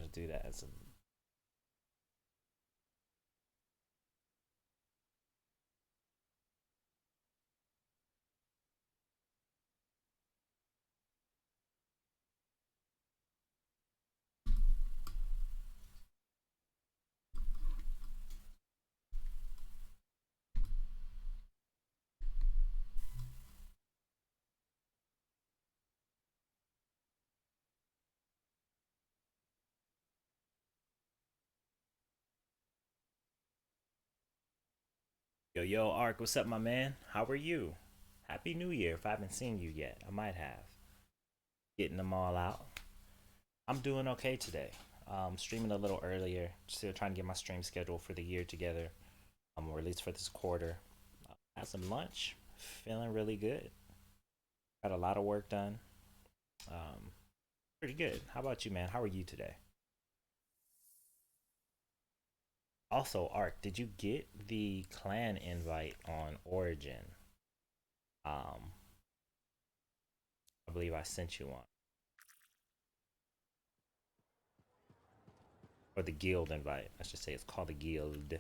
gotta do that as a yo yo Ark. What's up, my man? How are you? Happy New Year. If I haven't seen you yet, I might have. Getting them all out. I'm doing okay today. Streaming a little earlier. Still trying to get my stream schedule for the year together. Or at least for this quarter. Had some lunch. Feeling really good. Got a lot of work done. Um, Pretty good. How about you, man? How are you today? Also, Ark, did you get the clan invite on Origin? Um, I believe I sent you one. Or the guild invite. I should say it's called the guild.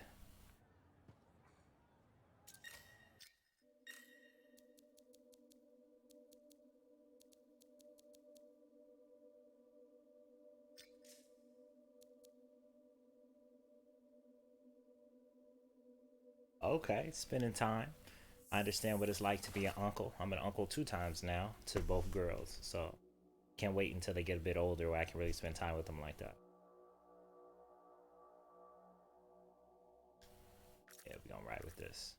Okay, spending time. I understand what it's like to be an uncle. I'm an uncle two times now to both girls, so can't wait until they get a bit older where I can really spend time with them like that. Yeah, we gonna ride with this.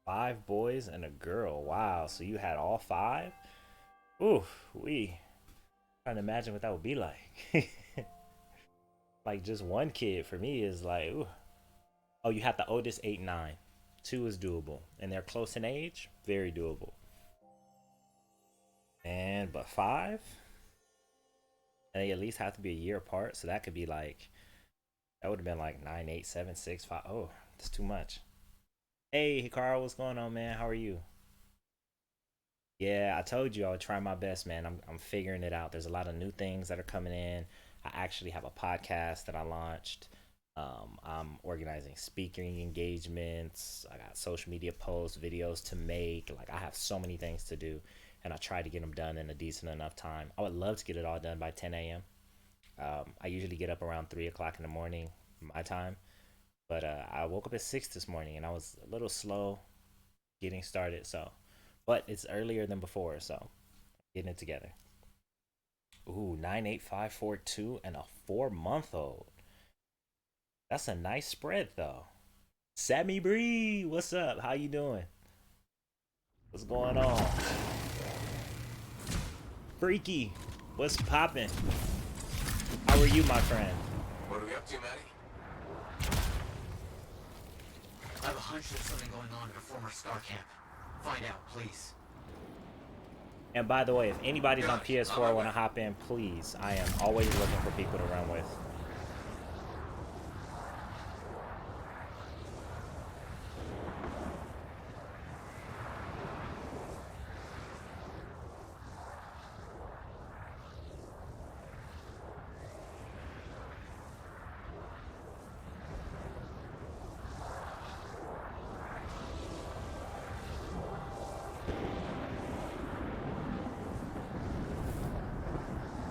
5 boys and a girl. Wow, so you had all 5? Ooh, we trying to imagine what that would be like. Like just one kid for me is like, ooh. Oh, you have the oldest 8, 9. 2 is doable, and they're close in age. Very doable. And but 5, and they at least have to be a year apart. So that could be like that would have been like 9, 8, 7, 6, 5. Oh, that's too much. Hey, Carl, what's going on, man? How are you? Yeah, I told you I would try my best, man. I'm figuring it out. There's a lot of new things that are coming in. I actually have a podcast that I launched. I'm organizing speaking engagements. I got social media posts, videos to make. Like I have so many things to do, and I try to get them done in a decent enough time. I would love to get it all done by 10 a.m. I usually get up around 3 o'clock in the morning, my time. But I woke up at 6 this morning, and I was a little slow getting started. So, but it's earlier than before, so getting it together. Ooh, 98542 and a 4 month old. That's a nice spread though. Sammy Bree, what's up? How you doing? What's going on? Freaky, what's poppin'? How are you, my friend? What are we up to, Maddie? I have a hunch there's something going on at a former Star camp. Find out, please. And by the way, if anybody's on Gosh, PS4 want to hop in, please. I am always looking for people to run with.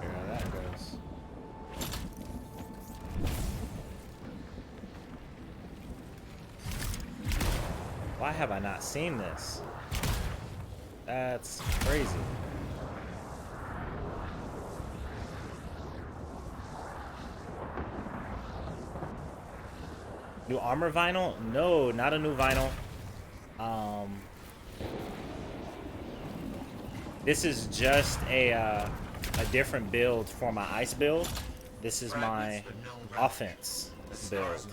Here how that goes. Why have I not seen this? That's crazy. New armor vinyl? No, not a new vinyl. Um, this is just a different build for my ice build. This is my offense build.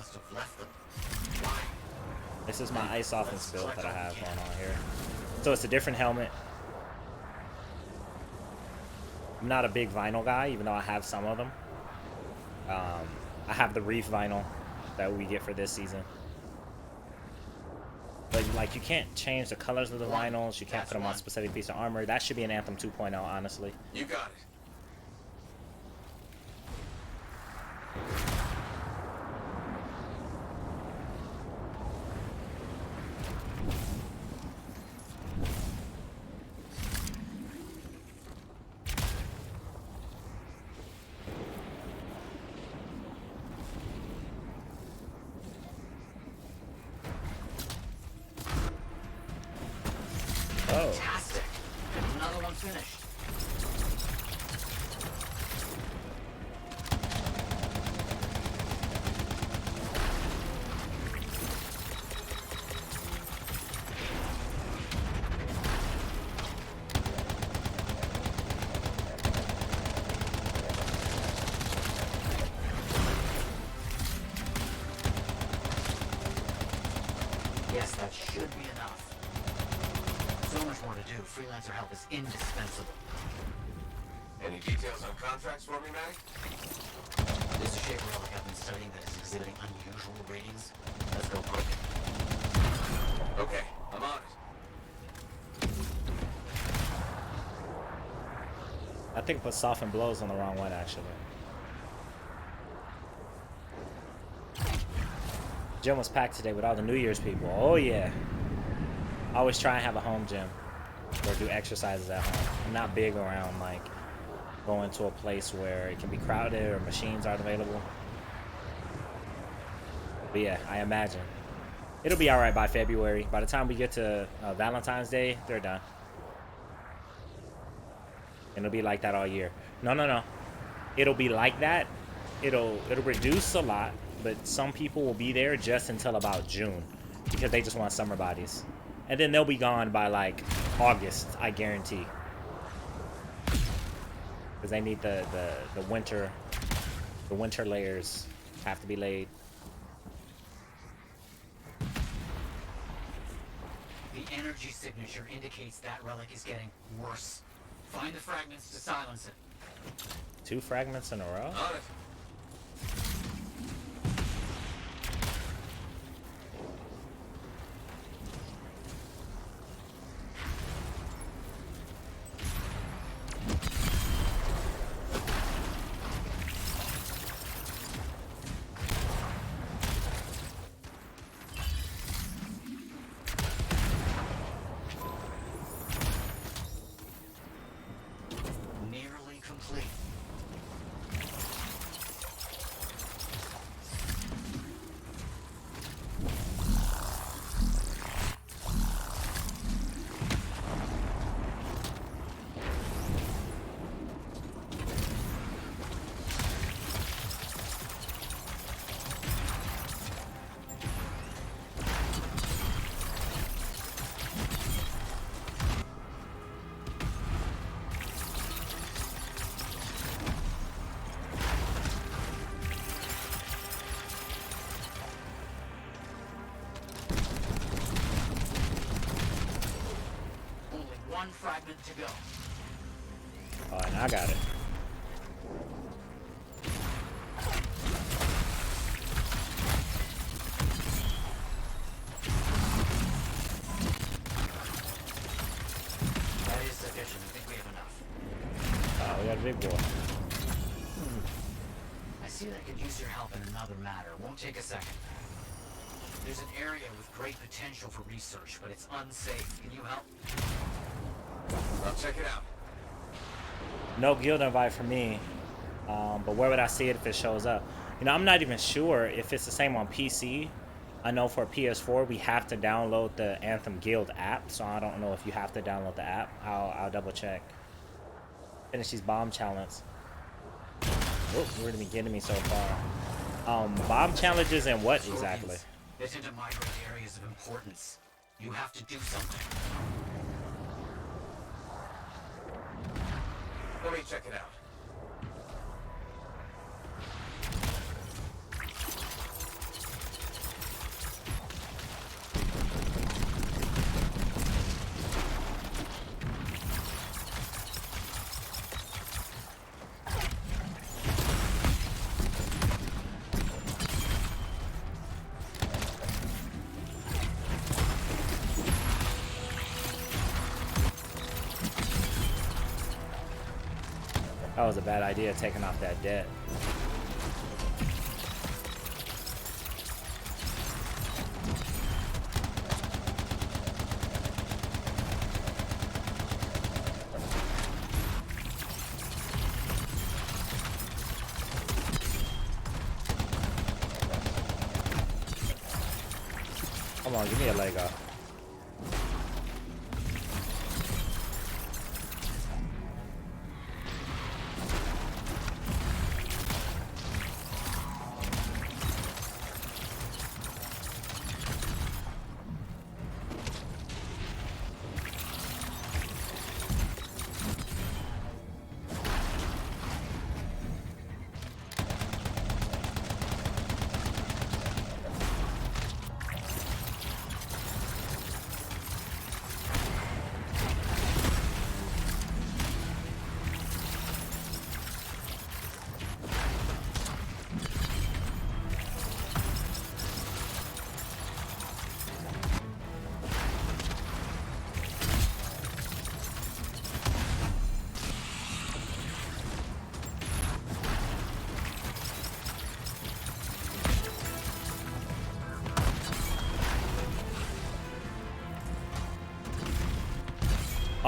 This is my ice offense build that I have going on here. So it's a different helmet. I'm not a big vinyl guy, even though I have some of them. I have the Reef vinyl that we get for this season. But like, you can't change the colors of the vinyls. You can't put them on specific piece of armor. That should be an Anthem 2.0, honestly. You got it. Oh. Fantastic. Another one finished. Yes, that should be enough. So much more to do. Freelancer help is indispensable. Any details on contracts for me, Mac? There's a shape relic I've been studying that is exhibiting unusual ratings. Let's go poke it. Okay, I'm on it. I think put soften blows on the wrong one, actually. Gym was packed today with all the New Year's people. Oh yeah. I always try and have a home gym or do exercises at home. I'm not big around like going to a place where it can be crowded or machines aren't available. But yeah, I imagine it'll be all right by February. By the time we get to Valentine's Day, they're done. And it'll be like that all year. No. It'll be like that. It'll reduce a lot, but some people will be there just until about June because they just want summer bodies. And then they'll be gone by like August, I guarantee. Because they need the winter layers have to be laid. The energy signature indicates that relic is getting worse. Find the fragments to silence it. 2 fragments in a row? On it. Nearly complete. One fragment to go. Oh, and I got it. That is sufficient. I think we have enough. Oh, we got a big boy. I see that I could use your help in another matter. Won't take a second. There's an area with great potential for research, but it's unsafe. Can you help? I'll check it out. No guild invite for me. But where would I see it if it shows up? You know, I'm not even sure if it's the same on PC. I know for PS4 we have to download the Anthem Guild app, so I don't know if you have to download the app. I'll double check. Finish these bomb challenges. Oh, you're gonna be getting me so far. Bomb challenges and what exactly? They tend to migrate to areas of importance. You have to do something. Let me check it out. That was a bad idea, taking off that debt. Come on, give me a leg up.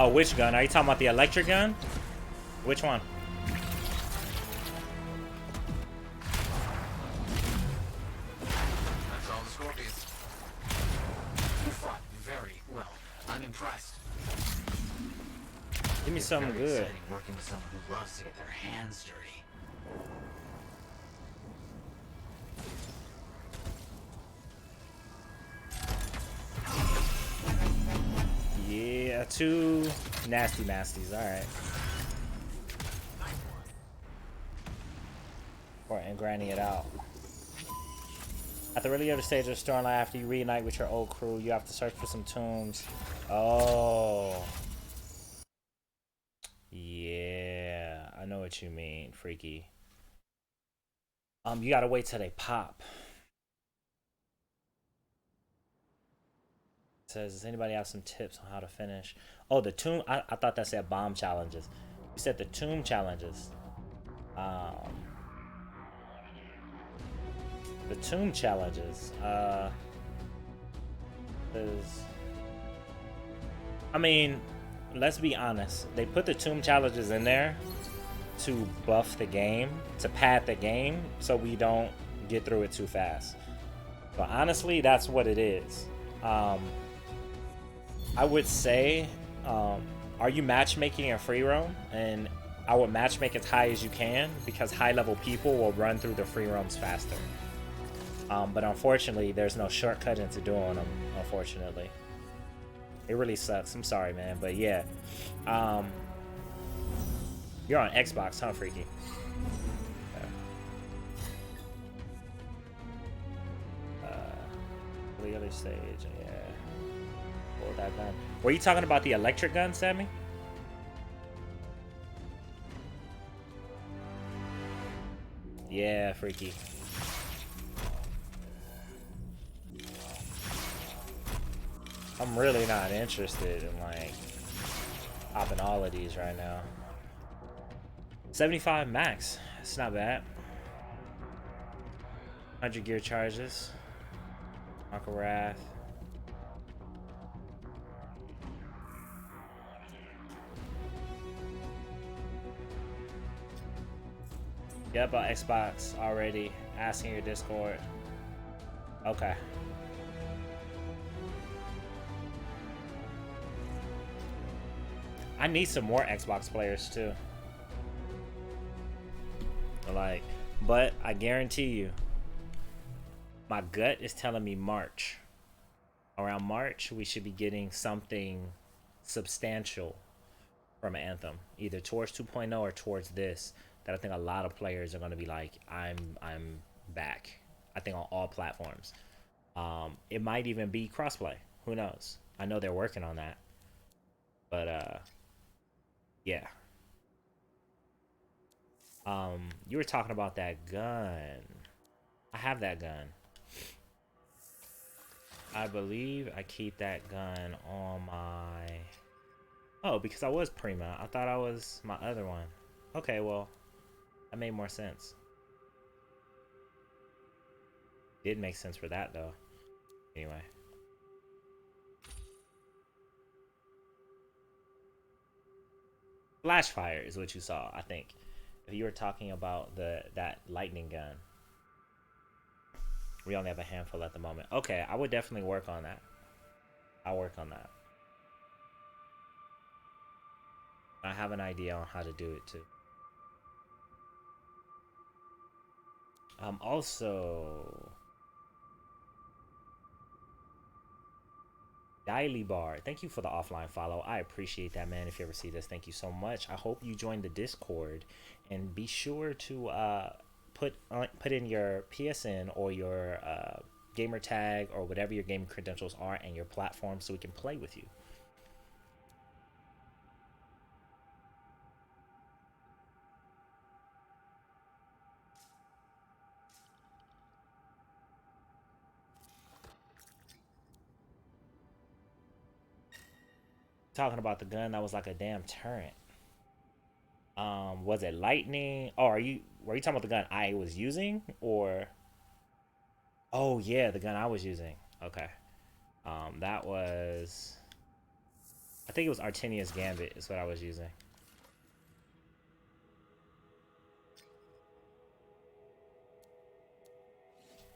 Oh, which gun? Are you talking about the electric gun? Which one? That's all the Scorpions. You fought very well. I'm impressed. Give me something Very good. exciting working with someone who loves to get their hands dirty. Yeah, two nasty nasties. All right. And grinding it out. At the earlier stage of the storyline, after you reunite with your old crew, you have to search for some tombs. Oh. Yeah, I know what you mean, freaky. You gotta wait till they pop. It says, does anybody have some tips on how to finish? Oh, the tomb. I thought that said bomb challenges. You said the tomb challenges. The tomb challenges. Is. I mean, let's be honest. They put the tomb challenges in there to buff the game, to pad the game, so we don't get through it too fast. But honestly, that's what it is. I would say, are you matchmaking in free roam? And I would matchmake as high as you can because high level people will run through the free roams faster. But unfortunately, there's no shortcut into doing them, unfortunately. It really sucks. I'm sorry, man. But yeah. You're on Xbox, huh, Freaky? The other stage, yeah. Pull that gun. Were you talking about the electric gun, Sammy? Yeah, Freaky. I'm really not interested in, like, popping all of these right now. 75 max. It's not bad. 100 gear charges. Uncle Wrath. Yep, on Xbox already. Asking your Discord. Okay. I need some more Xbox players too. Like, but I guarantee you, my gut is telling me March. Around March, we should be getting something substantial from Anthem, either towards 2.0 or towards this. That I think a lot of players are going to be like, I'm back. I think on all platforms. It might even be crossplay. Who knows? I know they're working on that. But yeah. You were talking about that gun. I have that gun. I believe I keep that gun on my... Oh, because I was Prima. I thought I was my other one. Okay, well, that made more sense. Did make sense for that though. Anyway. Flash fire is what you saw, I think. If you were talking about that lightning gun. We only have a handful at the moment. Okay, I would definitely work on that. I'll work on that. I have an idea on how to do it too. Also, Daily Bar, thank you for the offline follow. I appreciate that, man. If you ever see this, thank you so much. I hope you join the Discord, and be sure to put in your PSN or your gamer tag or whatever your gaming credentials are and your platform so we can play with you. Talking about the gun that was like a damn turret. Was it lightning? Oh, were you talking about the gun I was using or? Oh yeah, the gun I was using. Okay. That was, I think it was Artinia's Gambit is what I was using.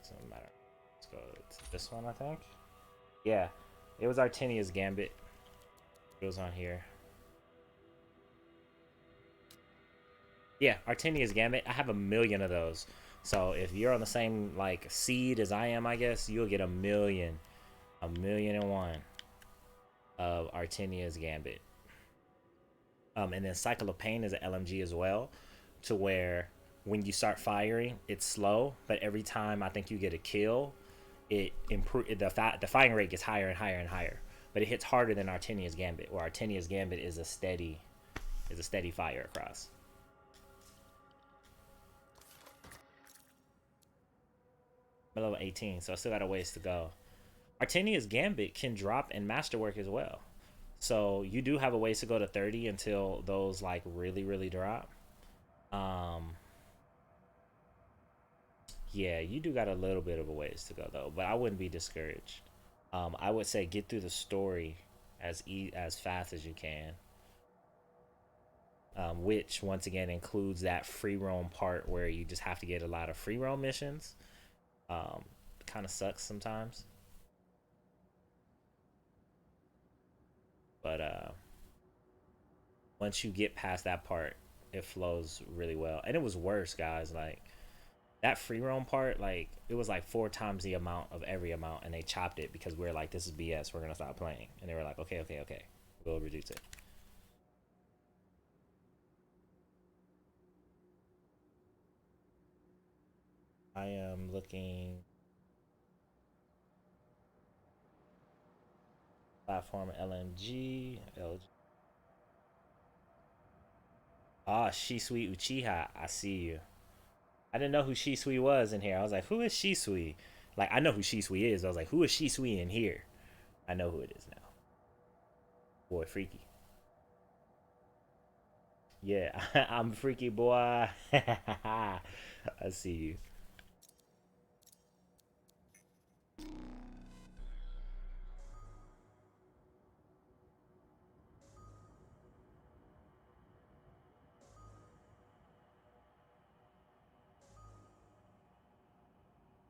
Doesn't matter. Let's go to this one, I think. Yeah, it was Artinia's Gambit. It was on here. Yeah, Artinia's Gambit. I have a million of those. So if you're on the same like seed as I am, I guess you'll get a million and one of Artinia's Gambit. And then Cycle of Pain is an LMG as well, to where when you start firing, it's slow, but every time I think you get a kill, it improve the firing rate gets higher and higher and higher. But it hits harder than Artinia's Gambit, where Artinia's Gambit is a steady fire across. I'm level 18, so I still got a ways to go. Artinia's Gambit can drop in Masterwork as well. So you do have a ways to go to 30 until those like really drop. Um yeah, you do got a little bit of a ways to go though, but I wouldn't be discouraged. I would say get through the story as fast as you can. Which once again includes that free roam part where you just have to get a lot of free roam missions. Um, Kind of sucks sometimes, but once you get past that part, it flows really well. And it was worse, guys. Like that free roam part, like it was like 4 times the amount of every amount, and they chopped it because we are like, this is BS. We're gonna stop playing, and they were like, okay, we'll reduce it. I am looking platform LMG. LG. Ah, Shisui Uchiha. I see you. I didn't know who Shisui was in here. I was like, who is Shisui? Like, I know who Shisui is. I was like, who is Shisui in here? I know who it is now. Boy, freaky. Yeah, I'm freaky boy. I see you.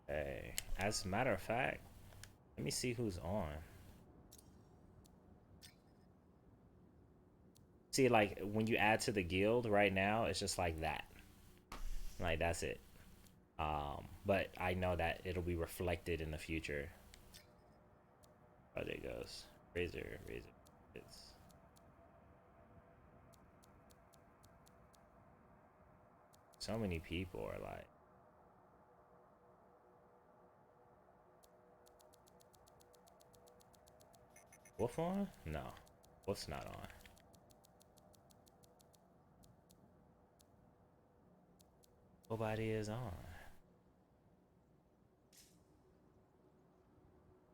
Hey, as a matter of fact, let me see who's on. See, like when you add to the guild right now, it's just like that. Like that's it. But I know that it'll be reflected in the future. Oh, there it goes. Razor. It's so many people are like, Wolf on? No, Wolf's not on. Nobody is on.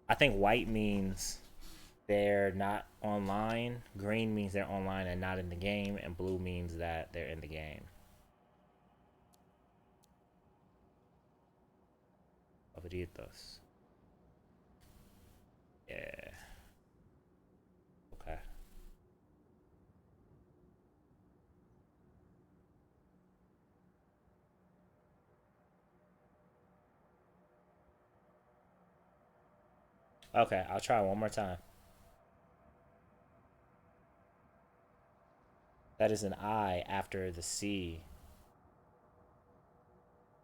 I think white means they're not online. Green means they're online and not in the game, and blue means that they're in the game. Favoritos. Yeah. Okay. Okay, I'll try one more time. That is an I after the C.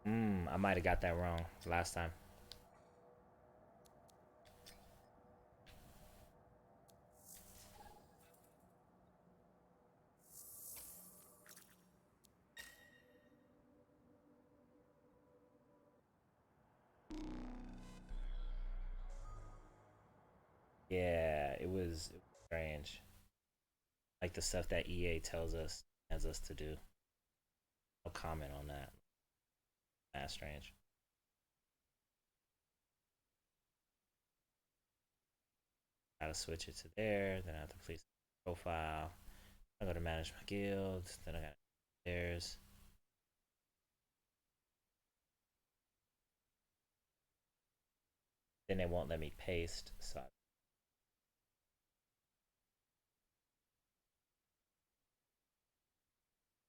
I might have got that wrong last time. Yeah, it was strange. Like the stuff that EA tells us has us to do. No comment on that. That's strange. Gotta switch it to there. Then I have to place profile. I go to manage my guilds. Then I got theirs. Then they won't let me paste. So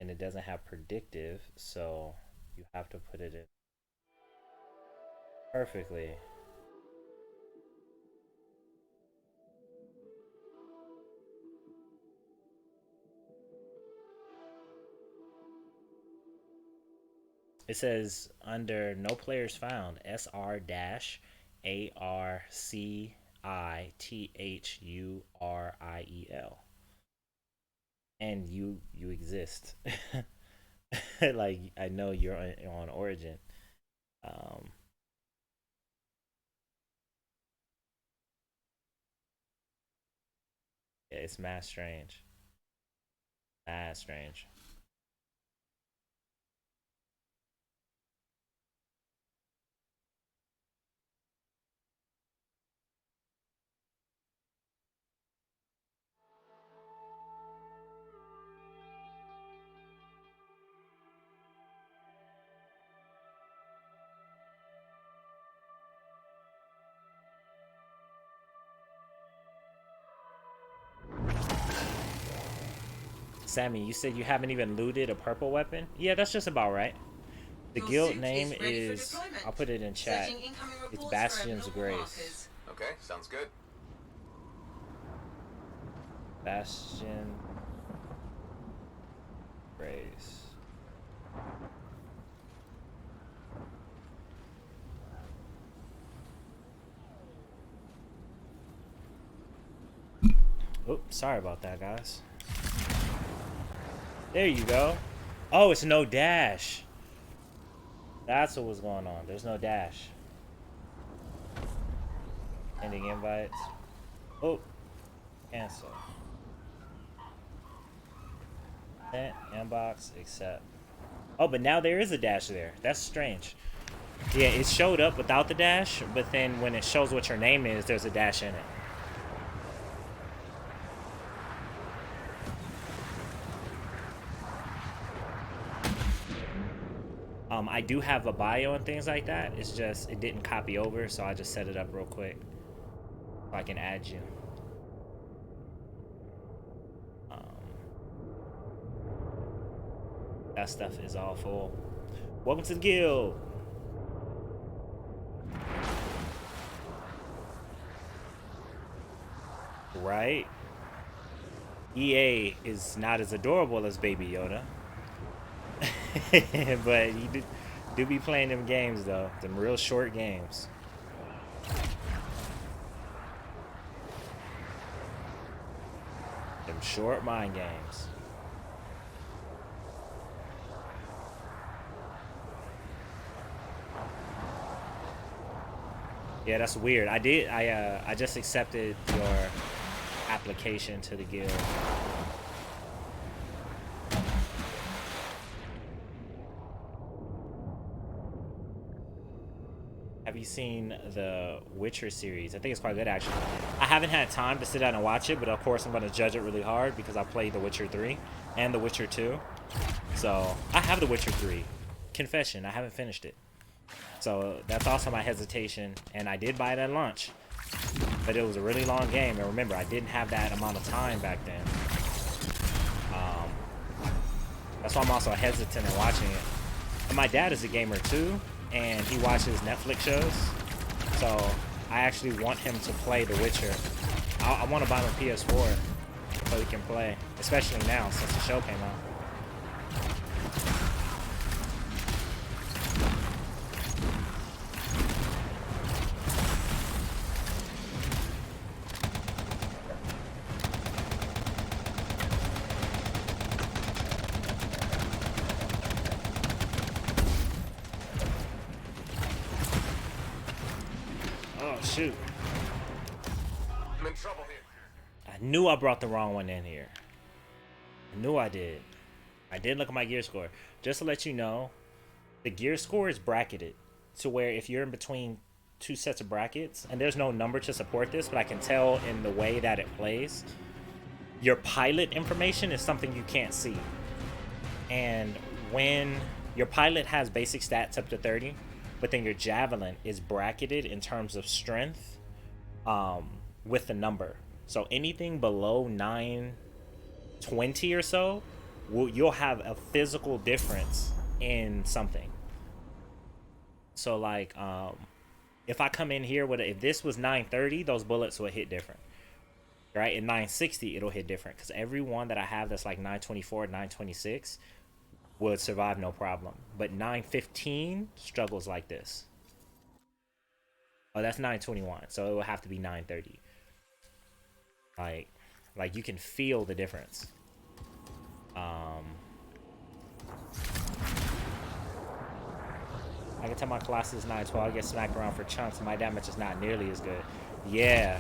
and it doesn't have predictive, so you have to put it in perfectly. It says under no players found, SR dash ARCITHURIEL. And you exist. Like I know you're on Origin. Um, yeah, it's mad strange. Mad strange. Sammy, you said you haven't even looted a purple weapon? Yeah, that's just about right. The Your guild suit name is ready for is, deployment. I'll put it in chat. Searching incoming It's reports for Bastion's abnormal Grace. markers. Okay, sounds good. Bastion Grace. Oops, sorry about that, guys. There you go. Oh, it's no dash. That's what was going on. There's no dash. Ending invites. Oh, cancel. Sent, inbox, accept. Oh, but now there is a dash there. That's strange. Yeah, it showed up without the dash, but then when it shows what your name is, there's a dash in it. I do have a bio and things like that. It's just it didn't copy over, so I just set it up real quick so I can add you. That stuff is all full. Welcome to the guild. Right? EA is not as adorable as Baby Yoda. But you do be playing them games though. Them real short games. Them short mind games. Yeah, that's weird. I just accepted your application to the guild. Have you seen the Witcher series? I think it's quite good, actually. I haven't had time to sit down and watch it, but of course I'm going to judge it really hard because I played The Witcher 3 and The Witcher 2. So I have The Witcher 3. Confession, I haven't finished it. So that's also my hesitation, and I did buy it at launch. But it was a really long game, and remember, I didn't have that amount of time back then. That's why I'm also hesitant in watching it. And my dad is a gamer too, and he watches Netflix shows. So I actually want him to play The Witcher. I want to buy him a PS4 so he can play, especially now since the show came out. Oh shoot. I'm in trouble here. I knew I brought the wrong one in here. I knew I did. I did look at my gear score. Just to let you know, the gear score is bracketed to where if you're in between two sets of brackets, and there's no number to support this, but I can tell in the way that it plays, your pilot information is something you can't see. And when your pilot has basic stats up to 30, but then your javelin is bracketed in terms of strength with the number. So anything below 920 or so, you'll have a physical difference in something. So like if I come in here with if this was 930, those bullets will hit different. Right? At 960, it'll hit different because every one that I have that's like 924, 926 would survive no problem. But 915 struggles like this. Oh, that's 921, so it would have to be 930. Like you can feel the difference. I can tell my Colossus 912 I get smacked around for chunks and my damage is not nearly as good. Yeah.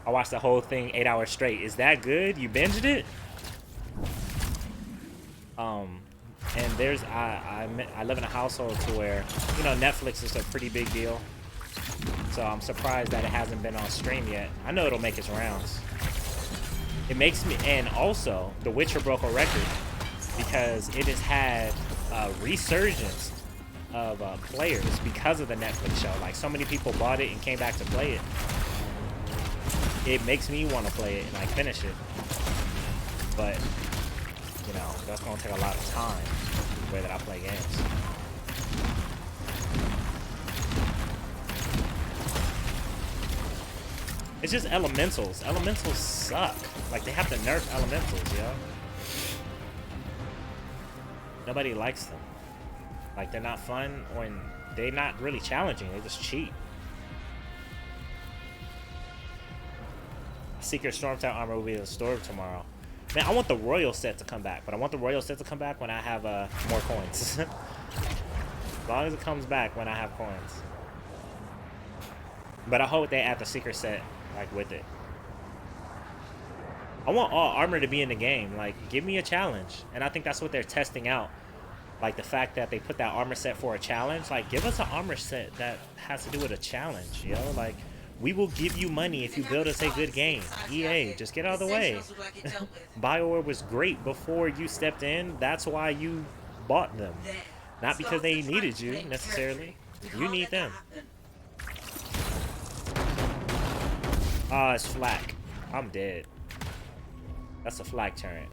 I watched the whole thing 8 hours straight. Is that good? You binged it? And there's I live in a household to where, you know, Netflix is a pretty big deal. So I'm surprised that it hasn't been on stream yet. I know it'll make its rounds. It makes me, and also The Witcher broke a record because it has had a resurgence of players because of the Netflix show. Like so many people bought it and came back to play it. It makes me want to play it and like finish it, but you know that's gonna take a lot of time the way that I play games. It's just elementals. Elementals suck. Like they have to nerf elementals, yo. Nobody likes them. Like they're not fun or they're not really challenging. They just cheat. Secret Stormtown armor will be in the store tomorrow. Man, I want the Royal set to come back, but I want the Royal set to come back when I have more coins. As long as it comes back when I have coins. But I hope they add the secret set like with it. I want all armor to be in the game. Like, give me a challenge. And I think that's what they're testing out. Like the fact that they put that armor set for a challenge. Like, give us an armor set that has to do with a challenge, yo. Like, we will give you money if you build us a good game. EA, just get out of the way. BioWare was great before you stepped in. That's why you bought them. Not because they needed you, necessarily. You need them. Ah, it's flak. I'm dead. That's a flak turret.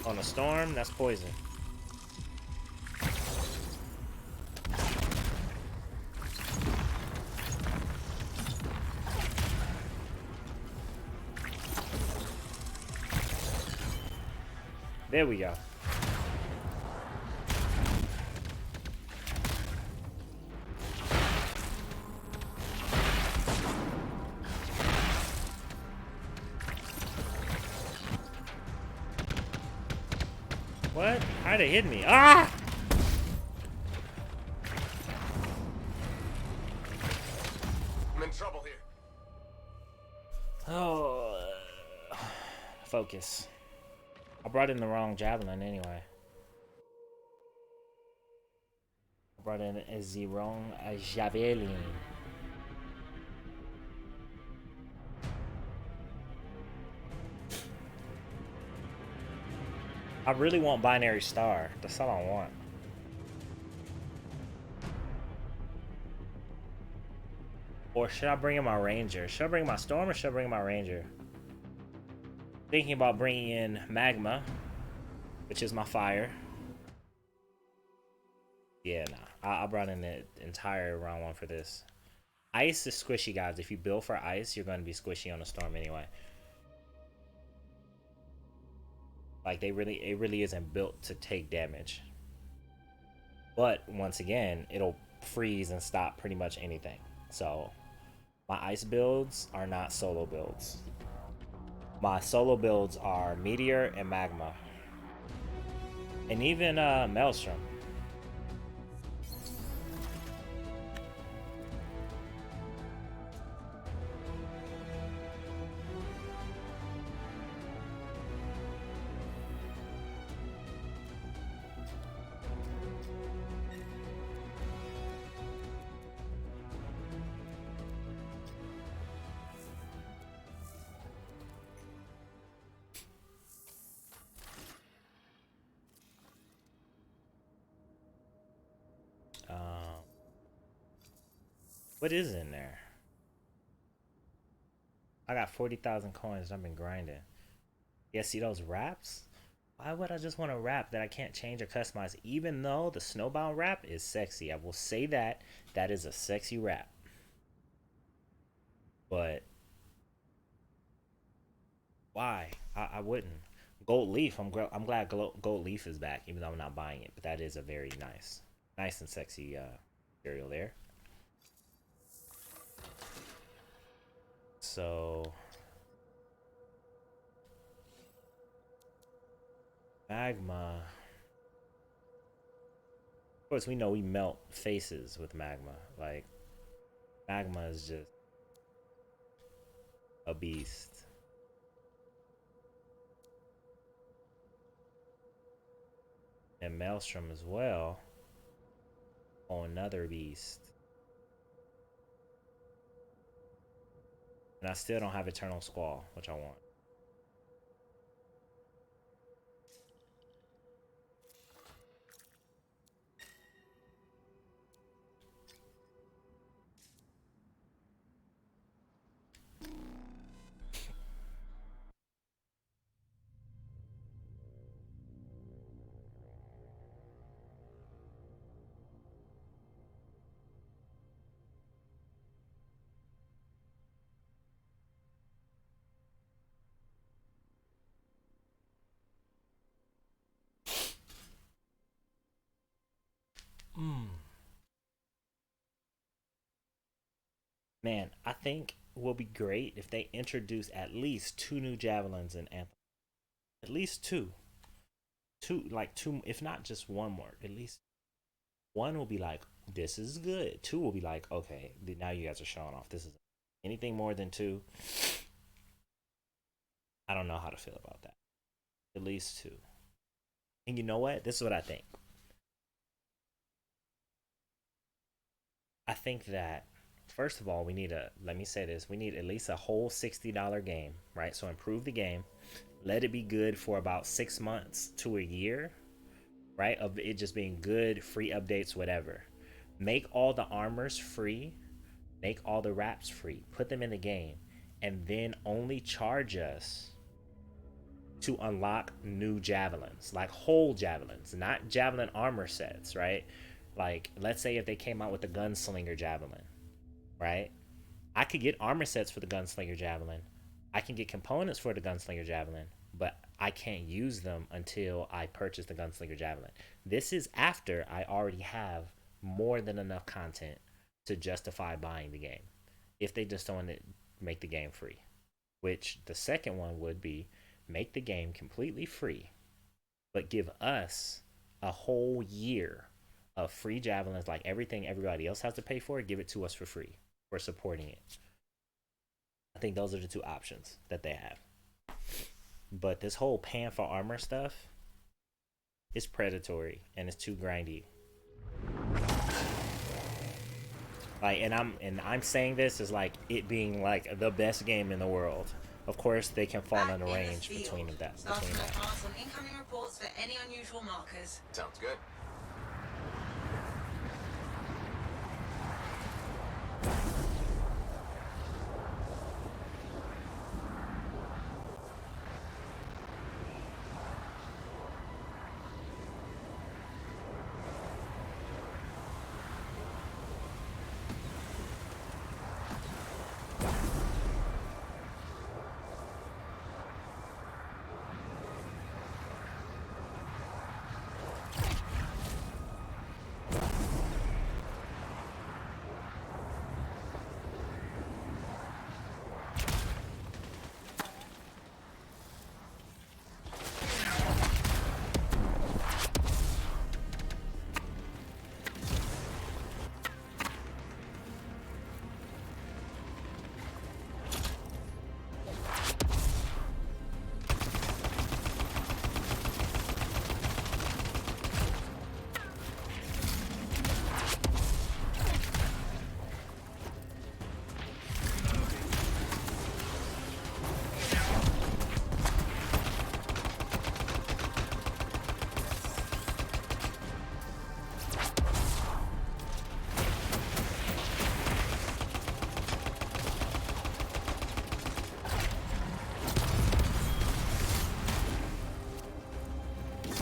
On a storm, that's poison. There we go. What? How'd it hit me? Ah! I'm in trouble here. Oh, focus. I brought in the wrong javelin anyway. brought in a Zerong, a Javelin. I really want Binary Star. That's all I want. Or should I bring in my Ranger? Should I bring my Storm or should I bring my Ranger? Thinking about bringing in Magma, which is my fire. Yeah, nah. I brought in the entire round one for this. Ice is squishy, guys. If you build for ice, you're going to be squishy on a storm anyway. Like it really isn't built to take damage. But once again, it'll freeze and stop pretty much anything. So my ice builds are not solo builds. My solo builds are Meteor and Magma. And even Maelstrom. What is in there? I got 40,000 coins. I've been grinding. Yeah, see those wraps? Why would I just want a wrap that I can't change or customize? Even though the snowbound wrap is sexy. I will say that. That is a sexy wrap. But why? I wouldn't. Gold Leaf. I'm glad Gold Leaf is back, even though I'm not buying it. But that is a very nice and sexy material there. So Magma. Of course, we know we melt faces with Magma. Like Magma is just a beast. And Maelstrom as well. Oh, another beast. And I still don't have Eternal Squall, which I want. Man, I think it will be great if they introduce at least two new javelins in Anthem. At least two. Two, if not just one more. At least one will be like, this is good. Two will be like, okay, now you guys are showing off. This is anything more than two. I don't know how to feel about that. At least two. And you know what? This is what I think. I think that first of all, we need let me say this, we need at least a whole $60 game, right? So improve the game, let it be good for about 6 months to a year, right? Of it just being good, free updates, whatever. Make all the armors free, make all the wraps free, put them in the game, and then only charge us to unlock new javelins, like whole javelins, not javelin armor sets, right? Like, let's say if they came out with the gunslinger javelin, right? I could get armor sets for the gunslinger javelin. I can get components for the gunslinger javelin, but I can't use them until I purchase the gunslinger javelin. This is after I already have more than enough content to justify buying the game. If they just don't make the game free, which the second one would be make the game completely free, but give us a whole year of free javelins, like everything everybody else has to pay for. Give it to us for free for supporting it. I think those are the two options that they have. But this whole pan for armor stuff is predatory and it's too grindy. Like, and I'm saying this is like it being like the best game in the world. Of course, they can fall Back in a in the range field. between that. Starting my pass on incoming reports for any unusual markers. Sounds good.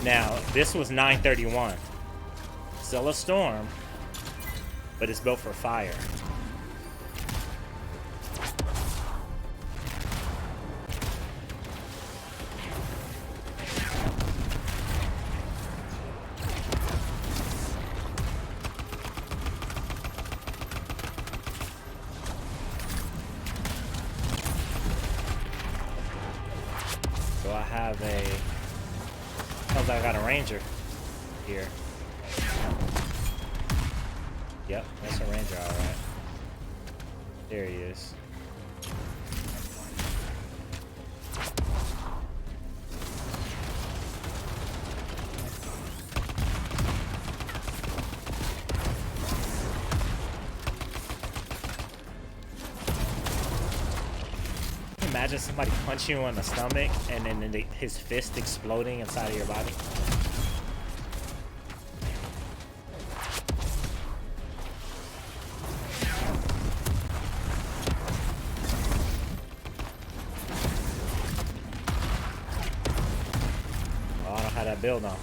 Now, this was 931. Still a storm, but it's built for fire. So I have a... Sounds like I got a ranger here. Yep, that's a ranger, alright. There he is. Imagine somebody punch you in the stomach and then his fist exploding inside of your body. Oh, I don't have that build on.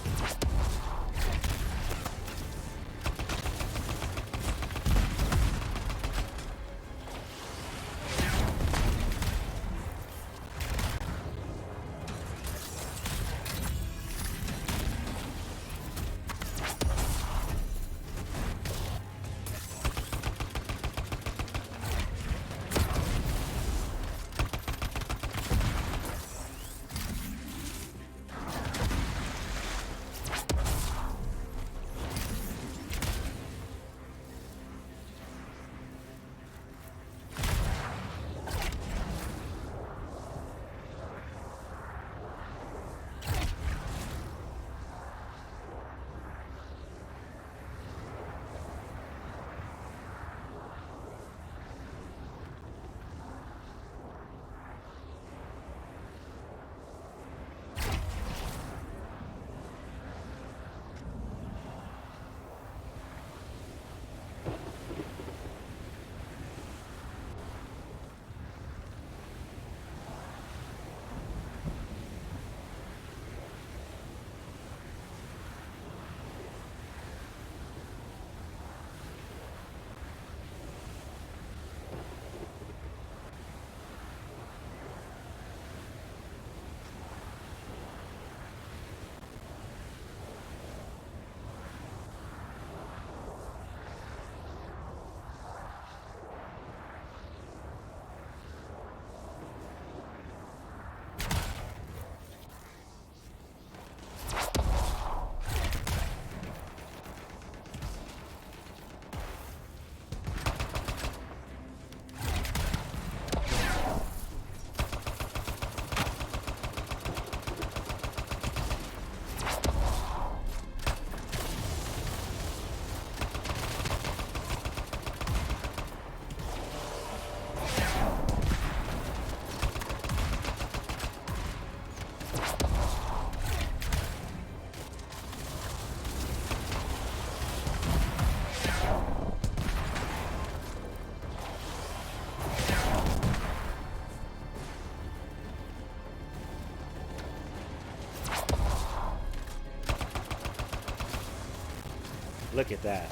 Look at that.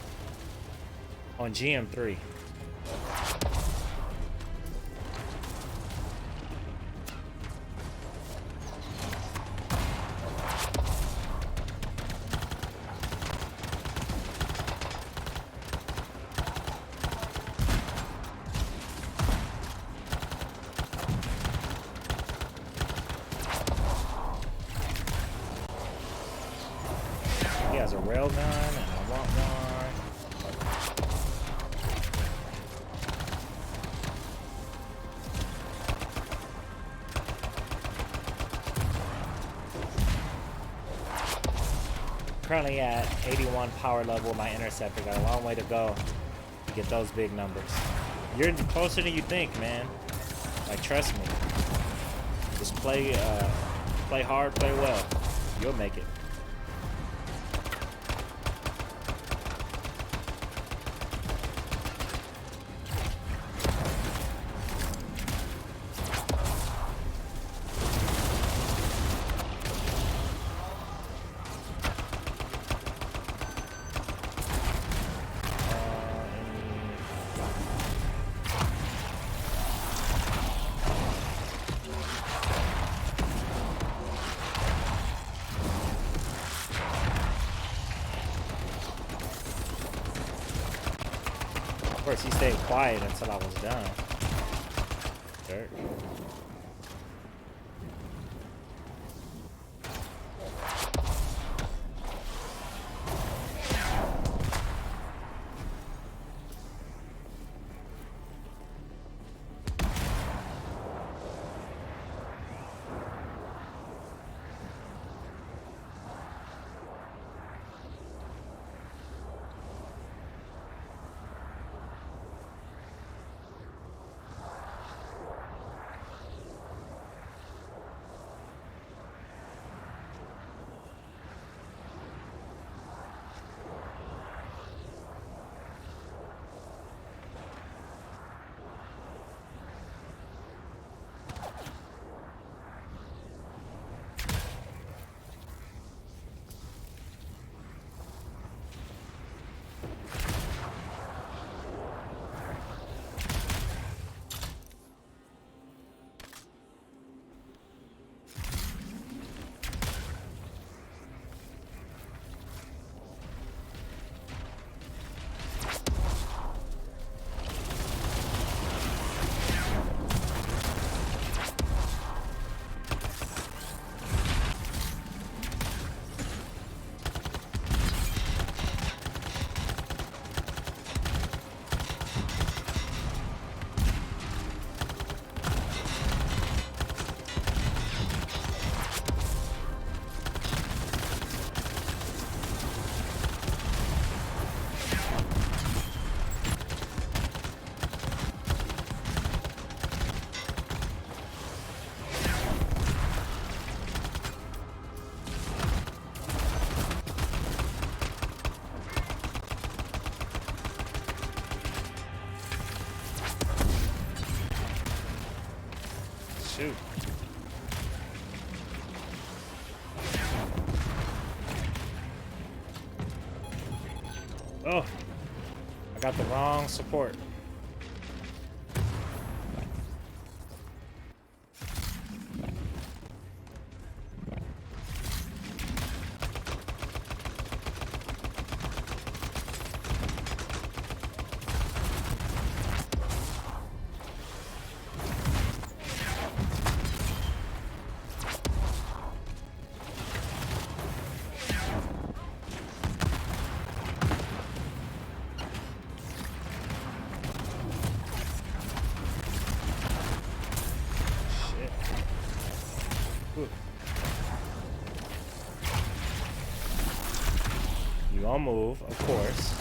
On GM3. He has a railgun and I want one. Currently at 81 power level. My interceptor got a long way to go to get those big numbers. You're closer than you think, man. Like, trust me. Just play hard, play well. You'll make it. Of course, he stayed quiet until I was done. Dirt. Shoot. Oh, I got the wrong support. You all move, of course.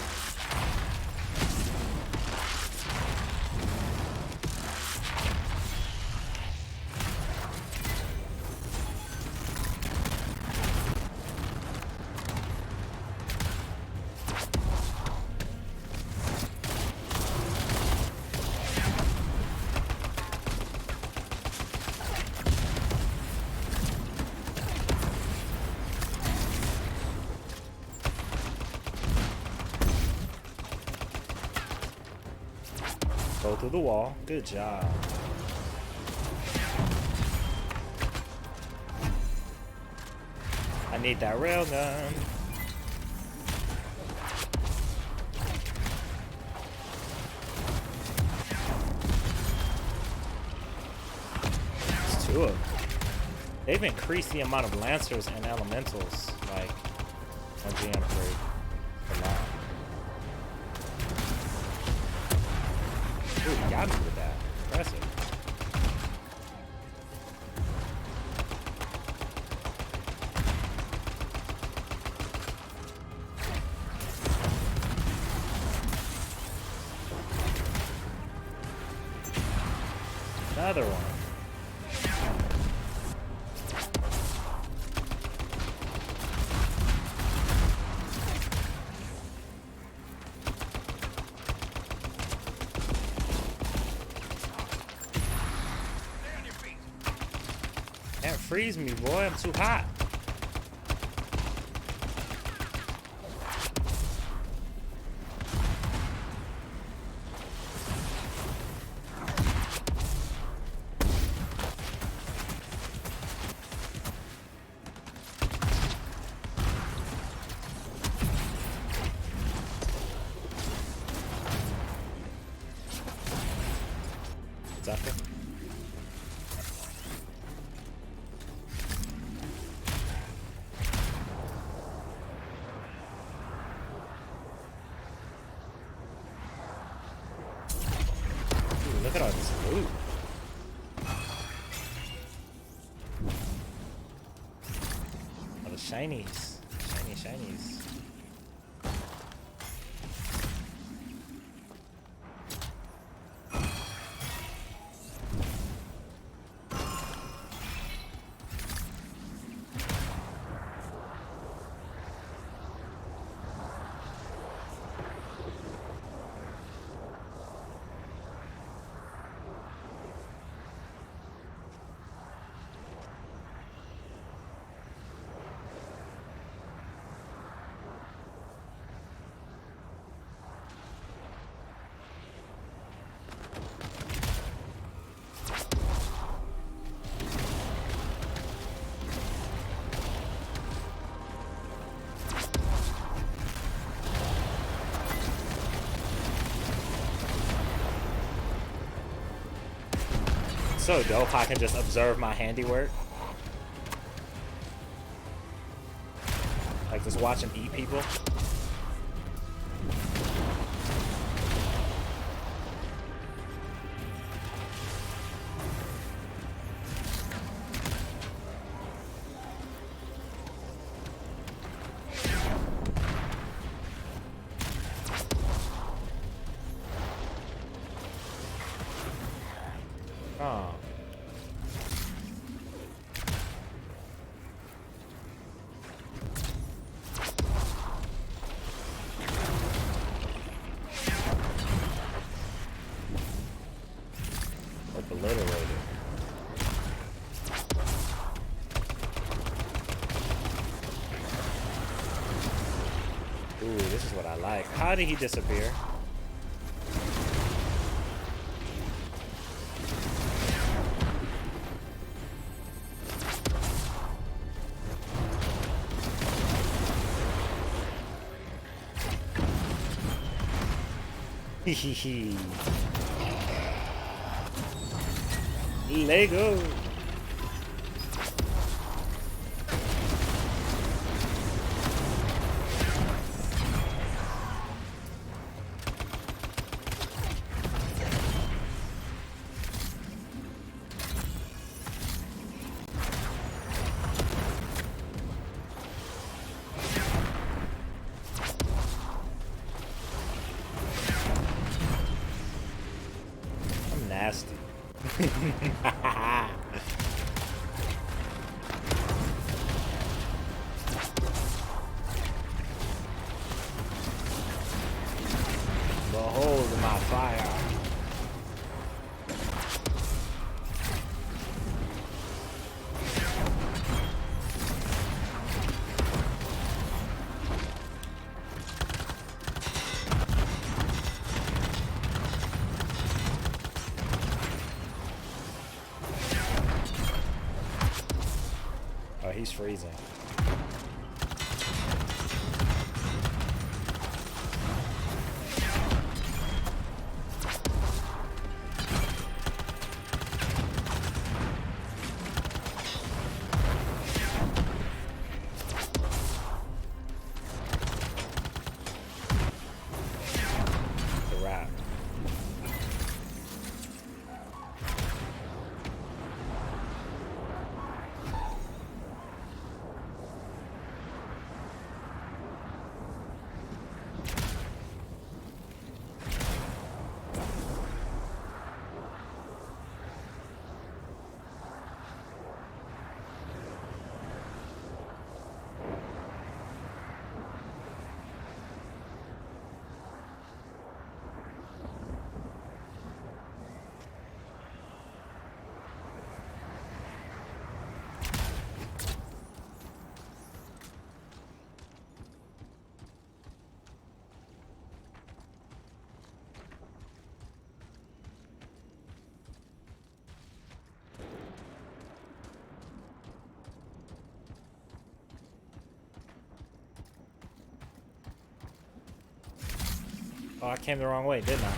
Go through the wall. Good job. I need that rail gun. There's two of them. They've increased the amount of Lancers and Elementals, like, on GM3 a lot. Ooh, he got me with that. Impressive. Another one. Can't freeze me, boy. I'm too hot. Sucker. Ooh, look at all this loot. All the shinies. Shinies. So dope, I can just observe my handiwork. Like just watch him eat people. Oh. Obliterated. Ooh, this is what I like. How did he disappear? Hehehe. Lego. I'm nasty. Behold my fire. freezing. The wrap. Oh, I came the wrong way, didn't I?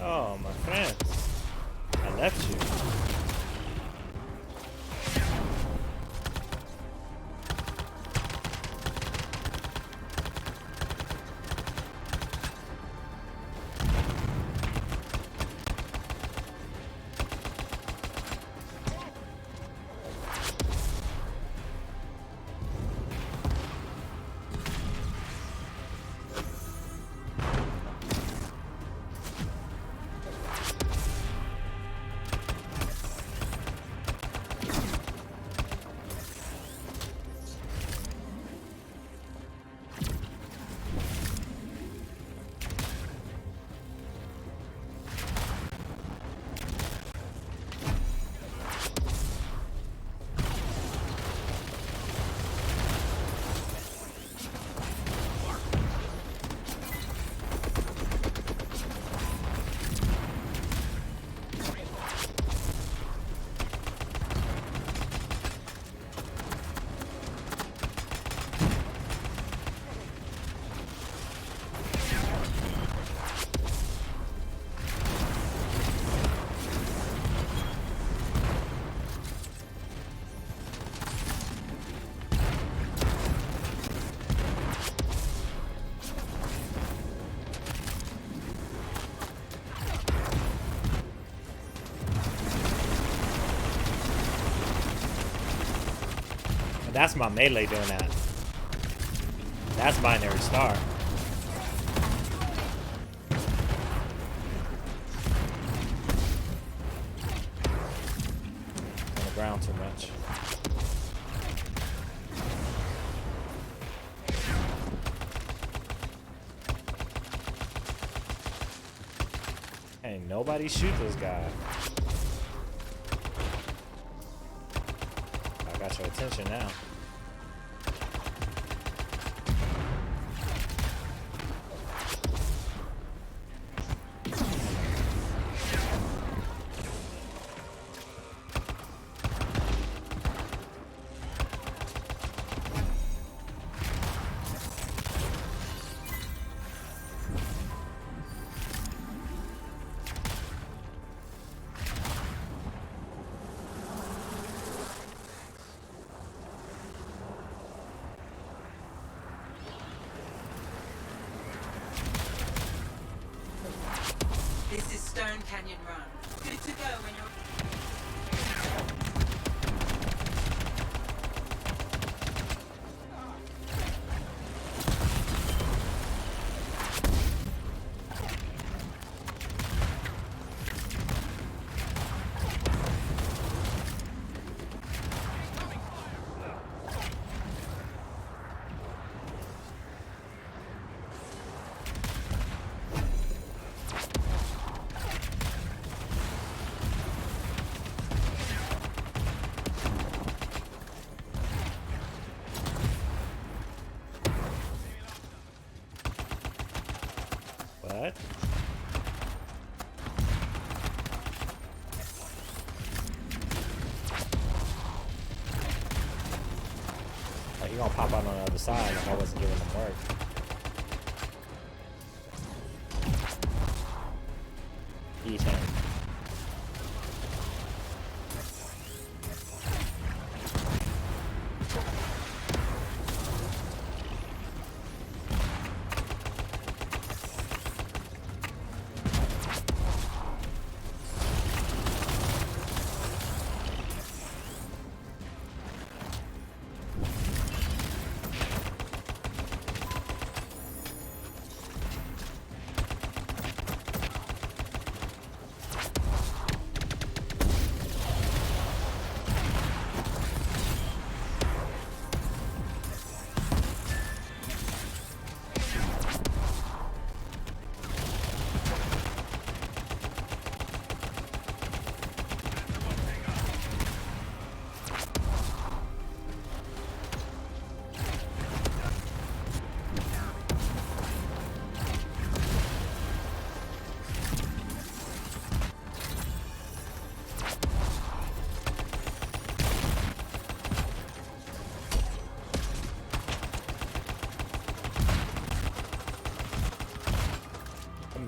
Oh, my friends. I left you. That's my melee doing that. That's binary star. On the ground too much. Ain't nobody shoot this guy. I got your attention now. This is Stone Canyon Run. Good to go when you're... What? Like, he gonna pop out on the other side if I wasn't giving him work. Eat him.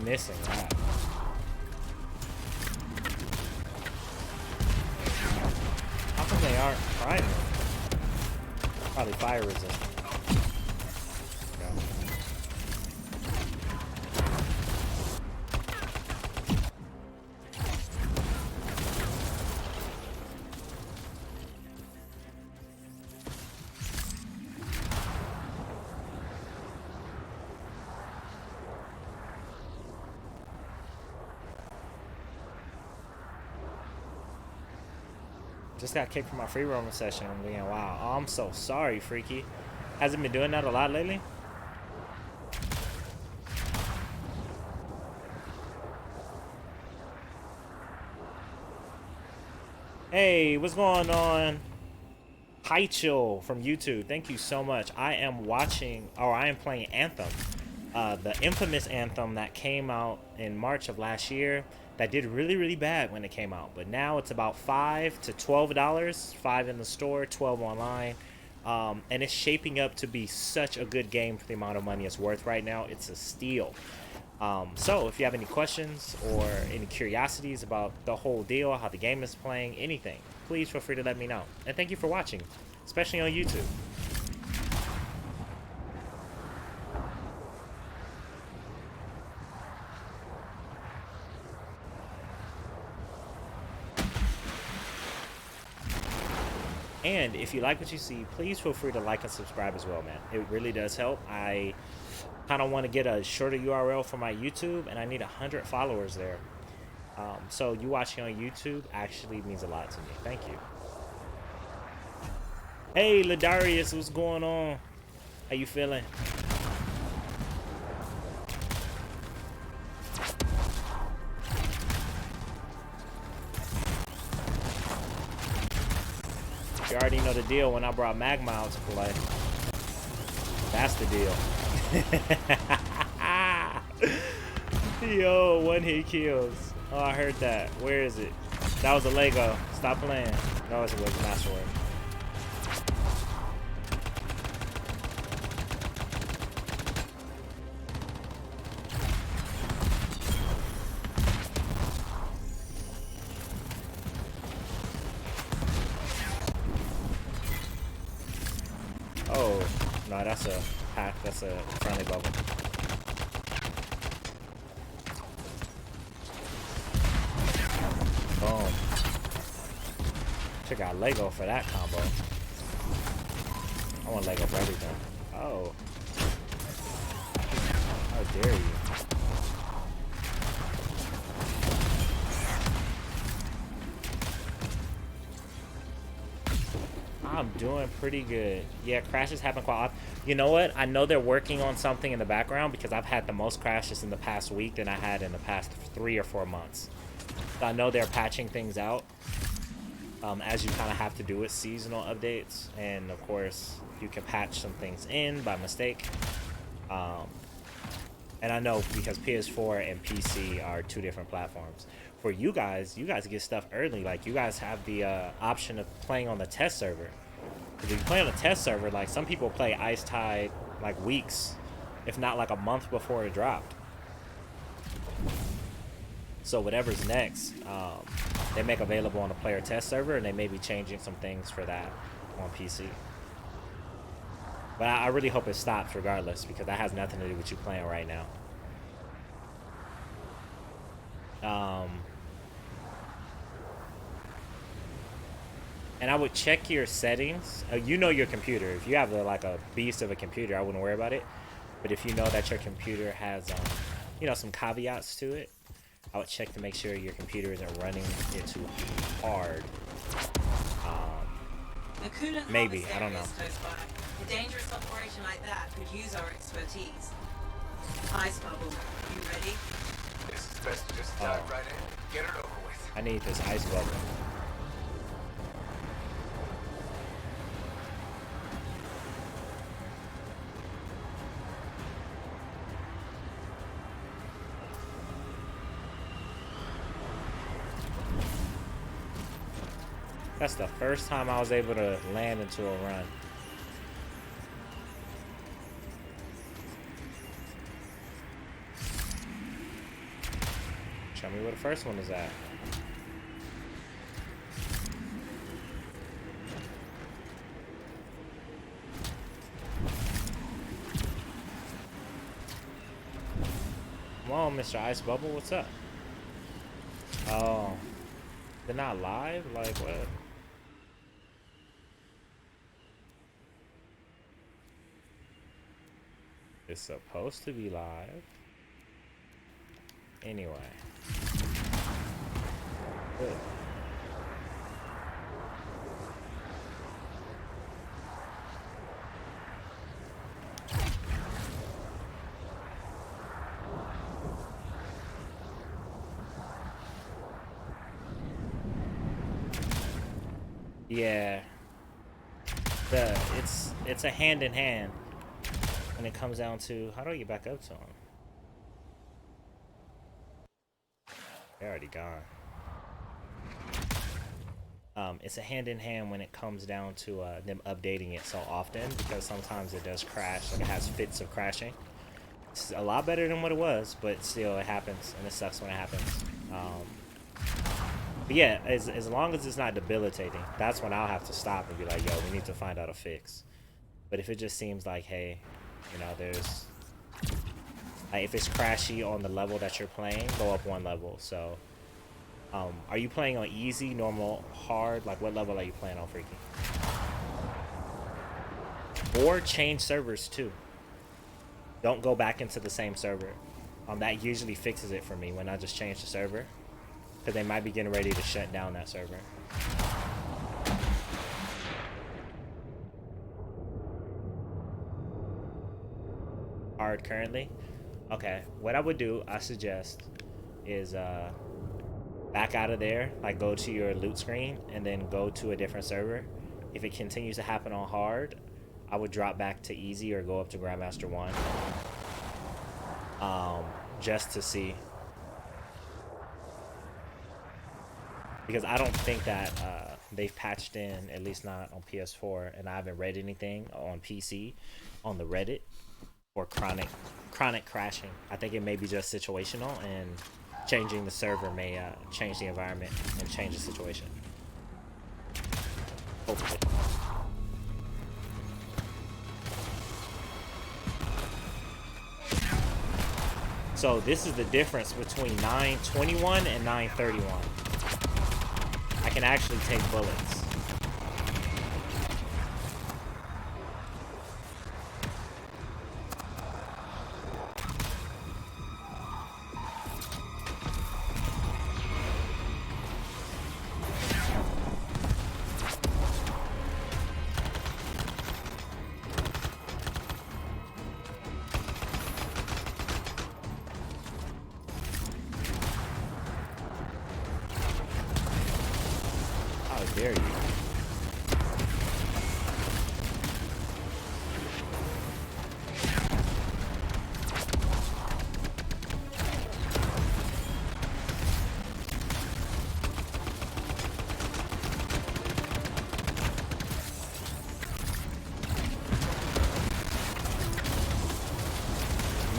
Missing that. How come they aren't priming? Probably fire resistant. Just got kicked from my free roaming session. I'm being wow. Oh, I'm so sorry, Freaky. Hasn't been doing that a lot lately. Hey, what's going on? Haichil from YouTube. Thank you so much. I am watching, or I am playing Anthem. The infamous Anthem that came out in March of last year. That did really bad when it came out, but now it's about $5 to $12, $5 in the store, 12 online, and it's shaping up to be such a good game for the amount of money it's worth right now. It's a steal. So if you have any questions or any curiosities about the whole deal, how the game is playing, anything, please feel free to let me know. And thank you for watching, especially on YouTube. And if you like what you see, please feel free to like and subscribe as well, man. It really does help. I kind of want to get a shorter URL for my YouTube, and I need 100 followers there. So you watching on YouTube actually means a lot to me. Thank you. Hey, Ladarius, what's going on? How you feeling? You already know the deal when I brought Magma out to play. That's the deal. Yo, one hit kills. Oh, I heard that. Where is it? That was a Lego. Stop playing. No, it was Masterwork. Oh, no, that's a hack. That's a friendly bubble. Boom. Check out Lego for that combo. I want Lego for everything. Oh. How dare you? I'm doing pretty good. Yeah, crashes happen quite often. You know what? I know they're working on something in the background because I've had the most crashes in the past week than I had in the past 3 or 4 months. So I know they're patching things out, as you kind of have to do with seasonal updates. And of course, you can patch some things in by mistake. And I know because PS4 and PC are two different platforms. For you guys get stuff early. Like you guys have the option of playing on the test server. If you play on a test server, like some people play Ice Tide like weeks, if not like a month before it dropped. So whatever's next, they make available on the player test server, and they may be changing some things for that on PC. But I really hope it stops regardless, because that has nothing to do with you playing right now. And I would check your settings. You know your computer. If you have like a beast of a computer, I wouldn't worry about it. But if you know that your computer has, you know, some caveats to it, I would check to make sure your computer isn't running it too hard. Maybe, I don't know. A dangerous operation like that could use our expertise. Ice bubble, you ready? It's best to just dive right in. Get it over with. I need this ice bubble. That's the first time I was able to land into a run. Show me where the first one is at. Come on, Mr. Ice Bubble, what's up? Oh, they're not live? Like what? It's supposed to be live. Anyway. Good. Yeah. It's a hand in hand. When it comes down to how do I get back up to him? They're already gone. It's a hand in hand when it comes down to them updating it so often, because sometimes it does crash. Like it has fits of crashing. It's a lot better than what it was, but still it happens, and it sucks when it happens. But yeah, as long as it's not debilitating, that's when I'll have to stop and be like, yo, we need to find out a fix. But if it just seems like, hey, you know, there's like if it's crashy on the level that you're playing, go up one level. So are you playing on easy, normal, hard? Like what level are you playing on, Freaky? Or change servers too. Don't go back into the same server. That usually fixes it for me when I just change the server, because they might be getting ready to shut down that server. Hard currently. Okay, what I would do, I suggest, is back out of there, like go to your loot screen and then go to a different server. If it continues to happen on hard, I would drop back to easy or go up to Grandmaster 1, just to see, because I don't think that they've patched in, at least not on PS4, and I haven't read anything on PC on the Reddit or chronic crashing. I think it may be just situational, and changing the server may change the environment and change the situation. Hopefully. So this is the difference between 921 and 931. I can actually take bullets. Dare you?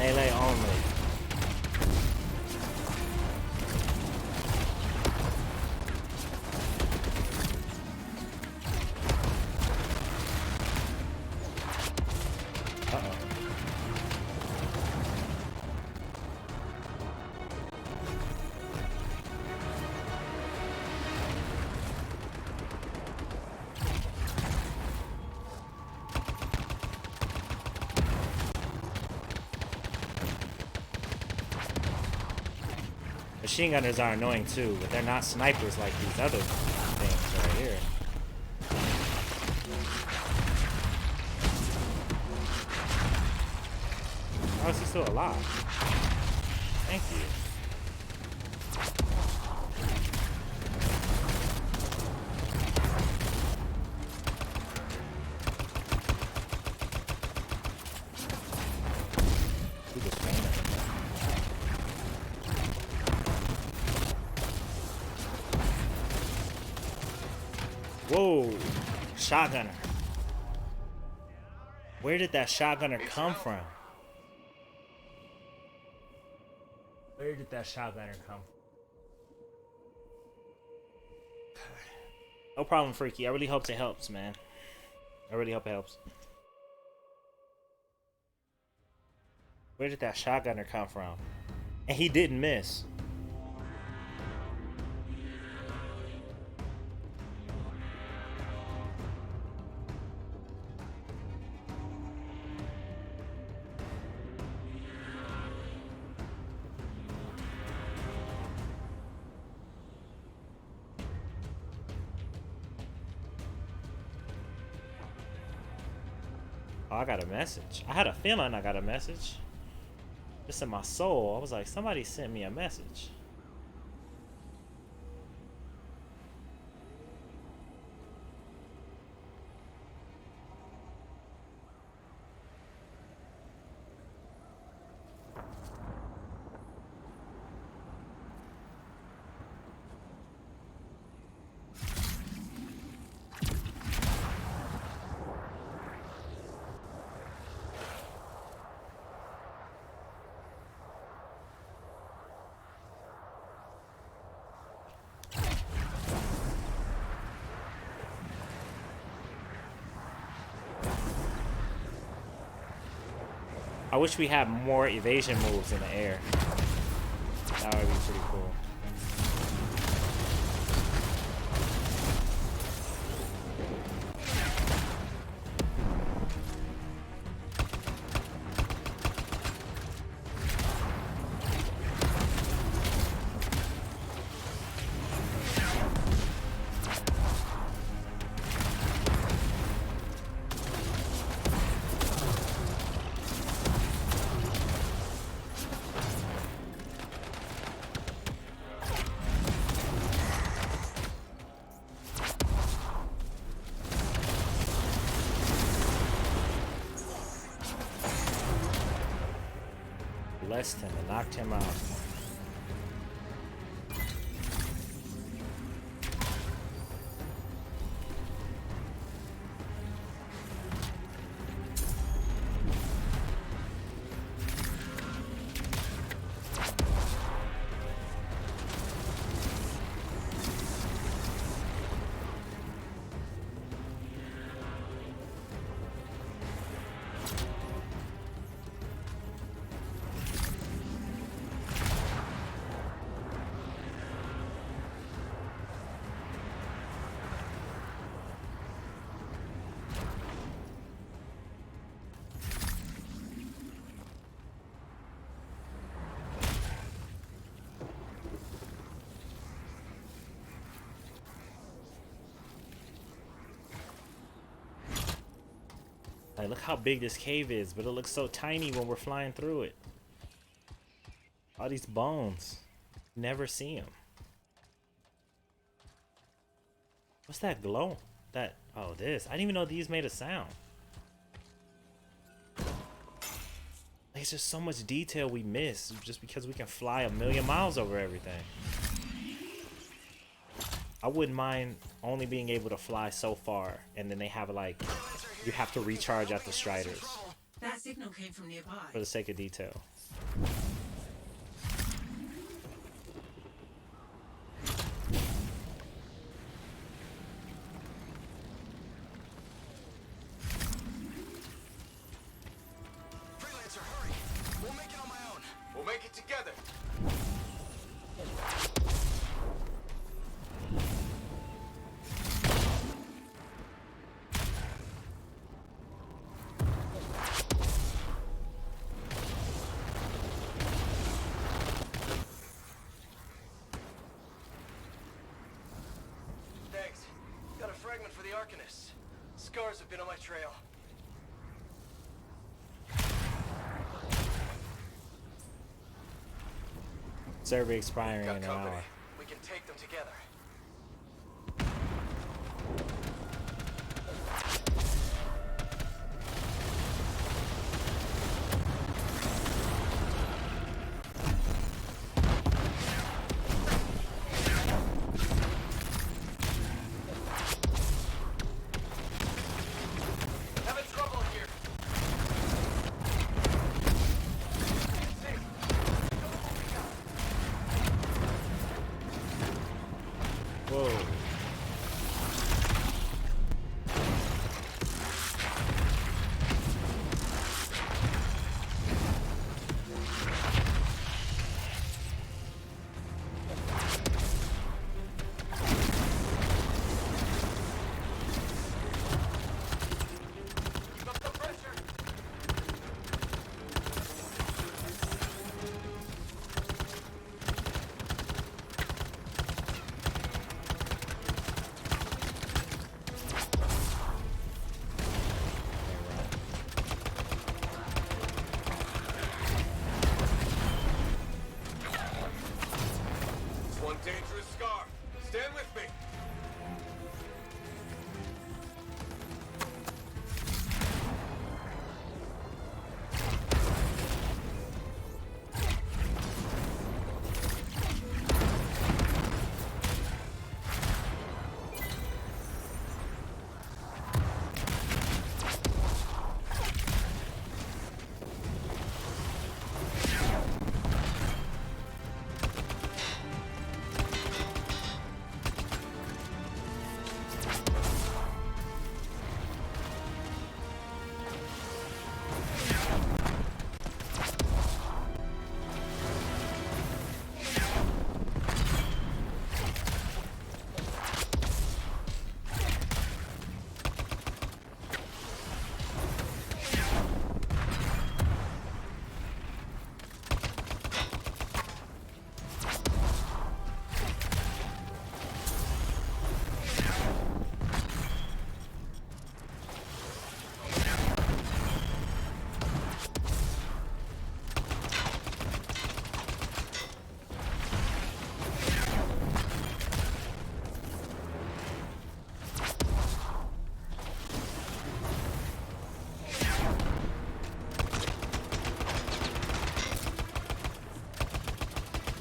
Melee only. Uh-oh. Machine gunners are annoying too, but they're not snipers like these other things right here. How is he still alive? Thank you. Who just fainted? Whoa, shotgunner. Where did that shotgunner come from? Where did that shotgunner come from? No problem, Freaky. I really hope it helps, man. I really hope it helps. Where did that shotgunner come from? And he didn't miss. Oh, I got a message. I had a feeling I got a message. Just in my soul, I was like, somebody sent me a message. I wish we had more evasion moves in the air. That would be pretty cool. Blessed him and knocked him out. Like, look how big this cave is, but it looks so tiny when we're flying through it. All these bones. Never see them. What's that glow? That, oh, this. I didn't even know these made a sound. Like, it's just so much detail we miss just because we can fly 1,000,000 miles over everything. I wouldn't mind only being able to fly so far, and then they have like, you have to recharge at the Striders. That signal came from nearby. for the sake of detail. Freelancer, hurry! We'll make it on my own. We'll make it together. Thanks. Got a fragment for the Arcanists. Scars have been on my trail. Survey expiring Got in an company. hour. We can take them together. Having trouble here. Whoa. Keep up the pressure. It's one dangerous scar. Stand with me.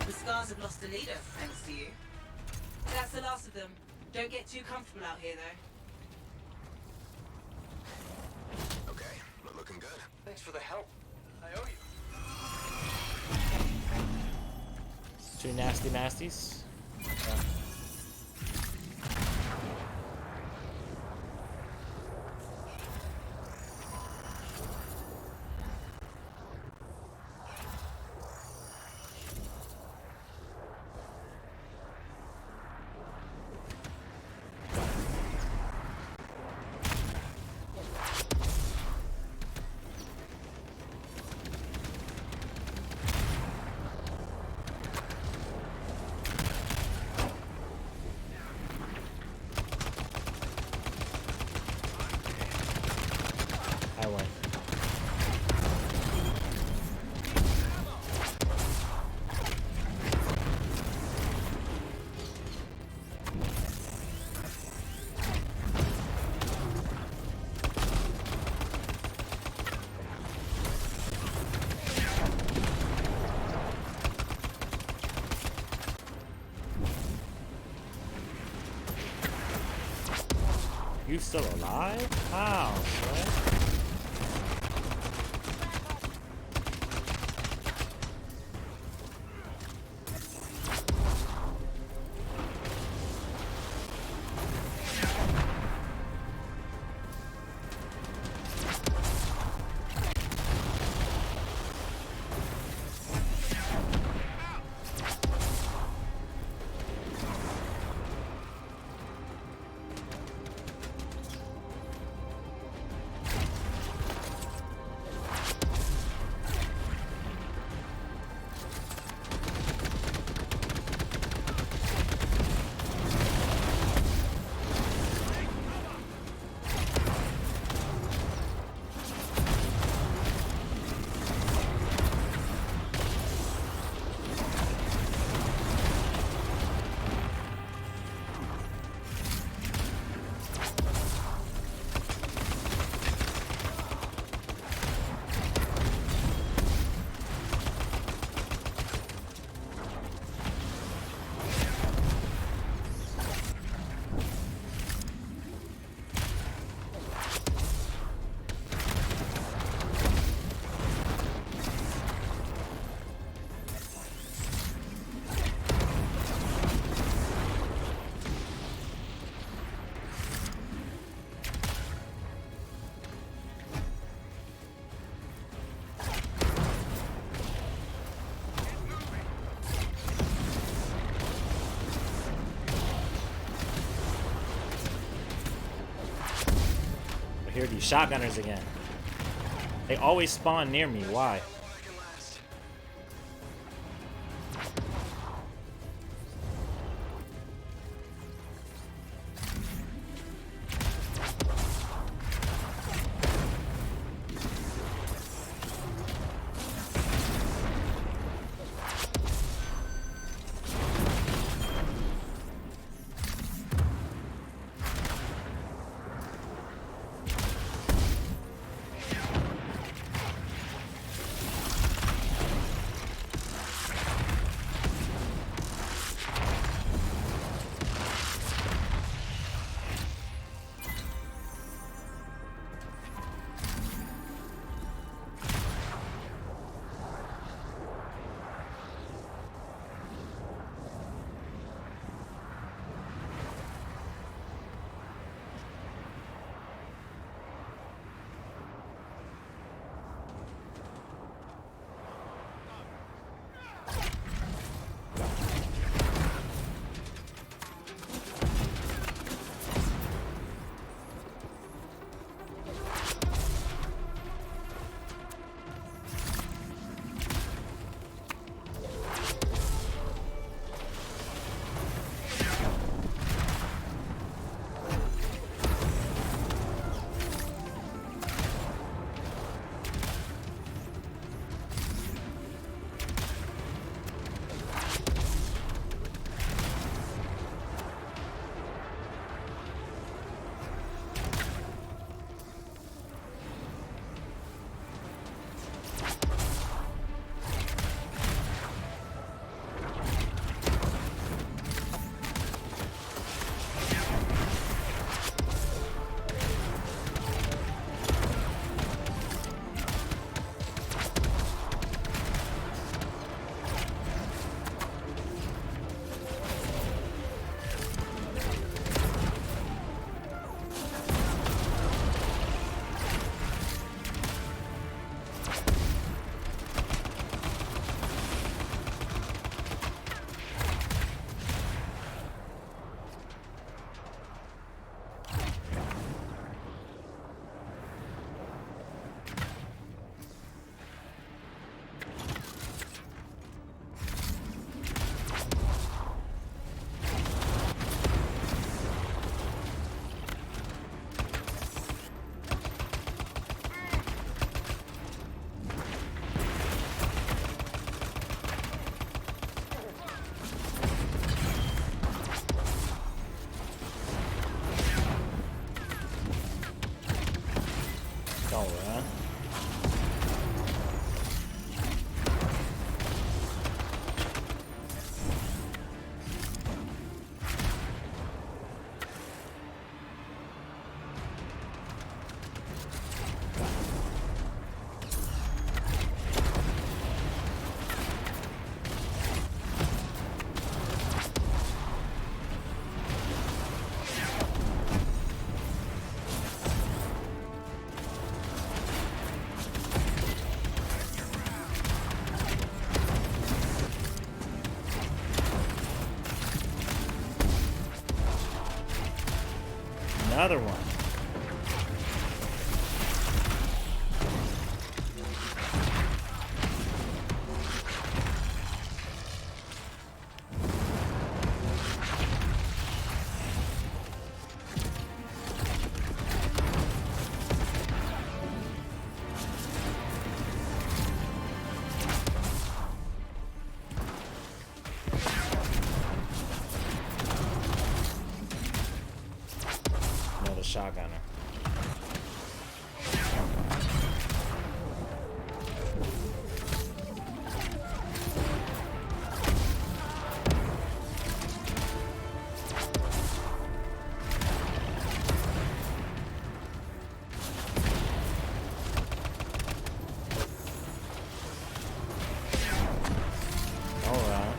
The Scars have lost a leader, thanks to you. That's the last of them. Don't get too comfortable out here, though. Okay, we're looking good. Thanks for the help. I owe you. Two nasty nasties. I win. You still alive? How, son? These shotgunners again. They always spawn near me. Why? Alright. Another one. Another shotgunner. Alright.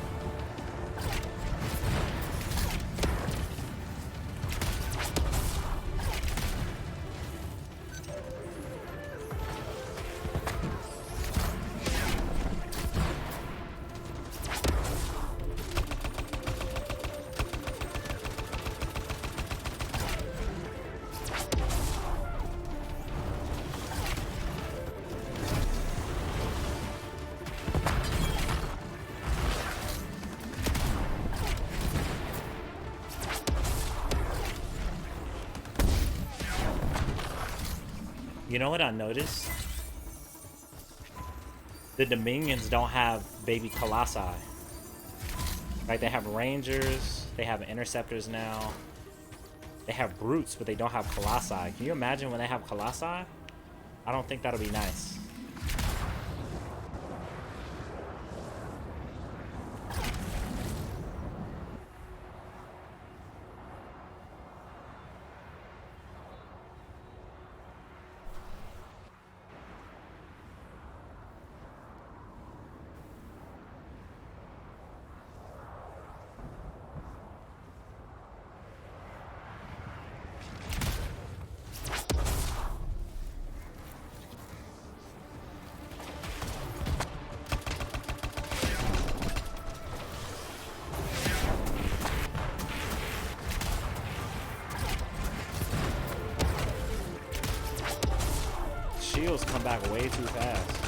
You know what I noticed? The Dominions don't have baby Colossi. Like, they have Rangers, they have Interceptors now. They have Brutes, but they don't have Colossi. Can you imagine when they have Colossi? I don't think that'll be nice. Shields come back way too fast.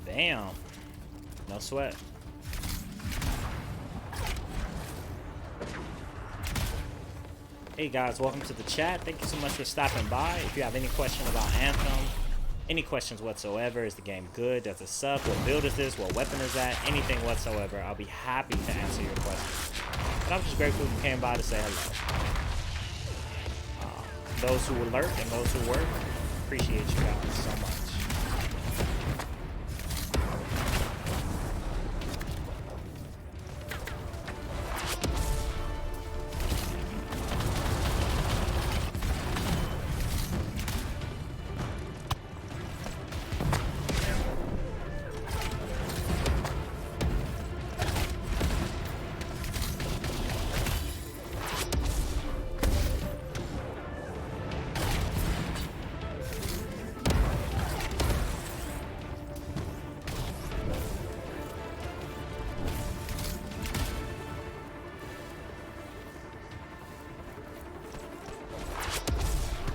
Damn. No sweat. Hey guys, welcome to the chat. Thank you so much for stopping by. If you have any question about Anthem, any questions whatsoever, is the game good? Does it suck? What build is this? What weapon is that? Anything whatsoever, I'll be happy to answer your questions. But I'm just grateful you came by to say hello. Those who alert and those who work, appreciate you guys so much.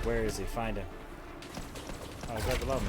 Where is he? Find him. Oh, he's right below me.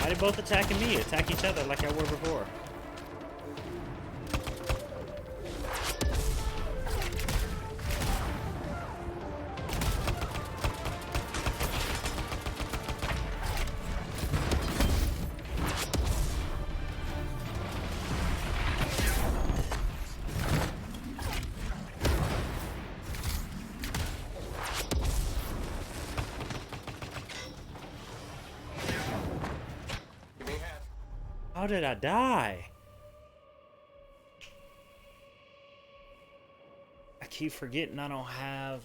Why they both attacking me? Attack each other like I were before. Give me a hand. How did I die? I keep forgetting I don't have...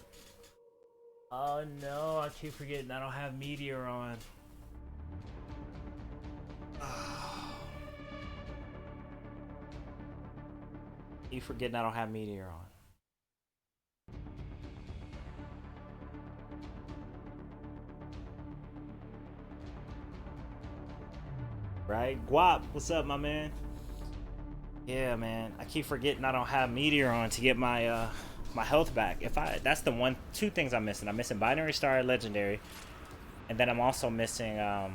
Oh no, I keep forgetting I don't have Meteor on. Keep forgetting I don't have Meteor on. Right? Guap, what's up, my man? Yeah, man. I keep forgetting I don't have Meteor on to get my my health back. That's the two things I'm missing. I'm missing Binary Star Legendary, and then I'm also missing a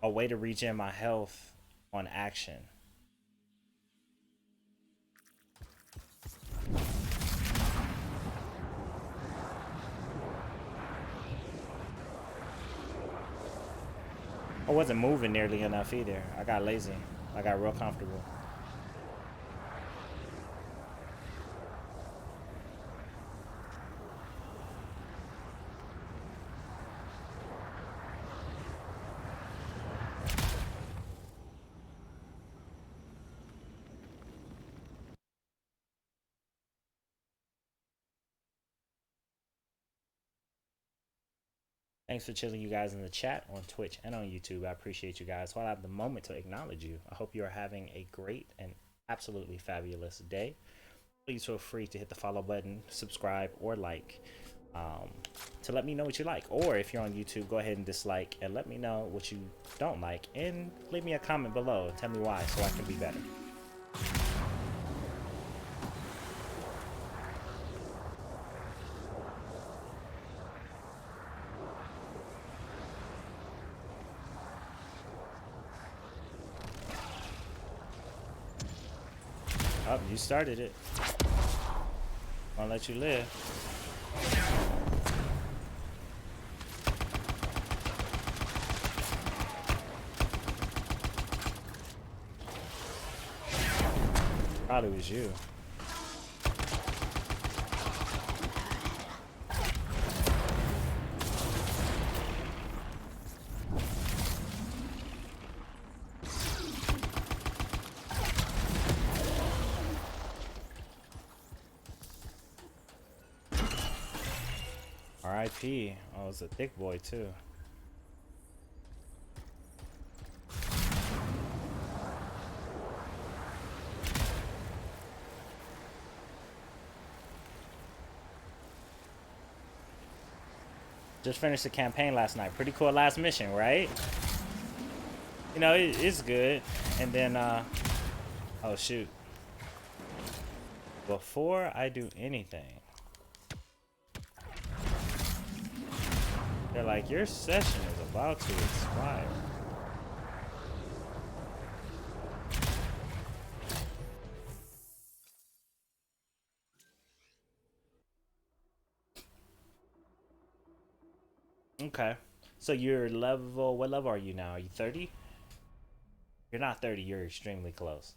way to regen my health on action. I wasn't moving nearly enough either. I got lazy. I got real comfortable. Thanks for chilling, you guys, in the chat on Twitch and on YouTube. I appreciate you guys. While I have the moment to acknowledge you, I hope you are having a great and absolutely fabulous day. Please feel free to hit the follow button, subscribe, or like to let me know what you like. Or if you're on YouTube, go ahead and dislike and let me know what you don't like. And leave me a comment below and tell me why so I can be better. Oh, you started it. I'll let you live. Probably was you. RIP. Oh, it's a thick boy too. Just finished the campaign last night. Pretty cool last mission, right? You know, it's good. And then, oh shoot. Before I do anything, they're like, your session is about to expire. Okay. So you're level, what level are you now? Are you 30? You're not 30, you're extremely close.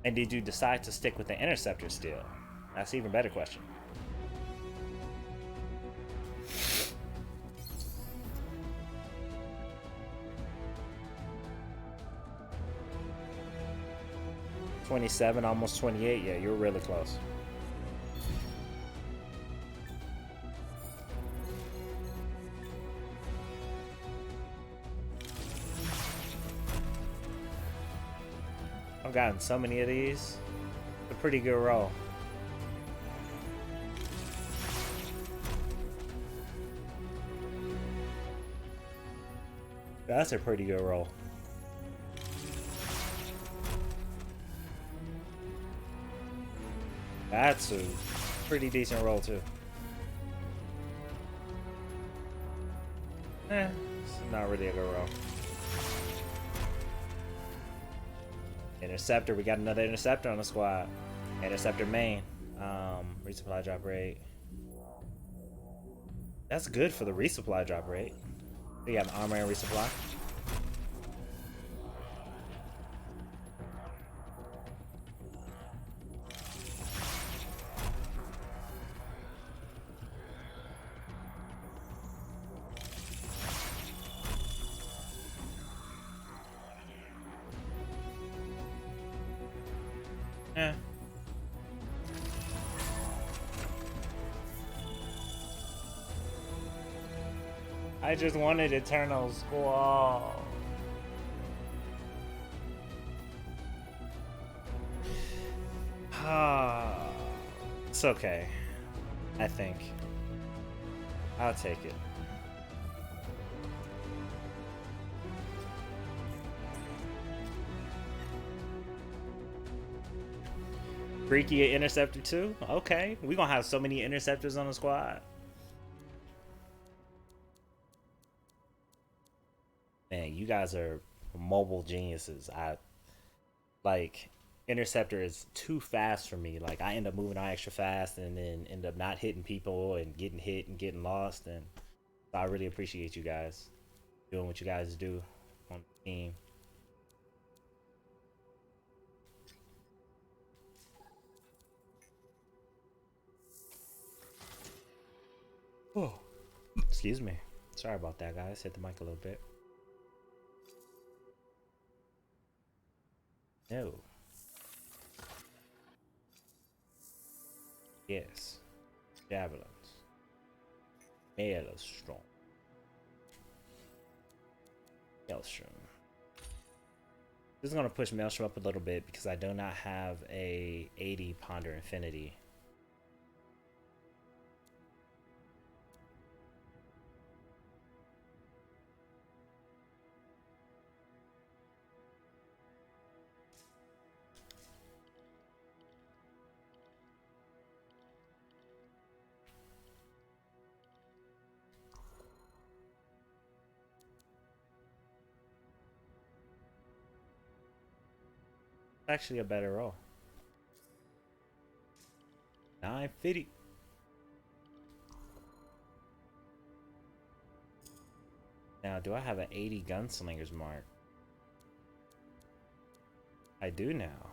And did you decide to stick with the interceptor still? That's an even better question. $27, almost 28. Yeah, you're really close. I've gotten so many of these. It's a pretty good roll. That's a pretty good roll. That's a pretty decent roll too. It's not really a good roll. Interceptor, we got another interceptor on the squad. Interceptor main. Resupply drop rate. That's good for the resupply drop rate. We have armor and resupply. Yeah. I just wanted Eternal Squall. It's okay. I think. I'll take it. Freaky interceptor too? Okay. We're gonna have so many interceptors on the squad. Man, you guys are mobile geniuses. I like interceptor is too fast for me. Like I end up moving on extra fast and then end up not hitting people and getting hit and getting lost. And so I really appreciate you guys doing what you guys do on the team. Oh, excuse me. Sorry about that, guys. Hit the mic a little bit. No. Yes. Javelins. Maelstrom. Maelstrom. This is going to push Maelstrom up a little bit because I do not have a 80 Ponder Infinity. Actually a better roll. 950. Now, do I have an 80 Gunslinger's mark? I do now.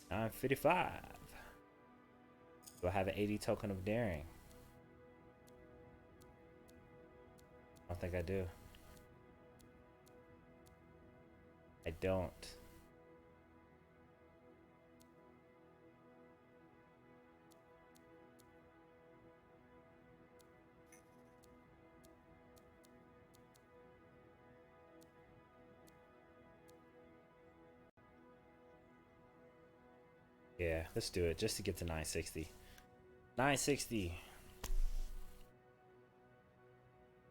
955. Do I have an 80 Token of Daring? I don't think I do. I don't. Yeah, let's do it just to get to 960. 960.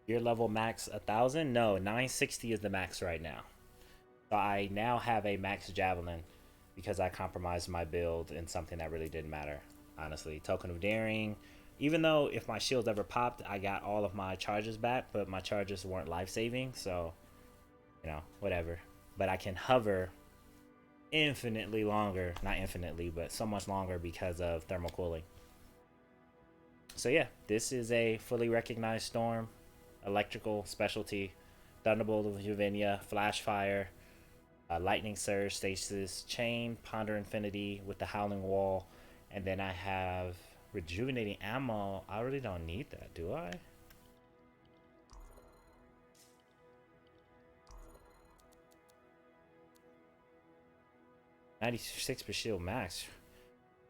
Gear level max 1000? No, 960 is the max right now. So I now have a max javelin because I compromised my build in something that really didn't matter, honestly. Token of Daring. Even though if my shields ever popped, I got all of my charges back, but my charges weren't life-saving, so, you know, whatever. But I can hover infinitely longer. Not infinitely, but so much longer because of thermal cooling. So yeah, this is a fully recognized storm. Electrical specialty. Thunderbolt of Juvenia. Flash Fire. Lightning Surge, Stasis, Chain, Ponder Infinity with the Howling Wall, and then I have Rejuvenating Ammo. I really don't need that, do I? $96 per shield max.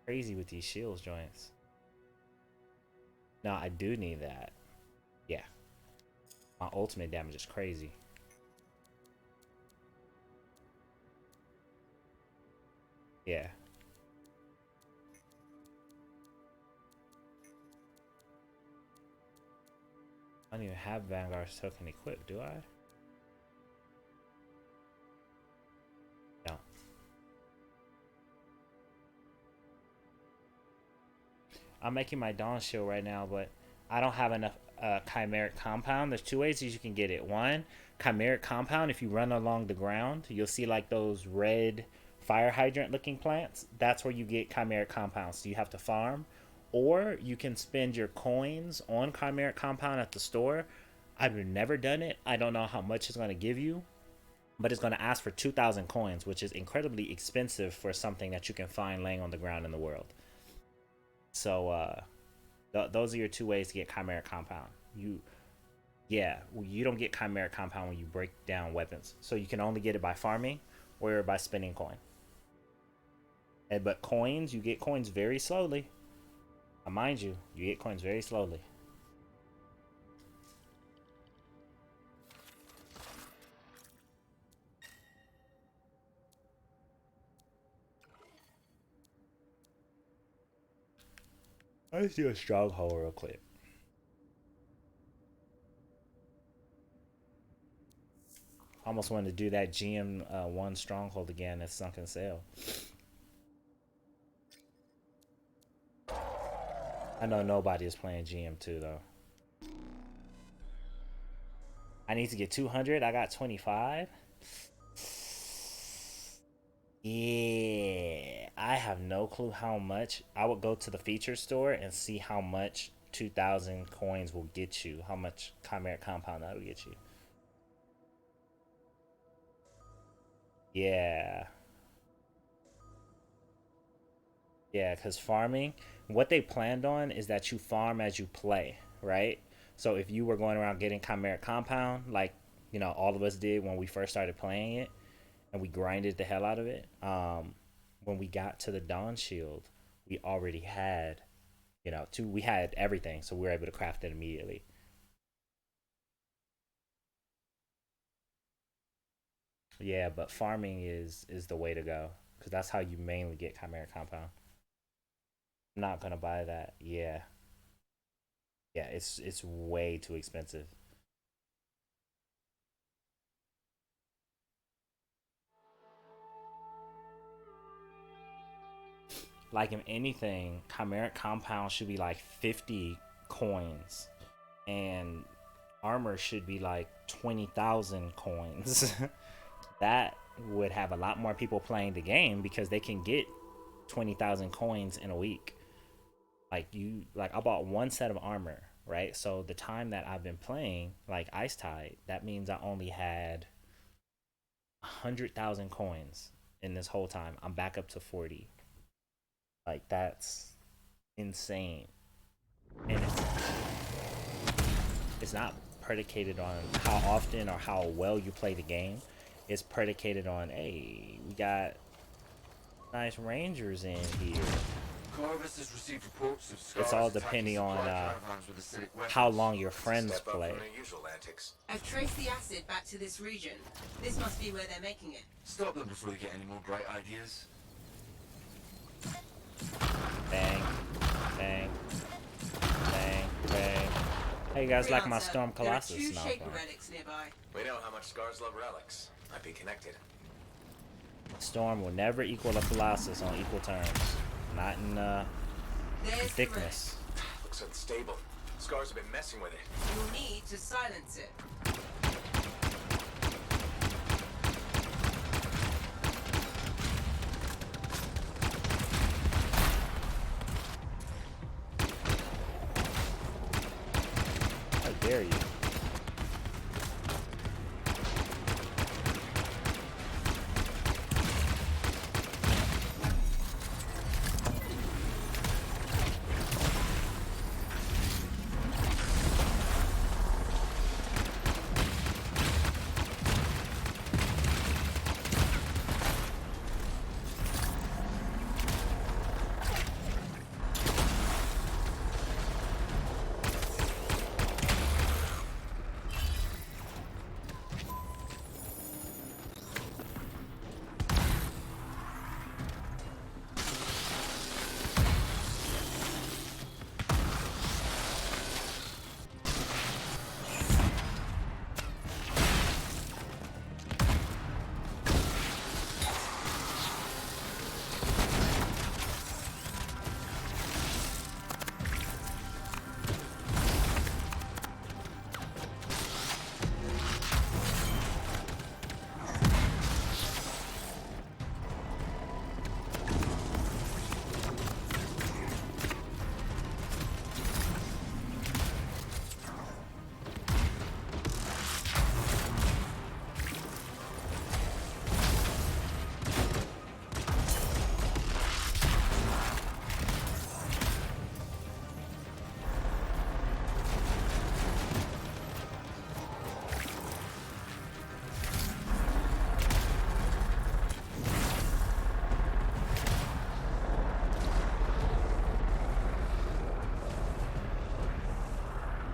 Crazy with these shields joints. No, I do need that. Yeah. My ultimate damage is crazy. Yeah. I don't even have Vanguard's token equipped, do I? No. I'm making my Dawn Shield right now, but I don't have enough chimeric compound. There's two ways that you can get it. One, chimeric compound, if you run along the ground, you'll see like those red fire hydrant looking plants. That's where you get chimeric compounds. So you have to farm. Or you can spend your coins on chimeric compound at the store. I've never done it. I don't know how much it's going to give you, but it's going to ask for 2,000 coins, which is incredibly expensive for something that you can find laying on the ground in the world. So those are your two ways to get chimeric compound. You don't get chimeric compound when you break down weapons, so you can only get it by farming or by spending coin. But coins, you get coins very slowly. Mind you, you get coins very slowly. Let's do a stronghold real quick. Almost wanted to do that GM1 stronghold again at Sunken Sail. I know nobody is playing GM2 though. I need to get 200. I got 25. Yeah, I have no clue how much. I would go to the feature store and see how much 2,000 coins will get you. How much chimeric compound that will get you. Yeah. Yeah, because farming, what they planned on is that you farm as you play, right? So if you were going around getting chimeric compound, like, all of us did when we first started playing it, and we grinded the hell out of it, when we got to the Dawn Shield, we already had, we had everything, so we were able to craft it immediately. Yeah, but farming is the way to go, because that's how you mainly get chimeric compound. I'm not gonna buy that. Yeah, yeah, it's way too expensive. Like in anything, chimeric compound should be like 50 coins, and armor should be like 20,000 coins. That would have a lot more people playing the game because they can get 20,000 coins in a week. I bought one set of armor, right? So the time that I've been playing like Ice Tide, that means I only had 100,000 coins in this whole time. I'm back up to 40. Like, that's insane. And it's not predicated on how often or how well you play the game. It's predicated on, hey, we got nice rangers in here. Corvus has received reports of It's all depending on how long your friends play. I've traced the acid back to this region. This must be where they're making it. Stop them before they get any more great ideas. Bang, bang, bang, bang. Hey, you guys like my Storm Colossus? There are two No, Shaper relics nearby. We know how much Scars love relics. Might be connected. Storm will never equal a Colossus on equal terms. Not in There's thickness. Looks unstable. Scars have been messing with it. You'll need to silence it. How dare you?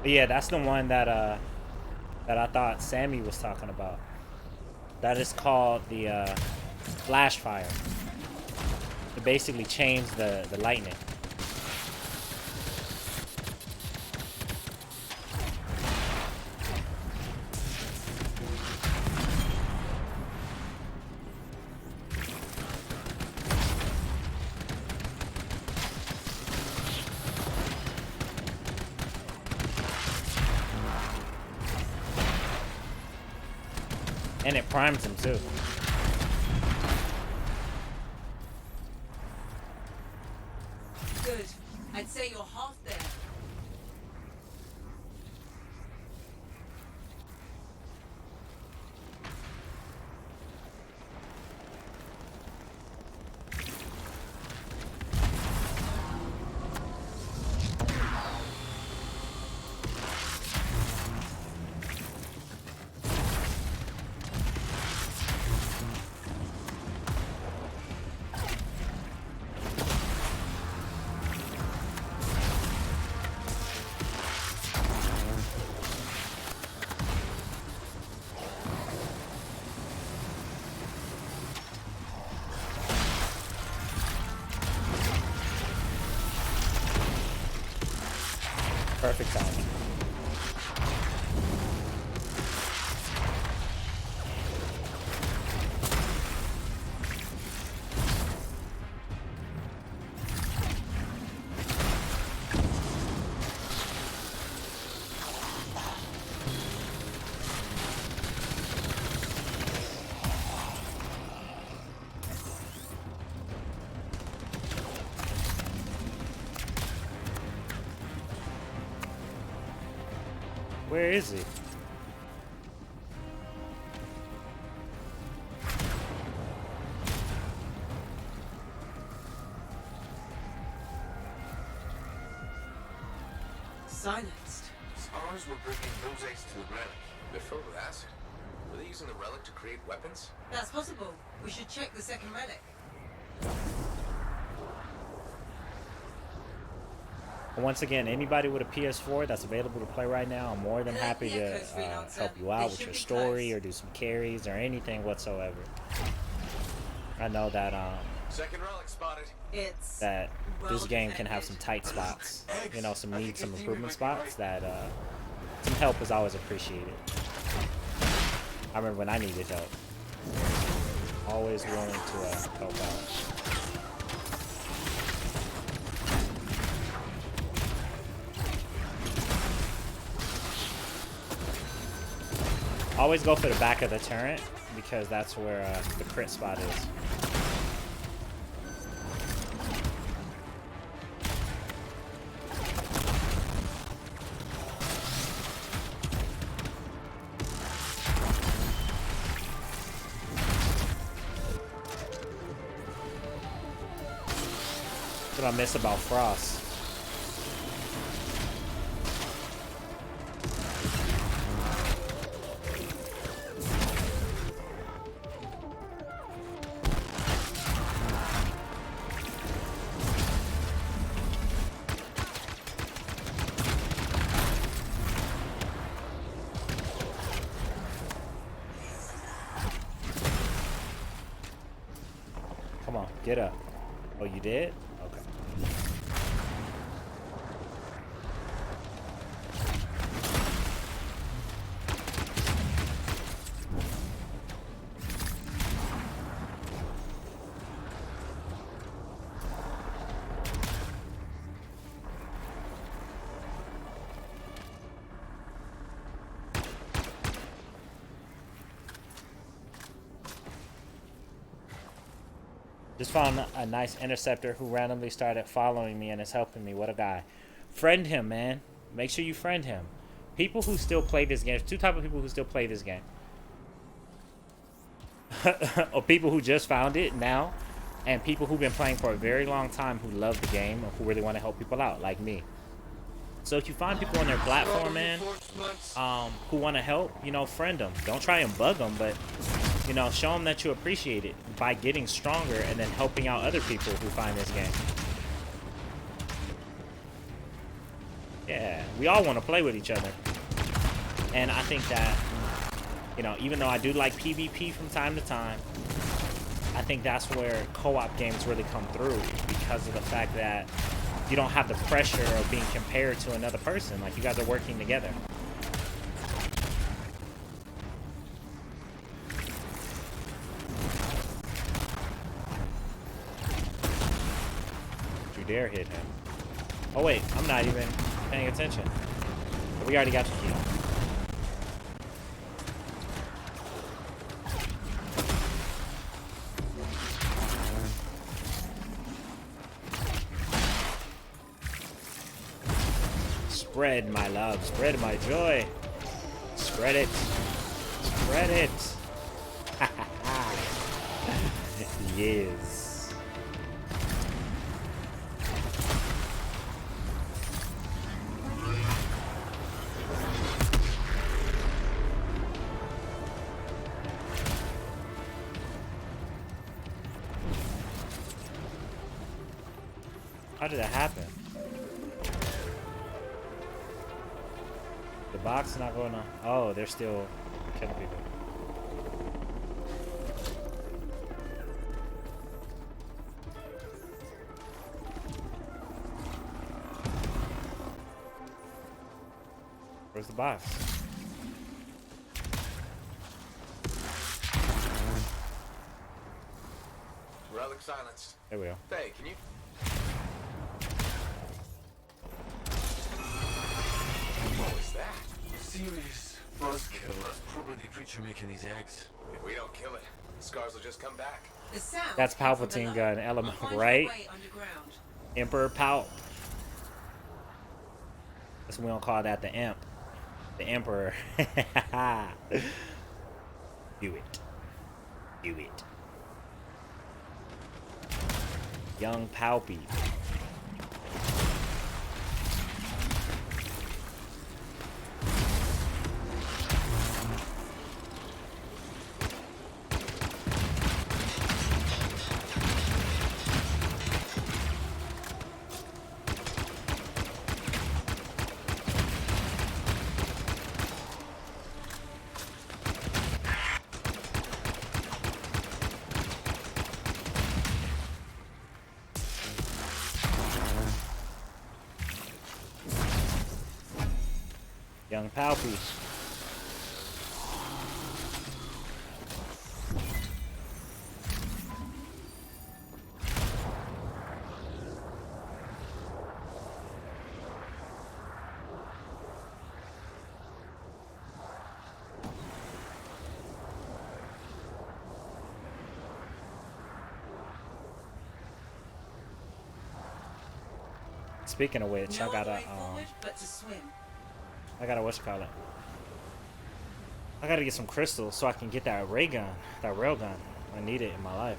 But yeah, that's the one that I thought Sammy was talking about. That is called the flash fire. It basically changed the lightning. And it primes him too. Good. I'd say you're half there. Perfect timing. Where is he? Silenced. Ours were bringing mosaics to the relic. They're filled with acid. Were they using the relic to create weapons? That's possible. We should check the second relic. Once again, anybody with a PS4 that's available to play right now, I'm more than happy to help you out with your story or do some carries or anything whatsoever. I know that Second relic spotted. It's that well this game can have some defended. tight spots, you know, some improvement spots that some help is always appreciated. I remember when I needed help. Always willing to help out. Always go for the back of the turret because that's where the crit spot is. That's what I miss about Frost. Come on, get up. Oh, you did? Okay. Just found a nice interceptor who randomly started following me and is helping me. What a guy. Friend him, man. Make sure you friend him. People who still play this game. There's two types of people who still play this game. Or people who just found it now. And people who've been playing for a very long time who love the game or who really want to help people out, like me. So if you find people on their platform, man, who want to help, you know, friend them. Don't try and bug them, but, you know, show them that you appreciate it by getting stronger and then helping out other people who find this game. Yeah, we all want to play with each other. And I think that, you know, even though I do like PvP from time to time, I think that's where co-op games really come through, because of the fact that you don't have the pressure of being compared to another person. Like, you guys are working together. Don't you dare hit him. Oh wait, I'm not even paying attention. But we already got the key. Spread my love, spread my joy. Spread it. Spread it. Yes. How did that happen? The box is not going on. Oh, they're still killing people. Where's the box? Relic silenced. There we go. Hey, can you? What was that? Serious buzzkill. That's probably the creature making these eggs. If we don't kill it, the scars will just come back. The sound That's comes from Palpatine below. gun element, Find your right? way underground. Emperor Palp. That's what we don't call that, the imp. The Emperor. Do it. Do it. Young Palpy. Young Palpy. Speaking of which, No I gotta other way forward but to swim. what's it called it? I gotta get some crystals so I can get that ray gun, that rail gun. I need it in my life.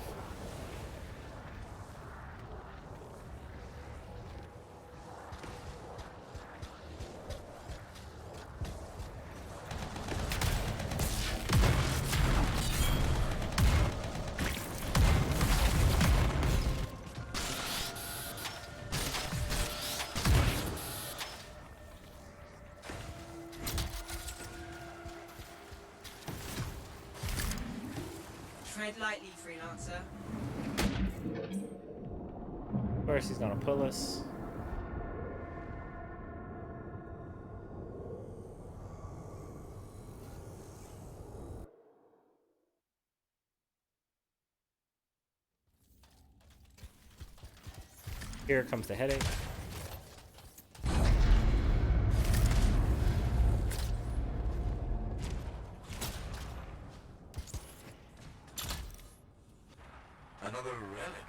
Tread lightly, freelancer. First, he's gonna pull us. Here comes the headache. Another relic.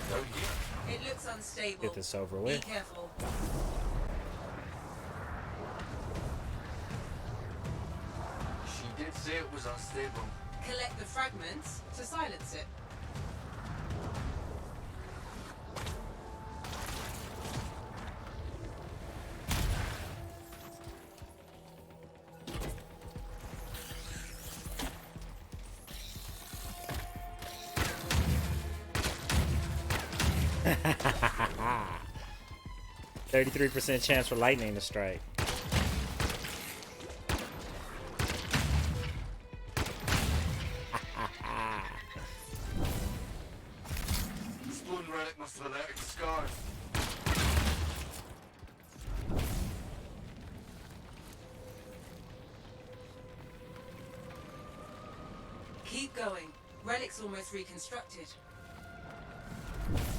Down here. It looks unstable. Get this over Be with. careful. She did say it was unstable. Collect the fragments to silence it. 33% chance for lightning to strike. Stone relic must have alerted scars. Keep going. Relic's almost reconstructed.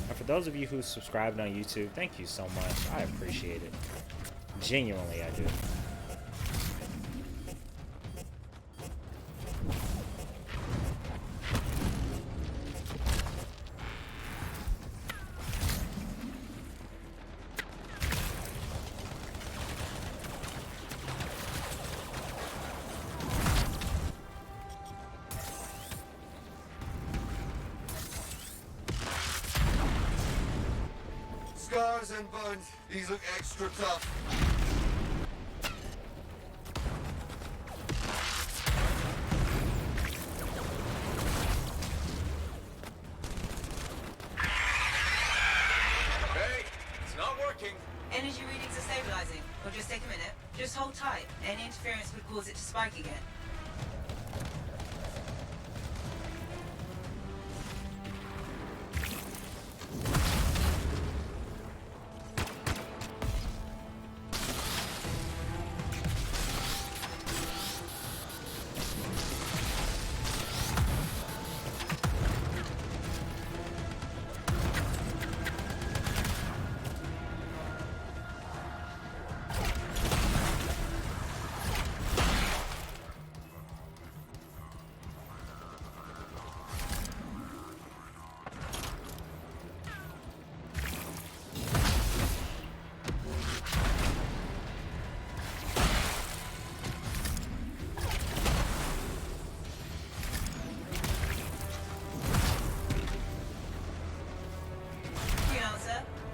And for those of you who subscribed on YouTube, thank you so much. I appreciate it. Genuinely, I do. Scars and burns. These look extra tough. Hey, it's not working. Energy readings are stabilizing. We'll just take a minute. Just hold tight. Any interference would cause it to spike again.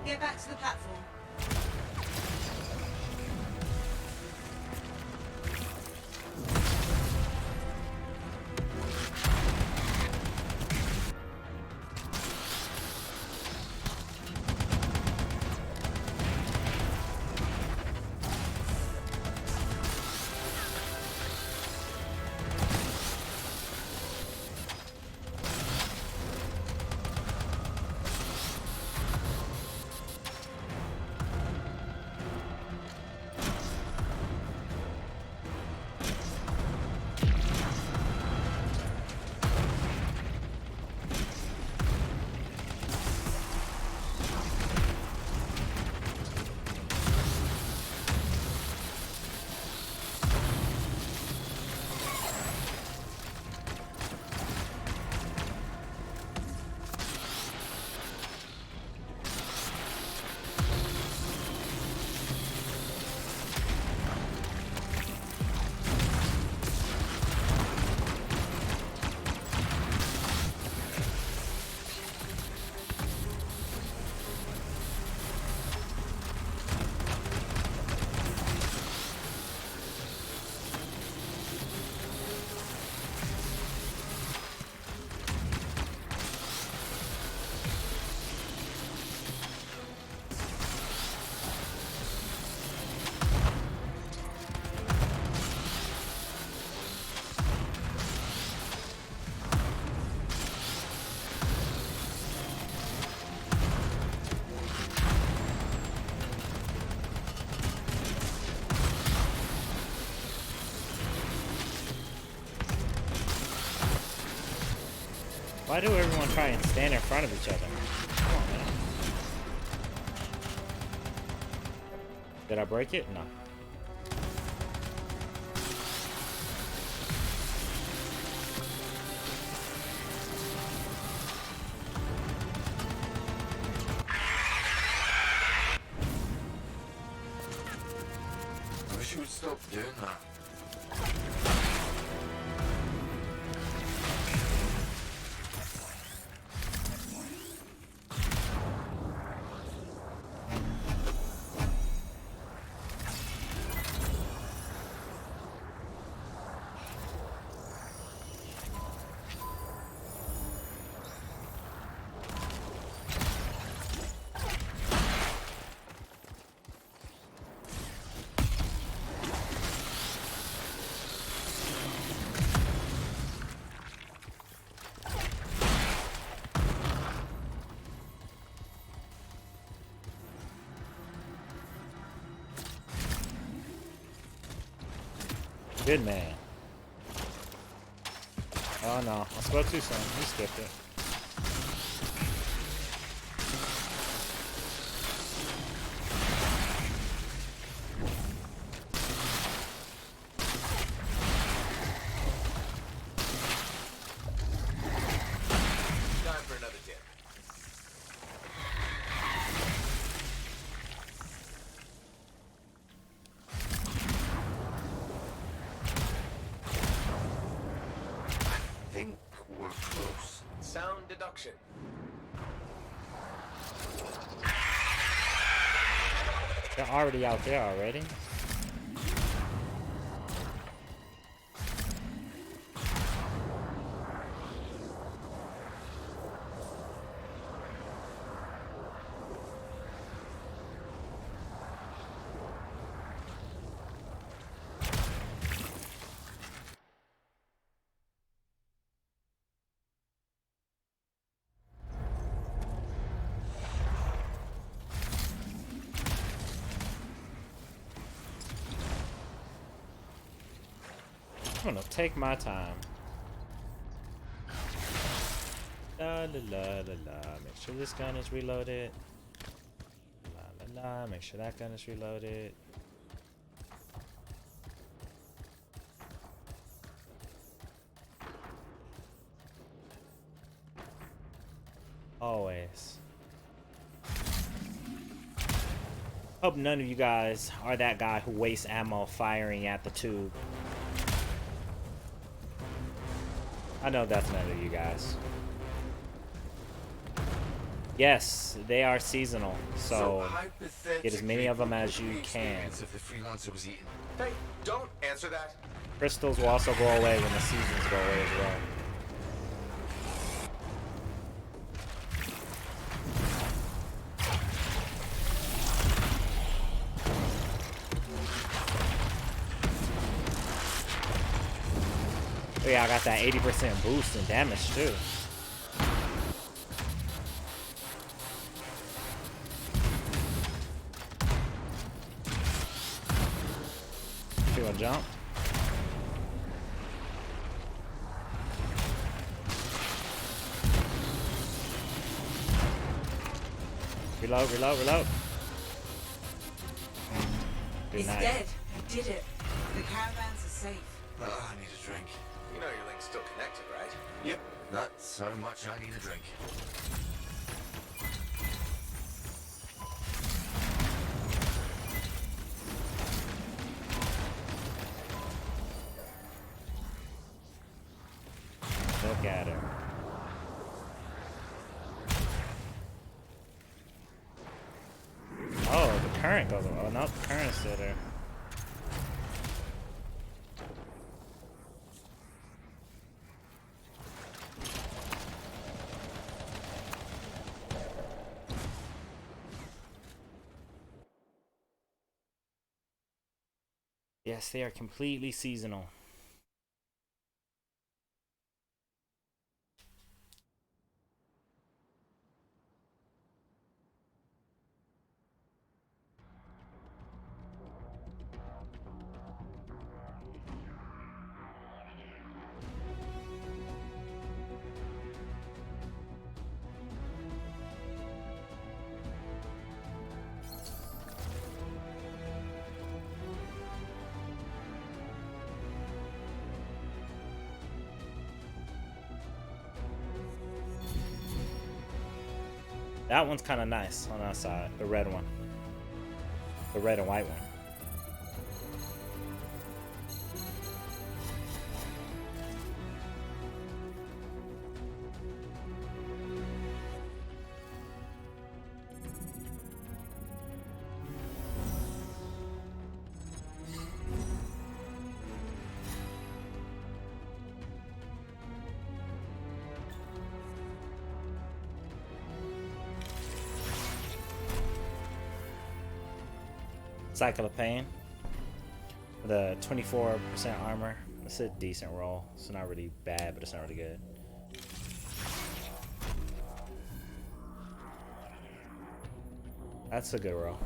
Get back to the platform. Why do everyone try and stand in front of each other? Come on, man. Did I break it? No. I wish you would stop doing that. Good man. Oh no, I spoke too soon. He skipped it. Time for another dip. I think we're close. Sound deduction. They're already out there already. I'm gonna take my time. La la la la la. Make sure this gun is reloaded. La la la. Make sure that gun is reloaded. Always. Hope none of you guys are that guy who wastes ammo firing at the tube. I know that's none of you guys. Yes, they are seasonal, so get as many of them as you can. If the freelancer was eaten. Hey, don't answer that. Crystals will also go away when the seasons go away as well. Oh yeah, I got that 80% boost in damage too. You gonna jump? Reload, reload, reload. Good It's night. dead. You did it. The caravans are safe. I need a drink. You know your link's still connected, right? Yep. That's so much I need a drink. Look at her. Oh, the current goes. Oh no, the current's still there. Yes, they are completely seasonal. That one's kind of nice on that side, the red one. The red and white one. Cycle of Pain. The 24% armor. It's a decent roll. It's not really bad, but it's not really good. That's a good roll.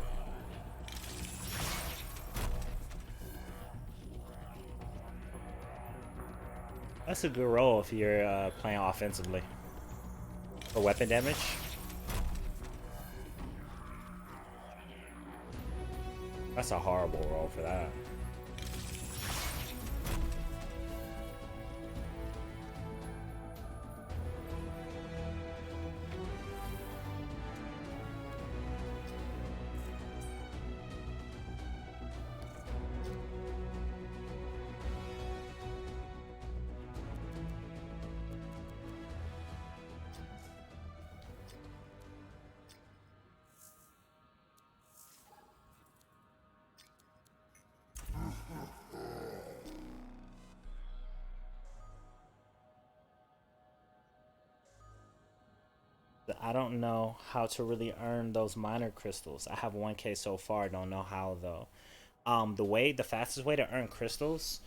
That's a good role if you're playing offensively. For weapon damage. That's a horrible roll for that. I don't know how to really earn those minor crystals. I have 1K so far. Don't know how though. The fastest way to earn crystals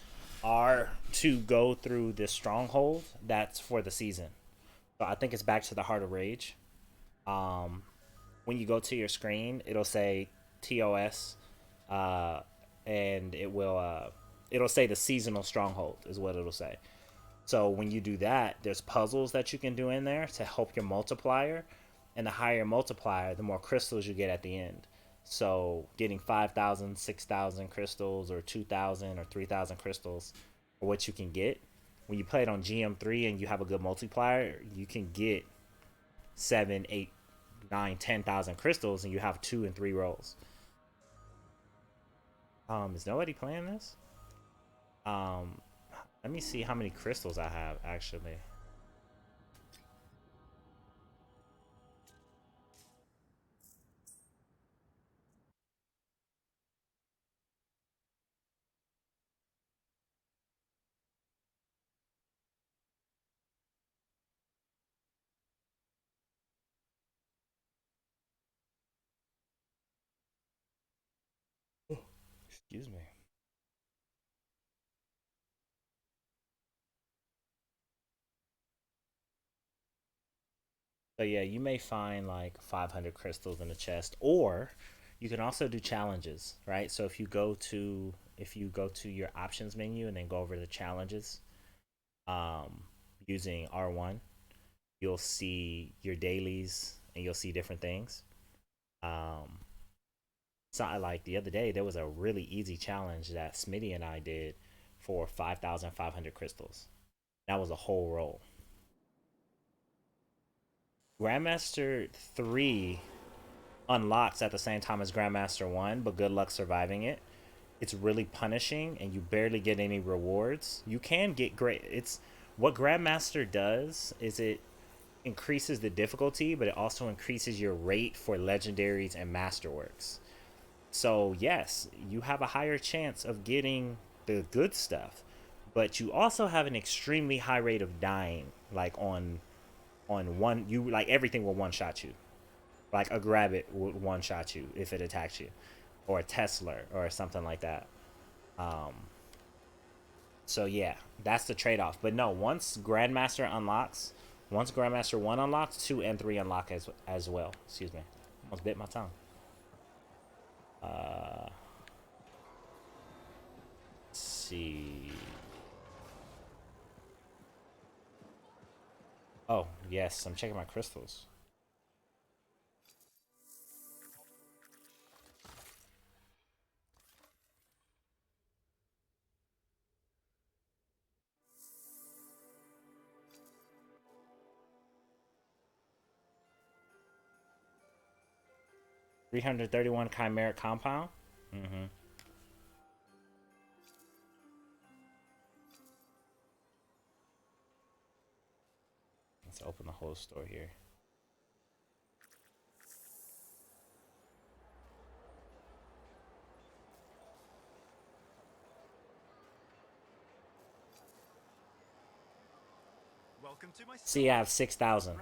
are to go through this stronghold that's for the season. So I think it's back to the Heart of Rage. Um, when you go to your screen, it'll say TOS, uh, and it'll say the seasonal stronghold is what it'll say. So when you do that, there's puzzles that you can do in there to help your multiplier, and the higher your multiplier, the more crystals you get at the end. So getting 5,000, 6,000 crystals, or 2,000 or 3,000 crystals, or what you can get when you play it on GM3 and you have a good multiplier, you can get 7, 8, 9, 10,000 crystals, and you have 2 and 3 rolls. Is nobody playing this? Um, Let me see how many crystals I have actually. Excuse me. So yeah, you may find like 500 crystals in a chest, or you can also do challenges, right? So if you go to your options menu and then go over to challenges, um, using R1, you'll see your dailies and you'll see different things. Um, so I like the other day there was a really easy challenge that Smitty and I did for 5,500 crystals. That was a whole roll. Grandmaster 3 unlocks at the same time as Grandmaster 1, but good luck surviving it. It's really punishing and you barely get any rewards. You can get great. It's what Grandmaster does is it increases the difficulty, but it also increases your rate for legendaries and masterworks. So, yes, you have a higher chance of getting the good stuff, but you also have an extremely high rate of dying like on one you like everything will one shot you. Like a Grabbit would one shot you if it attacks you, or a Tesla or something like that. Um, so yeah, that's the trade off. But no, once Grandmaster 1 unlocks, 2 and 3 unlock as well. Excuse me, almost bit my tongue. Uh, let's see. Oh yes, I'm checking my crystals. 331 chimeric compound. Mm-hmm. Let's open the whole store here. See, I have 6,000.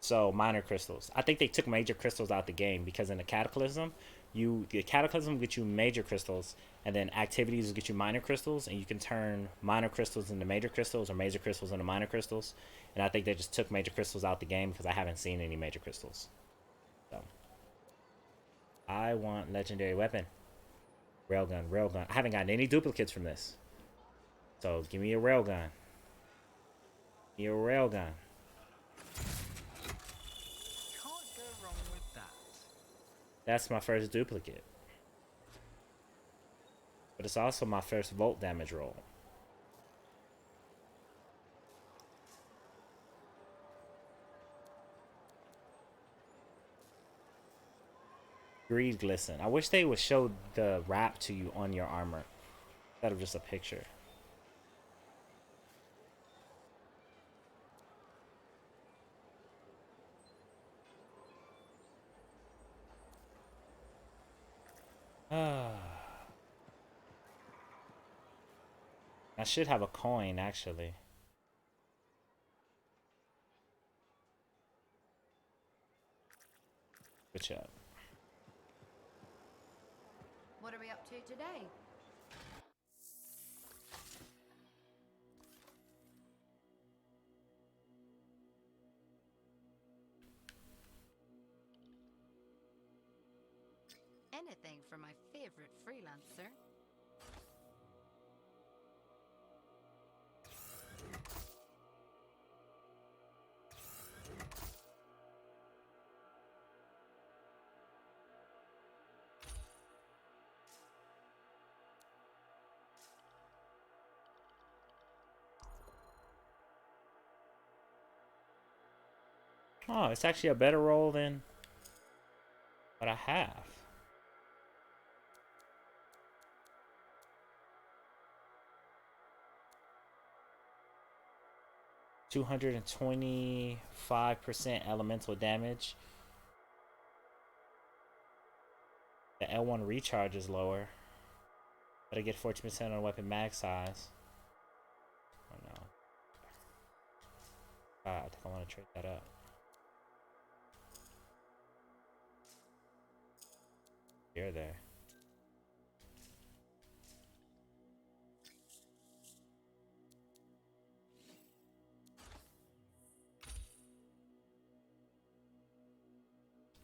So minor crystals. I think they took major crystals out the game because in the Cataclysm, the Cataclysm will get you major crystals, and then activities will get you minor crystals, and you can turn minor crystals into major crystals or major crystals into minor crystals. And I think they just took major crystals out the game because I haven't seen any major crystals. So I want legendary weapon. Railgun, railgun. I haven't gotten any duplicates from this. So give me a railgun. Give me a railgun. Can't go wrong with that. That's my first duplicate. But it's also my first volt damage roll. Greed glisten. I wish they would show the wrap to you on your armor instead of just a picture. I should have a coin actually. Switch up. What are we up to today? Anything for my favorite freelancer. Oh, it's actually a better roll than what I have. $225% elemental damage. The L1 recharge is lower, but I get 14% on weapon mag size. Oh no. I think I want to trade that up. Here, there.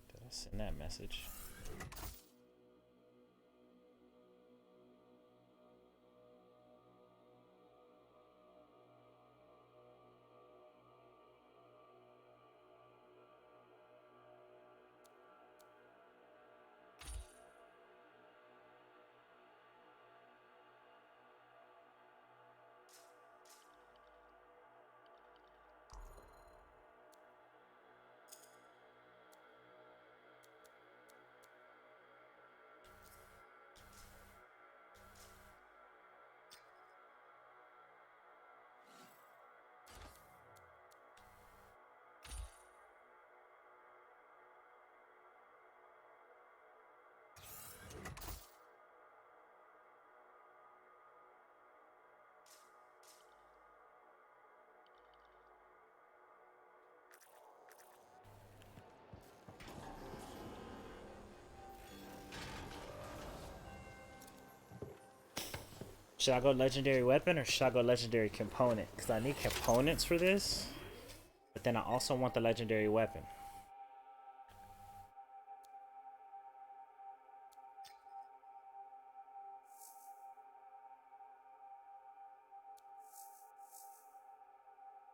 Did I send that message? Should I go legendary weapon or should I go legendary component? Because I need components for this, but then I also want the legendary weapon.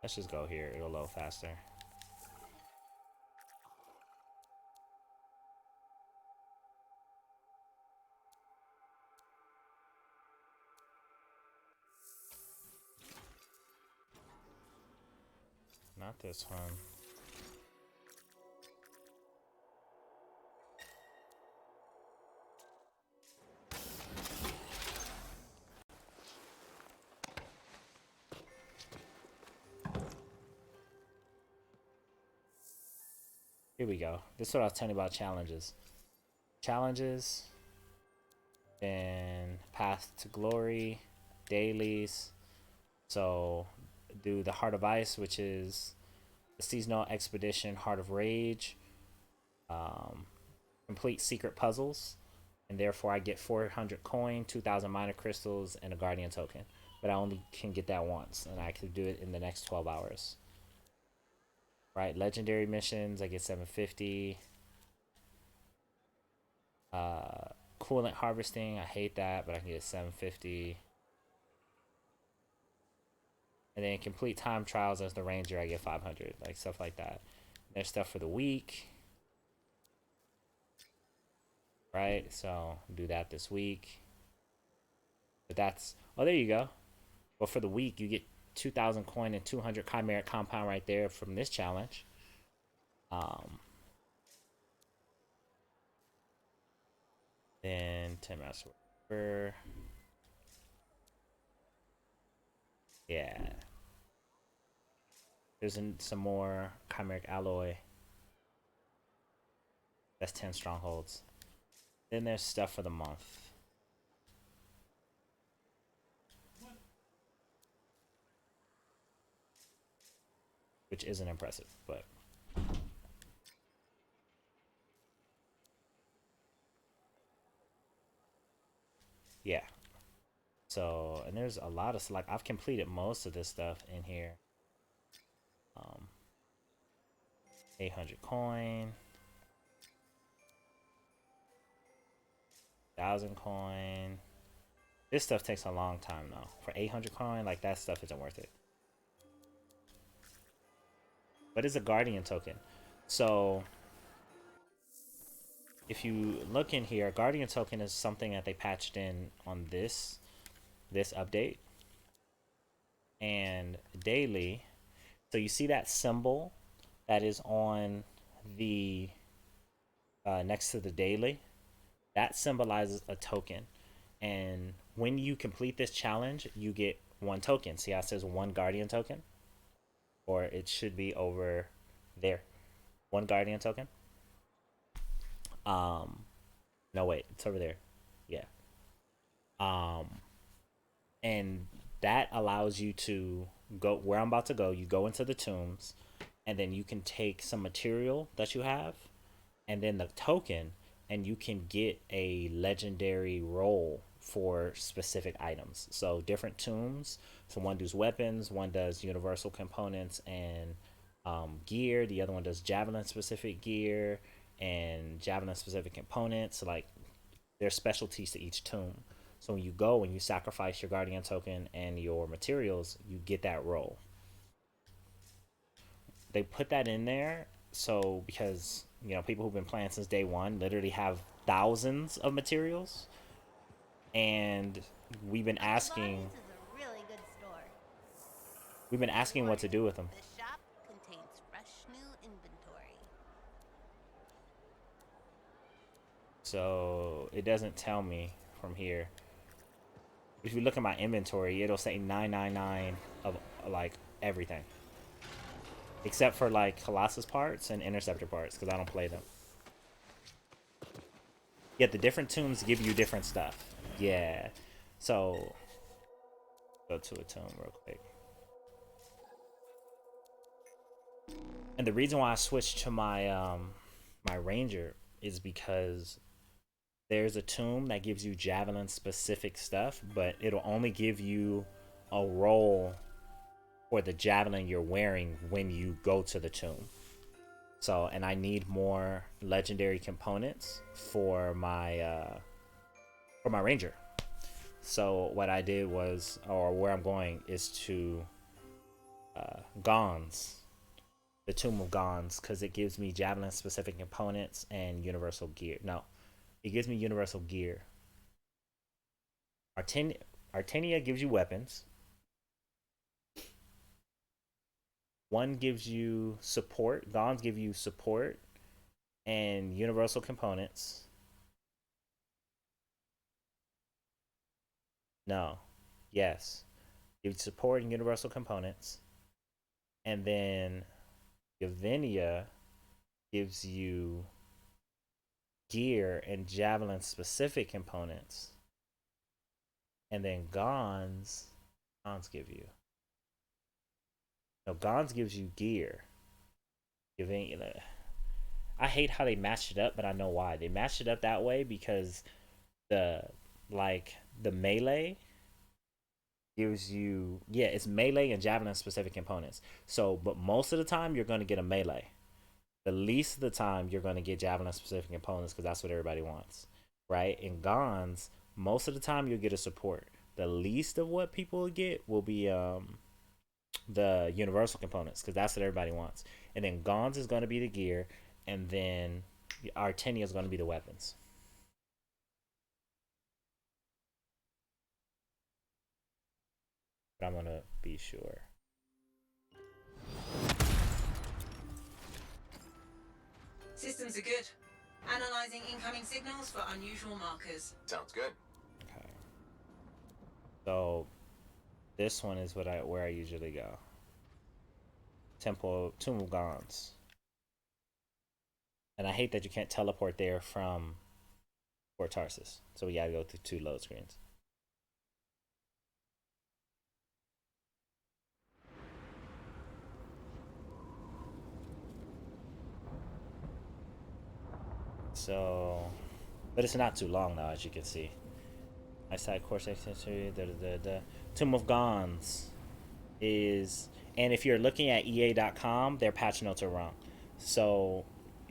Let's just go here. It'll load faster. Not this one. Here we go. This is what I was telling you about challenges. Challenges, then Path to Glory, dailies. So do the Heart of Ice, which is the seasonal expedition, Heart of Rage. Complete secret puzzles, and therefore I get 400 coin, 2,000 minor crystals, and a guardian token. But I only can get that once, and I can do it in the next 12 hours. Right, legendary missions, I get 750. Coolant harvesting, I hate that, but I can get 750. And then complete time trials as the ranger, I get 500, like stuff like that. There's stuff for the week, right? So do that this week. But that's, oh, there you go. But for the week, you get 2,000 coin and 200 chimeric compound right there from this challenge. Then 10 master worker. Yeah. There's some more chimeric alloy. That's 10 strongholds. Then there's stuff for the month. Which isn't impressive, but yeah. So, and there's a lot of, like, I've completed most of this stuff in here. 800 coin, 1,000 coin. This stuff takes a long time though. For 800 coin, like, that stuff isn't worth it. What is a guardian token? So if you look in here, a guardian token is something that they patched in on this update. And daily, so you see that symbol that is on the next to the daily, that symbolizes a token. And when you complete this challenge, you get one token. See how it says one guardian token? Or it should be over there. One guardian token. No, wait, it's over there. Yeah. And that allows you to go where I'm about to go. You go into the tombs, and then you can take some material that you have, and then the token, and you can get a legendary roll for specific items. So different tombs. So one does weapons, one does universal components and gear. The other one does javelin specific gear and javelin specific components. So, like, there's specialties to each tomb. So when you go and you sacrifice your guardian token and your materials, you get that roll. They put that in there so because, you know, people who've been playing since day one literally have thousands of materials, and we've been asking This is a really good store. we've been asking what to do with them. The shop contains fresh new inventory. So it doesn't tell me from here. If you look at my inventory, it'll say 999 of, like, everything, except for, like, Colossus parts and Interceptor parts, because I don't play them. Yet the different tombs give you different stuff. Yeah. So go to a tomb real quick. And the reason why I switched to my my ranger is because there's a tomb that gives you javelin specific stuff, but it'll only give you a roll for the javelin you're wearing when you go to the tomb. So, and I need more legendary components for my ranger. So what I did was, or where I'm going is to Gons, the Tomb of Gons, because it gives me javelin specific components and universal gear. No, it gives me universal gear. Artenia gives you weapons. One gives you support. Gons give you support and universal components. No. Yes. Gives support and universal components. And then Gavinia gives you gear and javelin specific components. And then Gons give you. No, Gons gives you gear. Gavinia. I hate how they matched it up, but I know why. They matched it up that way because the melee gives you, yeah, it's melee and javelin specific components. So, but most of the time you're going to get a melee. The least of the time you're going to get javelin specific components because that's what everybody wants, right? In Gons, most of the time you'll get a support. The least of what people will get will be the universal components, because that's what everybody wants. And then Gons is going to be the gear, and then Artenia is going to be the weapons. But I'm going to be sure. Systems are good. Analyzing incoming signals for unusual markers. Sounds good. Okay. So this one is where I usually go. Tomb of Gons. And I hate that you can't teleport there from Fort Tarsus. So we gotta go through 2 load screens. So, but it's not too long now, as you can see. I side course extension. Tomb of Gons is, and if you're looking at EA.com, their patch notes are wrong. So,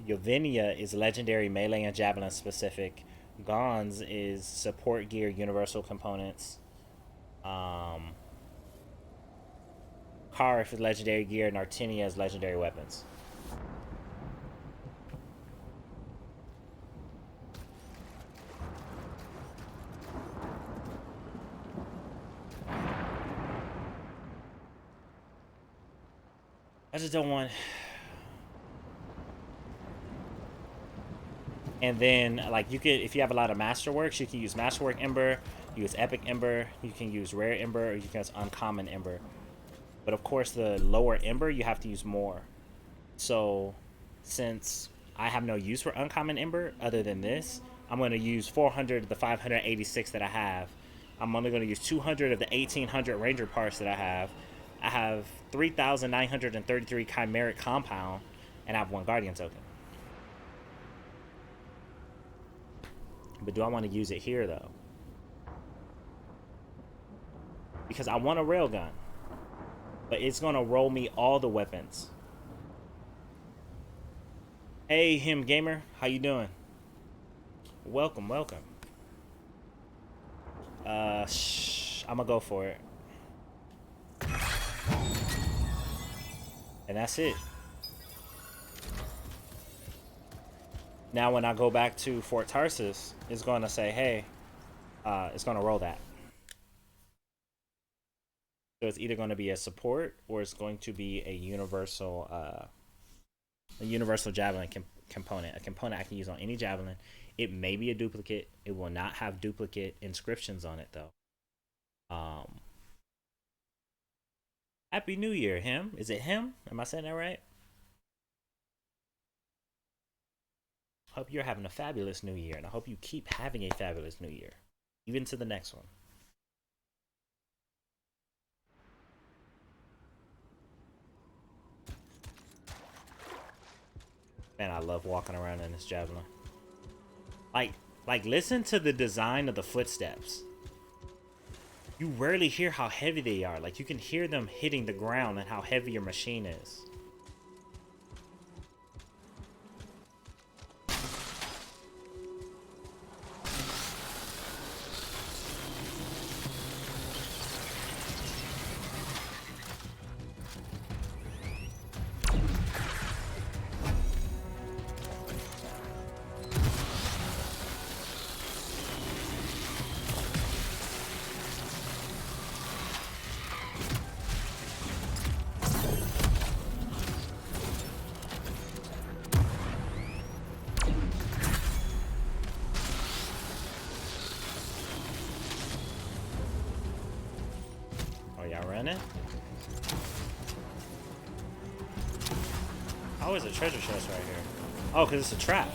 Yovenia is legendary melee and javelin specific. Gons is support gear, universal components. Karf is legendary gear, and Artenia is legendary weapons. I just don't want. And then, like, you could, if you have a lot of masterworks, you can use masterwork ember, use epic ember, you can use rare ember, or you can use uncommon ember. But of course, the lower ember, you have to use more. So, since I have no use for uncommon ember other than this, I'm going to use 400 of the 586 that I have. I'm only going to use 200 of the 1800 ranger parts that I have. I have 3,933 chimeric compound, and I have 1 guardian token. But do I want to use it here, though? Because I want a railgun, but it's going to roll me all the weapons. Hey, him gamer, how you doing? Welcome, welcome. I'm gonna go for it. And that's it. Now when I go back to Fort Tarsus, it's going to say, hey, it's going to roll that. So it's either going to be a support or it's going to be a universal javelin component. A component I can use on any javelin. It may be a duplicate. It will not have duplicate inscriptions on it, though. Happy New Year, him. Is it him? Am I saying that right? Hope you're having a fabulous New Year, and I hope you keep having a fabulous New Year, even to the next one. Man, I love walking around in this javelin. Like, listen to the design of the footsteps. You rarely hear how heavy they are. Like, you can hear them hitting the ground and how heavy your machine is. Oh, there's a treasure chest right here. Oh, because it's a trap.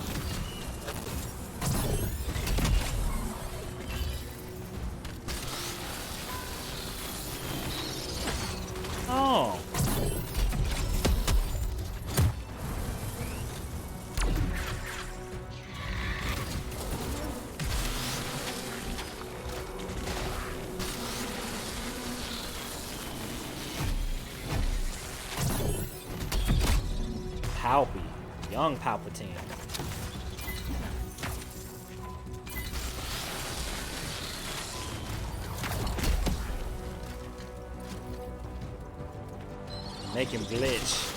Oh. Palpy. Young Palpatine. Make him glitch.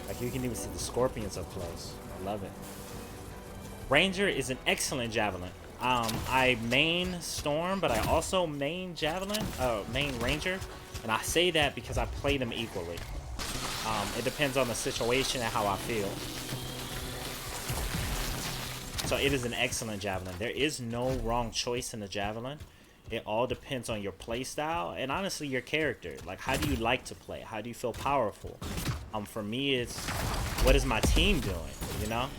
Like you can even see the scorpions up close. I love it. Ranger is an excellent javelin. I main Storm, but I also main Javelin, main Ranger, and I say that because I play them equally. It depends on the situation and how I feel. So it is an excellent Javelin. There is no wrong choice in the Javelin. It all depends on your play style and honestly your character. Like, how do you like to play? How do you feel powerful? For me, it's what is my team doing, you know?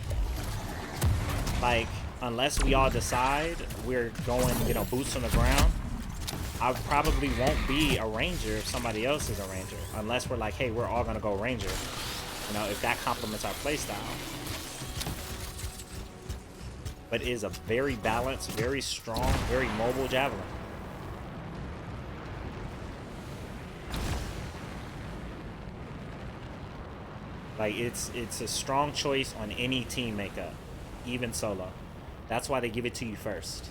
Like, unless we all decide we're going, you know, boots on the ground, I probably won't be a Ranger if somebody else is a Ranger. Unless we're like, hey, we're all gonna go Ranger. You know, if that complements our playstyle. But it is a very balanced, very strong, very mobile Javelin. Like, it's a strong choice on any team makeup, even solo. That's why they give it to you first.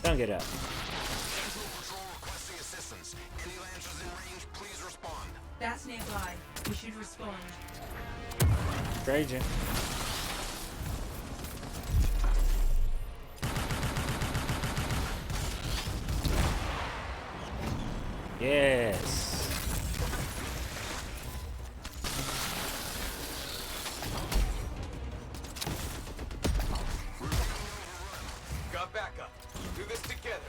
Don't get up. That's nearby. We should respond. Trajan. Yes. Got backup. Do this together.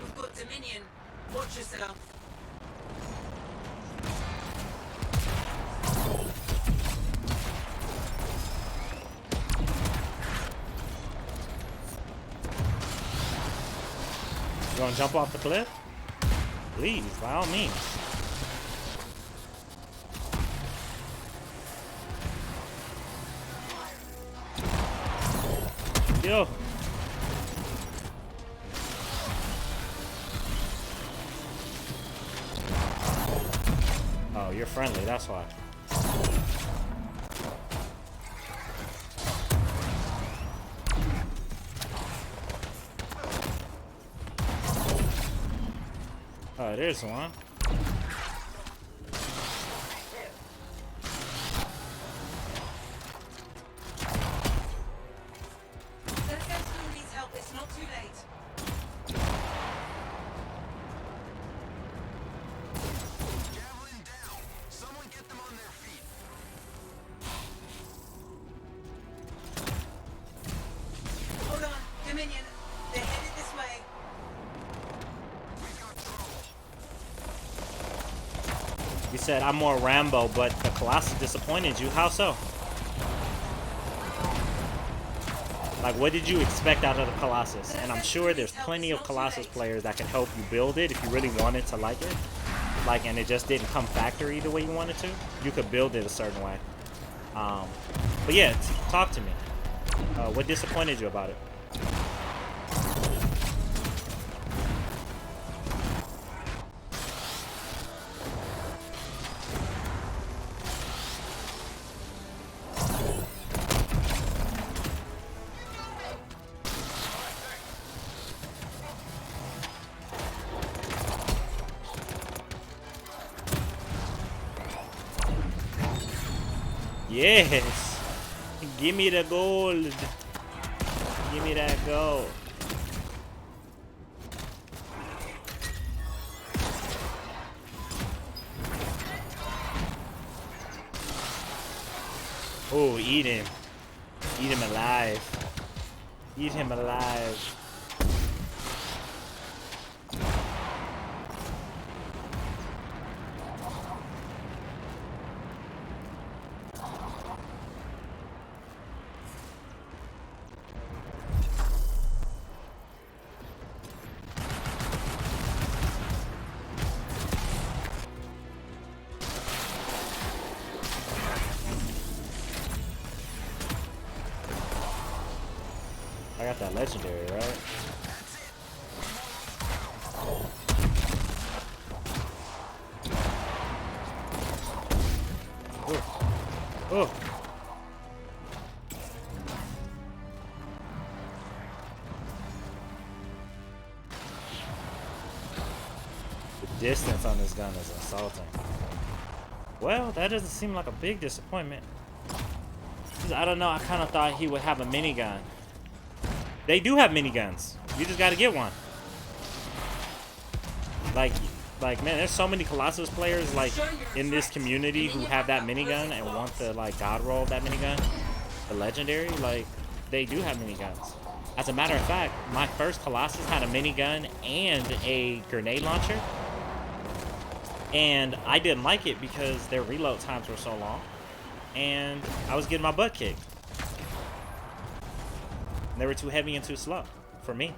We've got Dominion. Watch yourself. You gonna jump off the cliff? Please, by all means. Yo. Oh, you're friendly, that's why. Oh, there's one. Let's go to needs help. It's not too late. Javelin down. Someone get them on their feet. Hold on. Dominion. They're headed this way. You said I'm more Rambo, but the Colossus disappointed you. How so? Like, what did you expect out of the Colossus? And I'm sure there's plenty of Colossus players that can help you build it if you really wanted to like it. Like, and it just didn't come factory the way you wanted to. You could build it a certain way. But yeah, talk to me. What disappointed you about it? Yes! Give me the gold! Give me that gold! Oh, eat him. Eat him alive. Eat him alive. I got that legendary, right? Oh. The distance on this gun is insulting. Well, that doesn't seem like a big disappointment. I don't know, I kind of thought he would have a minigun. They do have miniguns. You just gotta get one. Like man, there's so many Colossus players like in this community who have that minigun and want the like god roll of that minigun, the legendary. Like they do have miniguns. As a matter of fact, my first Colossus had a minigun and a grenade launcher, and I didn't like it because their reload times were so long, and I was getting my butt kicked. They were too heavy and too slow for me.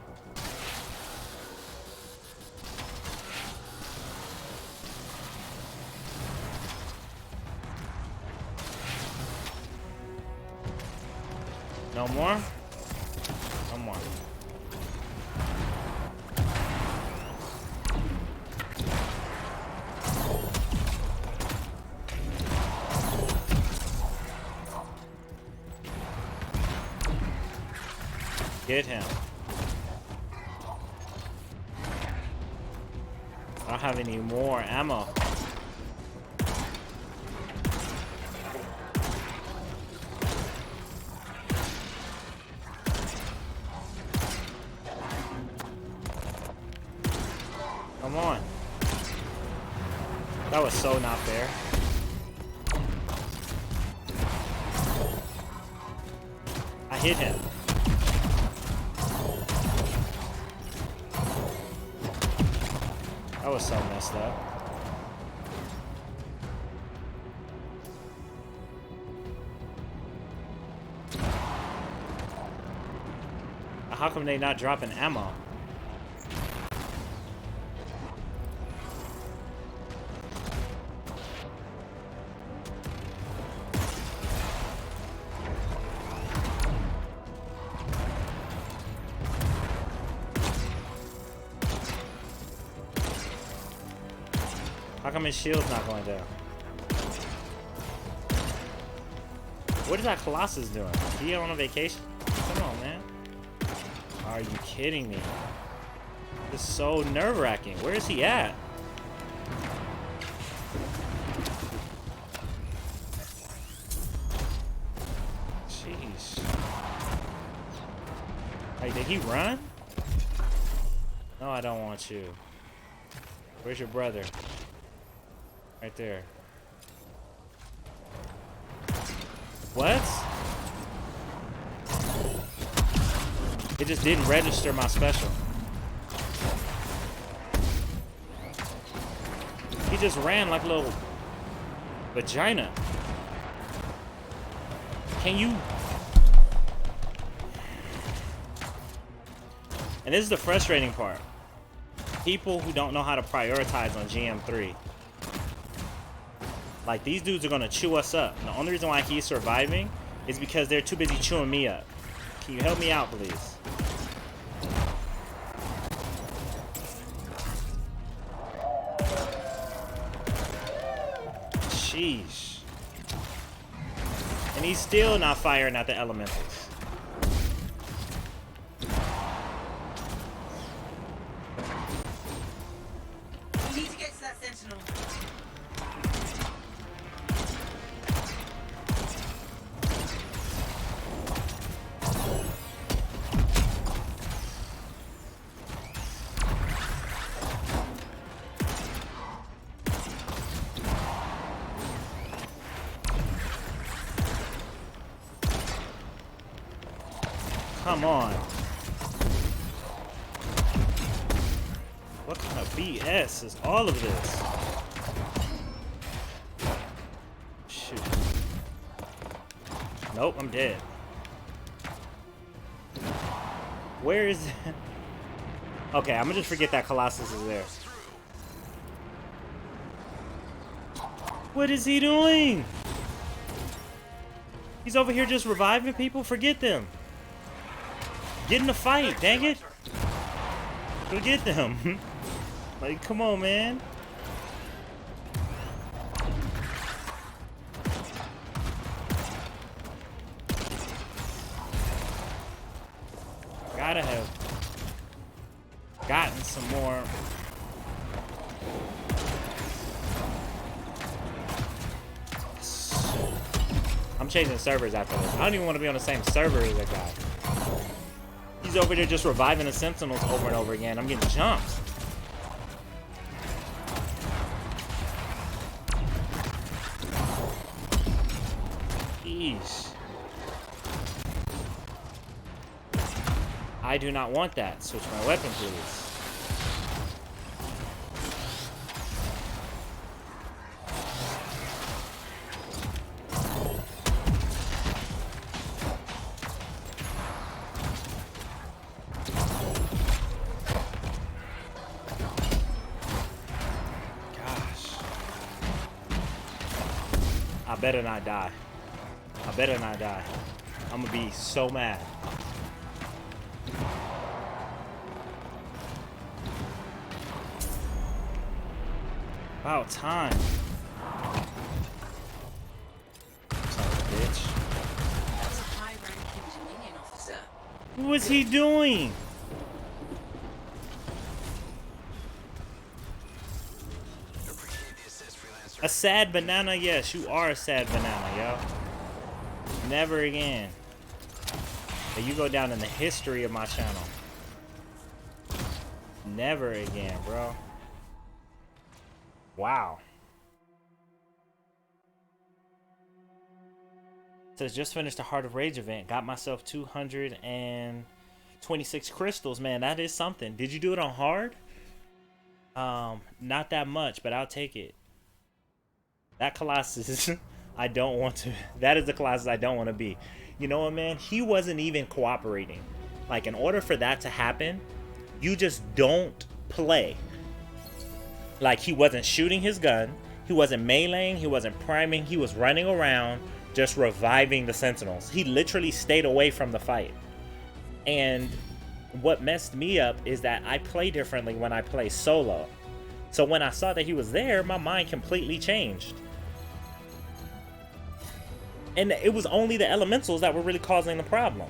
No more? No more. Get him. I don't have any more ammo. Come on. That was so not fair. I hit him. That was so messed up. How come they not dropping ammo? How come his shield's not going down? What is that Colossus doing? Is he on a vacation? Come on, man. Are you kidding me? This is so nerve-wracking. Where is he at? Jeez. Hey, did he run? No, I don't want you. Where's your brother? Right there. What? It just didn't register my special. He just ran like a little vagina. Can you? And this is the frustrating part. People who don't know how to prioritize on GM3. Like, these dudes are gonna chew us up. And the only reason why he's surviving is because they're too busy chewing me up. Can you help me out, please? Sheesh. And he's still not firing at the elementals. We need to get to that sentinel. Come on. What kind of BS is all of this? Shoot. Nope, I'm dead. Where is it? Okay, I'm gonna just forget that Colossus is there. What is he doing? He's over here just reviving people? Forget them. Get in the fight, dang it. Forget them. Like, come on, man. Gotta have gotten some more. I'm changing servers after this. I don't even want to be on the same server as that guy. He's over there just reviving the Sentinels over and over again. I'm getting jumped. Jeez. I do not want that. Switch my weapon, please. I better not die. I better not die. I'm gonna be so mad. About time. Son of a bitch. That's a high-ranking Dominion officer. What was he doing? A sad banana? Yes, you are a sad banana, yo. Never again. But you go down in the history of my channel. Never again, bro. Wow. Says just finished the Heart of Rage event. Got myself 226 crystals. Man, that is something. Did you do it on hard? Not that much, but I'll take it. That Colossus, I don't want to. That is the Colossus I don't want to be. You know what, man? He wasn't even cooperating. Like, in order for that to happen, you just don't play. Like, he wasn't shooting his gun. He wasn't meleeing. He wasn't priming. He was running around just reviving the Sentinels. He literally stayed away from the fight. And what messed me up is that I play differently when I play solo. So when I saw that he was there, my mind completely changed. And it was only the elementals that were really causing the problem.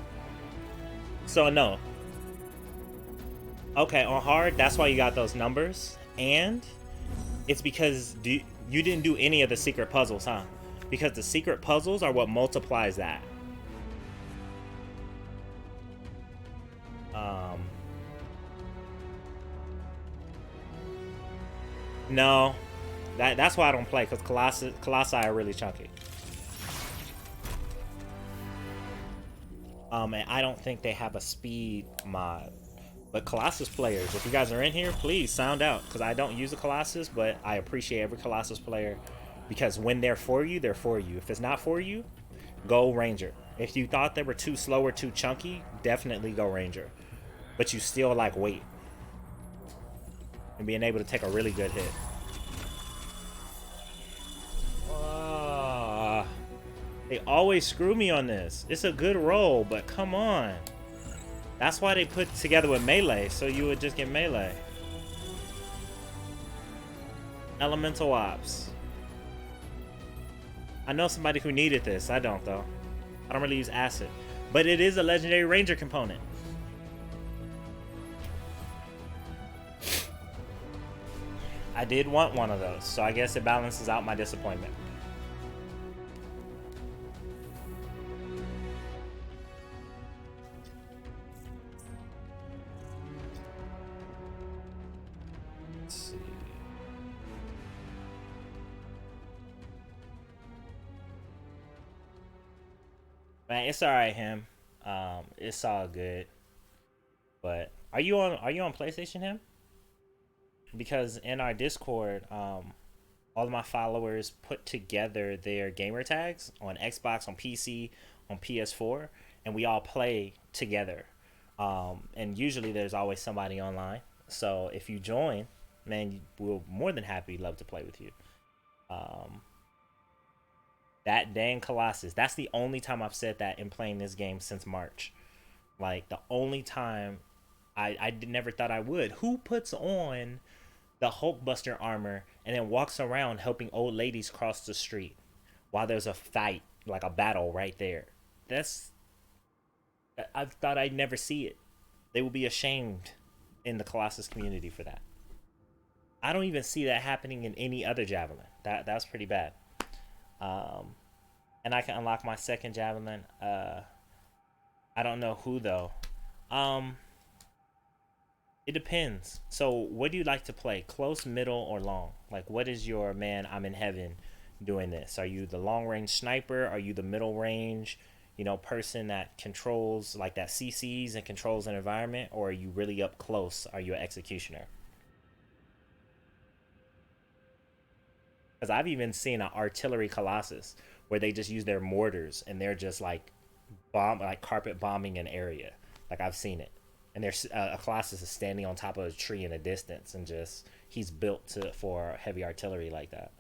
So no. Okay, on hard, that's why you got those numbers. And it's because you didn't do any of the secret puzzles, huh? Because the secret puzzles are what multiplies that. No. That's why I don't play, because Colossi are really chunky. And I don't think they have a speed mod. But Colossus players, if you guys are in here, please sound out. Because I don't use a Colossus, but I appreciate every Colossus player. Because when they're for you, they're for you. If it's not for you, go Ranger. If you thought they were too slow or too chunky, definitely go Ranger. But you still like weight. And being able to take a really good hit. They always screw me on this. It's a good roll, but come on. That's why they put together with melee, so you would just get melee. Elemental ops. I know somebody who needed this. I don't, though. I don't really use acid. But it is a legendary ranger component. I did want one of those, so I guess it balances out my disappointment. Man, it's alright, him. It's all good. But are you on PlayStation him? Because in our Discord, all of my followers put together their gamer tags on Xbox, on PC, on PS4, and we all play together. And usually there's always somebody online. So if you join, man, we'll more than happy love to play with you. Um, that dang Colossus. That's the only time I've said that in playing this game since March. Like the only time never thought I would. Who puts on the Hulkbuster armor and then walks around helping old ladies cross the street while there's a fight, like a battle right there? That's I thought I'd never see it. They will be ashamed in the Colossus community for that. I don't even see that happening in any other javelin. That's pretty bad. Um, and I can unlock my second javelin. I don't know who though. Um, it depends. So, what do you like to play? Close, middle, or long? Like, what is your man? I'm in heaven doing this. Are you the long range sniper? Are you the middle range? Person that controls like that CCs and controls an environment, or are you really up close? Are you an executioner? Because I've even seen an artillery colossus where they just use their mortars and they're just like like carpet bombing an area. Like I've seen it, and there's a colossus is standing on top of a tree in a distance, and just he's built for heavy artillery like that.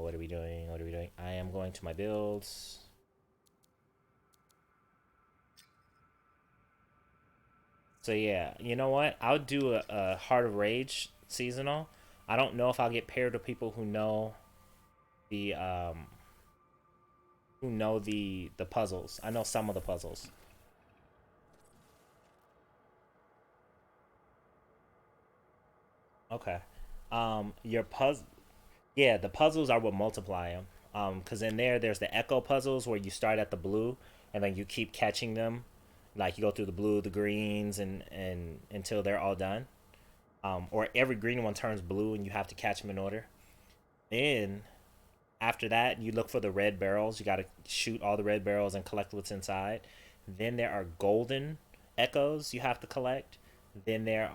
What are we doing? What are we doing? I am going to my builds. So yeah, you know what? I'll do a Heart of Rage seasonal. I don't know if I'll get paired with people the who know the puzzles. I know some of the puzzles. Okay. Your puzzle. Yeah, the puzzles are what multiply them. Because in there's the echo puzzles where you start at the blue and then you keep catching them, like you go through the blue, the greens, and until they're all done. Or every green one turns blue and you have to catch them in order. Then after that, you look for the red barrels. You got to shoot all the red barrels and collect what's inside. Then there are golden echoes you have to collect. Then there's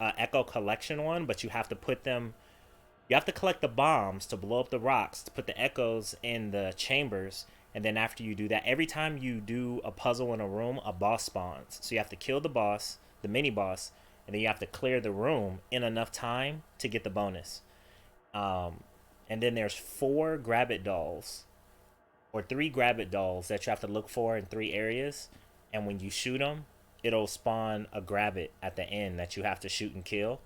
a echo collection one, but you have to put them. You have to collect the bombs to blow up the rocks to put the echoes in the chambers. And then after you do that, every time you do a puzzle in a room, a boss spawns. So you have to kill the boss, the mini boss, and then you have to clear the room in enough time to get the bonus. Um, and then there's four grab it dolls or three grab it dolls that you have to look for in three areas. And when you shoot them, it'll spawn a grab it at the end that you have to shoot and kill.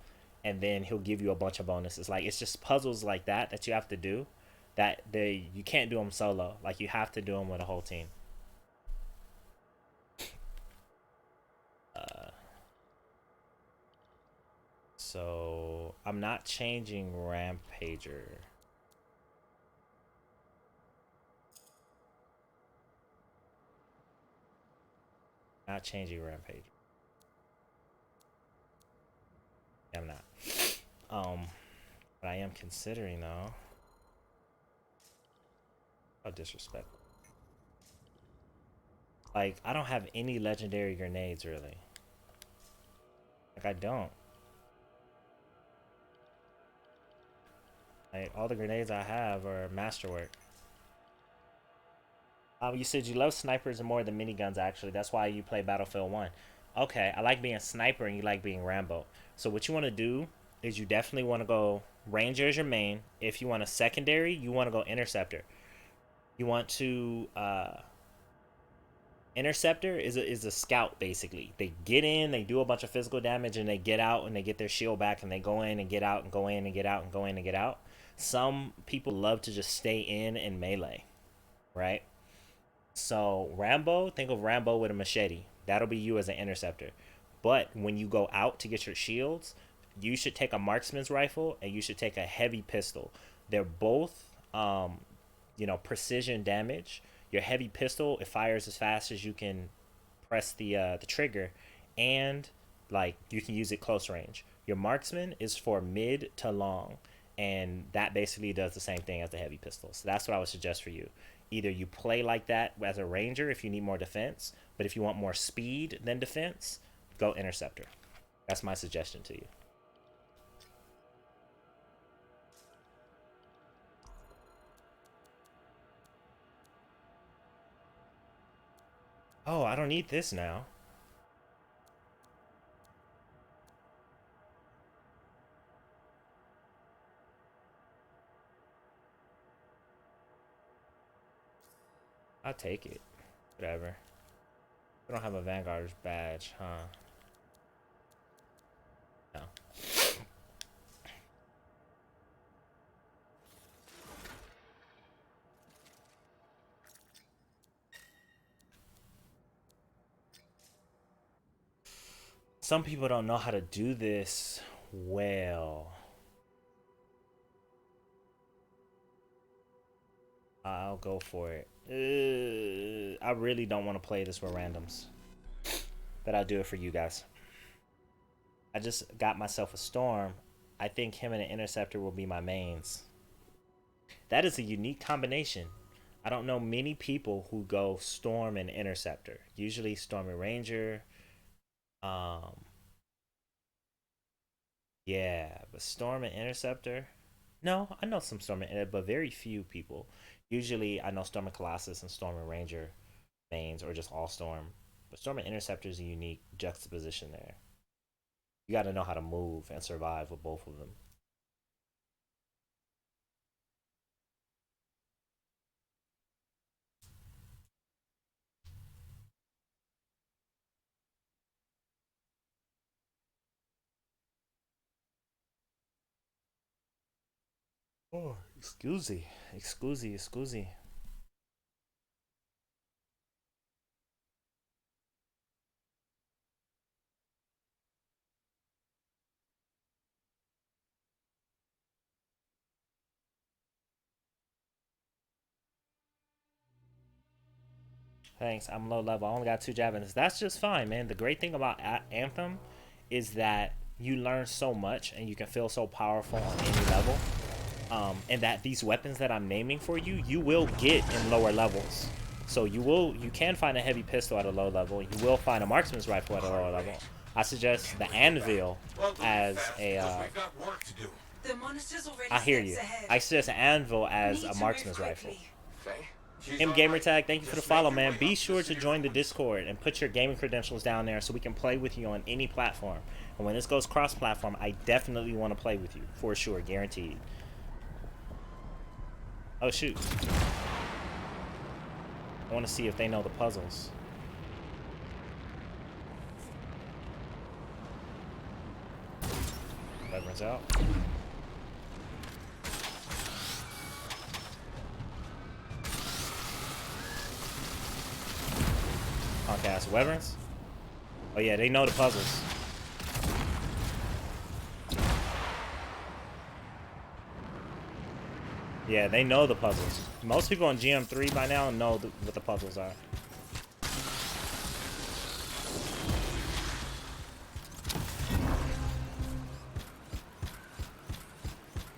And then he'll give you a bunch of bonuses. Like it's just puzzles like that you have to do. That you can't do them solo. Like you have to do them with a whole team. Uh, so I'm not changing Rampager. Not changing Rampager. I'm not. But I am considering though. Oh, disrespect. Like I don't have any legendary grenades really. Like I don't. Like all the grenades I have are masterwork. You said you love snipers more than miniguns. Actually, that's why you play Battlefield 1. Okay, I like being sniper and you like being Rambo. So what you want to do is you definitely want to go Ranger as your main. If you want a secondary, you want to go Interceptor. You want to Interceptor is a scout basically. They get in, they do a bunch of physical damage, and they get out and they get their shield back, and they go in and get out and go in and get out and go in and get out. Some people love to just stay in and melee, right? So Rambo, think of Rambo with a machete. That'll be you as an interceptor. But when you go out to get your shields, you should take a marksman's rifle and you should take a heavy pistol. They're both, precision damage. Your heavy pistol, it fires as fast as you can press the trigger, and like you can use it close range. Your marksman is for mid to long, and that basically does the same thing as the heavy pistol. So that's what I would suggest for you. Either you play like that as a ranger if you need more defense, but if you want more speed than defense, go interceptor. That's my suggestion to you. Oh, I don't need this now. I'll take it. Whatever. We don't have a Vanguard's badge, huh? No. Some people don't know how to do this well. I'll go for it. I really don't want to play this with randoms, but I'll do it for you guys. I just got myself a Storm. I think him and an Interceptor will be my mains. That is a unique combination. I don't know many people who go Storm and Interceptor. Usually Storm and Ranger. Yeah, but Storm and Interceptor. No, I know some Storm and but very few people. Usually I know Storm and Colossus and Storm and Ranger mains, or just all Storm. But Storm and Interceptor is a unique juxtaposition there. You got to know how to move and survive with both of them. Oh, excuse me. Thanks. I'm low level. I only got 2 javelins. That's just fine, man. The great thing about Anthem is that you learn so much and you can feel so powerful on any level. And that these weapons that I'm naming for you, you will get in lower levels. So you can find a heavy pistol at a low level. You will find a marksman's rifle at a lower level. I suggest the anvil as a. I hear you. I suggest an anvil as a marksman's rifle. M Gamertag, thank you for the follow, man. Be sure to join the Discord and put your gaming credentials down there so we can play with you on any platform. And when this goes cross-platform, I definitely want to play with you for sure, guaranteed. Oh shoot! I want to see if they know the puzzles. Everyone's out. Okay, so Wyverns? Oh yeah, they know the puzzles. Yeah, they know the puzzles. Most people on GM3 by now know what the puzzles are.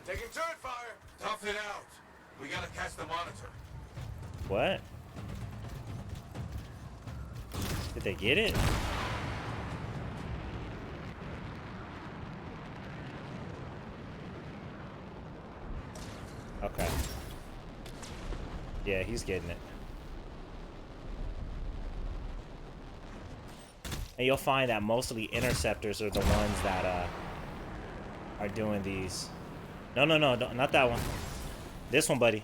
Taking turret fire! Tough it out. We gotta catch the monitor. What? Did they get it? Okay. Yeah, he's getting it. And you'll find that mostly interceptors are the ones that are doing these. No, not that one. This one, buddy.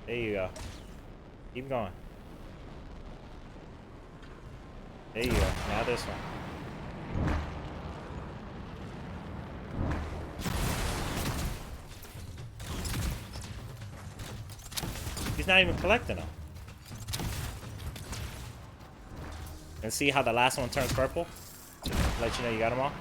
There you go. Keep going. There you go. Now this one. He's not even collecting them. And see how the last one turns purple? Let you know you got them all.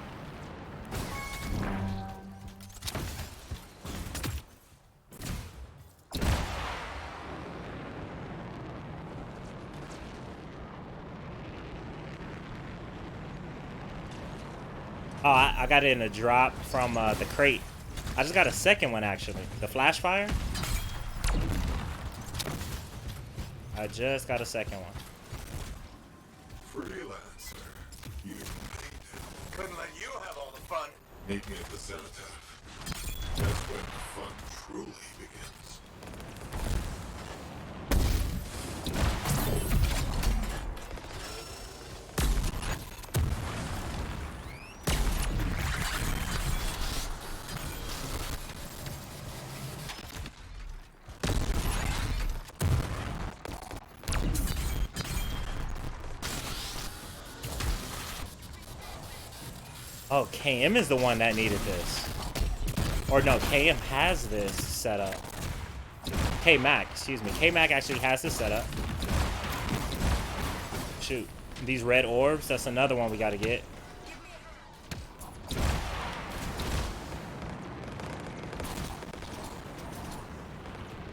Oh, I got it in a drop from the crate. I just got a second one, actually. The flash fire. I just got a second one. Freelancer, you made it. Couldn't let you have all the fun. Meet me at the cenotaph. That's when the fun truly begins. Oh, KM is the one that needed this. Or no, KM has this set up. K-Mac, excuse me. K-Mac actually has this set up. Shoot. These red orbs, that's another one we gotta get.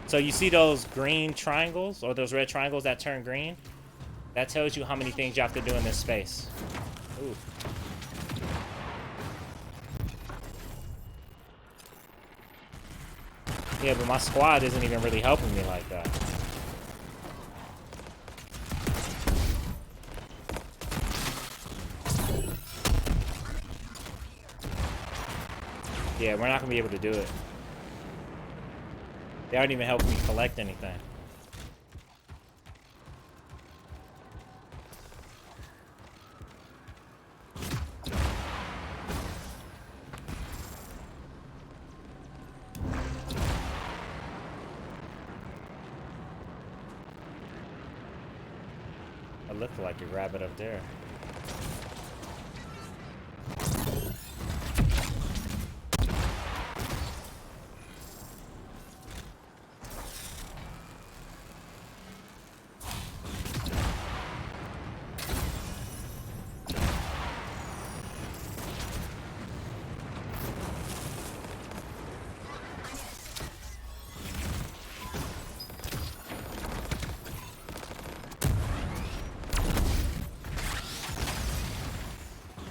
So you see those green triangles, or those red triangles that turn green? That tells you how many things you have to do in this space. Ooh. Yeah, but my squad isn't even really helping me like that. Yeah, we're not gonna be able to do it. They aren't even helping me collect anything. It looked like you grab it up there.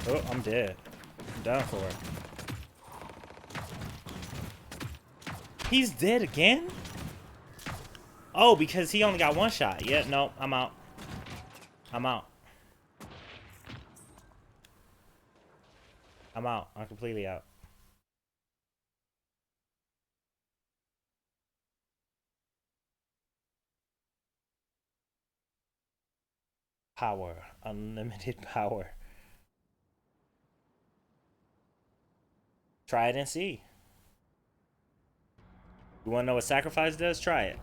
Oh, I'm dead. I'm done for it. He's dead again? Oh, because he only got one shot. Yeah, no, I'm out. I'm out. I'm out. I'm completely out. Power. Unlimited power. Try it and see. You want to know what sacrifice does? Try it.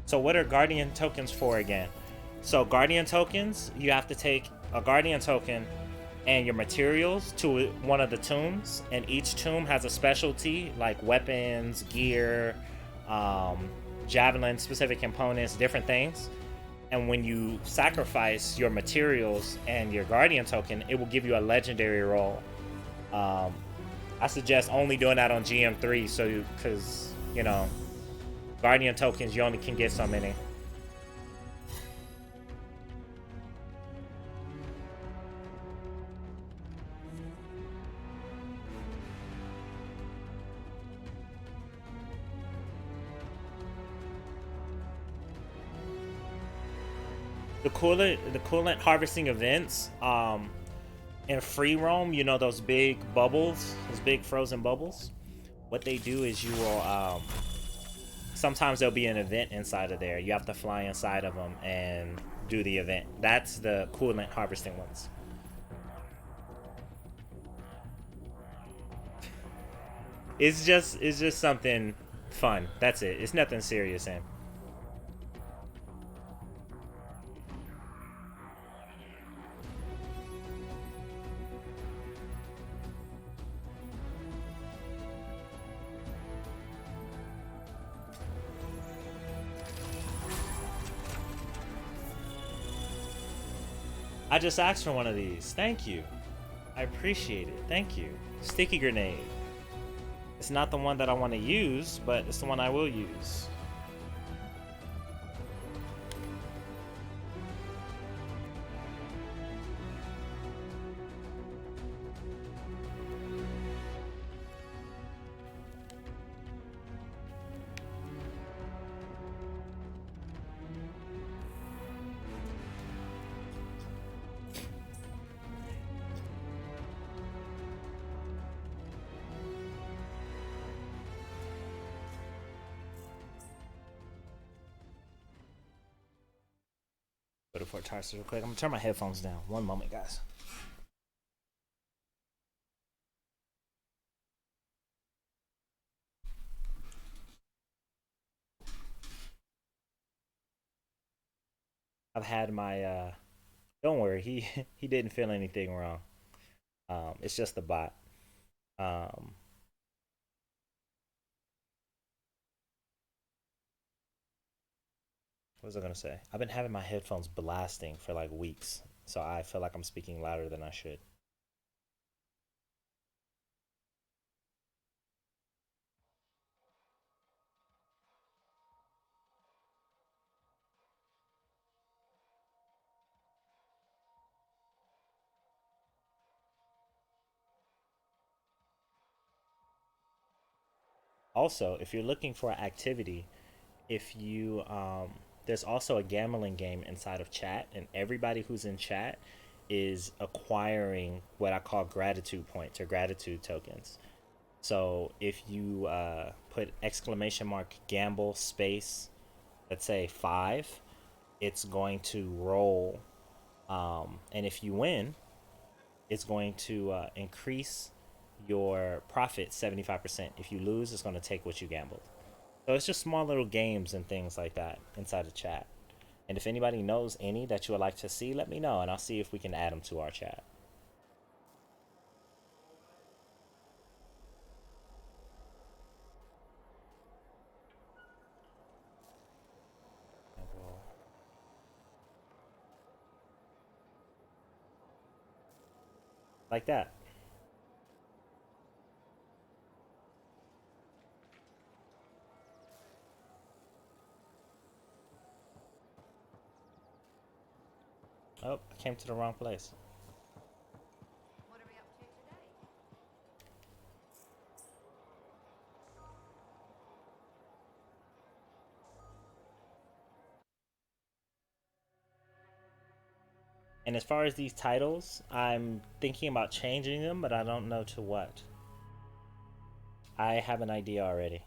So what are guardian tokens for again? So guardian tokens, you have to take a guardian token and your materials to one of the tombs, and each tomb has a specialty like weapons, gear, javelin specific components, different things. And when you sacrifice your materials and your guardian token, it will give you a legendary roll. I suggest only doing that on GM3, so because you know, guardian tokens you only can get so many. The coolant harvesting events in free roam, you know, those big bubbles, those big frozen bubbles, what they do is you will sometimes there'll be an event inside of there. You have to fly inside of them and do the event. That's the coolant harvesting ones. It's just something fun. That's it. It's nothing serious, Sam. I just asked for one of these. Thank you. I appreciate it. Thank you. Sticky grenade. It's not the one that I want to use, but it's the one I will use. before it charges real quick. I'm gonna turn my headphones down. One moment, guys. I've had my don't worry, he he didn't feel anything wrong. It's just the bot. Um what was I gonna say? I've been having my headphones blasting for like weeks, so I feel like I'm speaking louder than I should. Also, if you're looking for activity, if you there's also a gambling game inside of chat, and everybody who's in chat is acquiring what I call gratitude points or gratitude tokens. So if you put exclamation mark gamble space, let's say 5, it's going to roll, and if you win, it's going to increase your profit 75%. If you lose, it's going to take what you gambled. So it's just small little games and things like that inside the chat. And if anybody knows any that you would like to see, let me know, and I'll see if we can add them to our chat. Like that. Oh, I came to the wrong place. What are we up to today? And as far as these titles, I'm thinking about changing them, but I don't know to what. I have an idea already.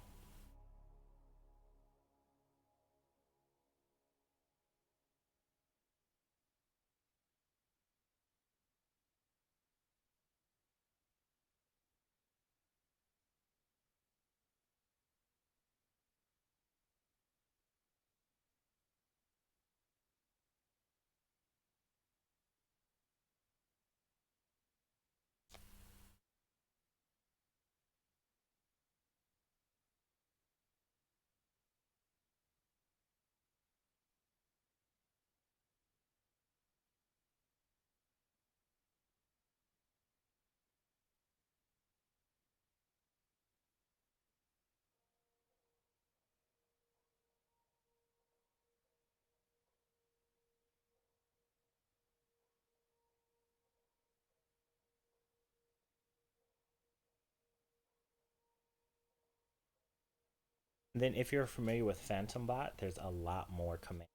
And then if you're familiar with Phantom Bot, there's a lot more commands,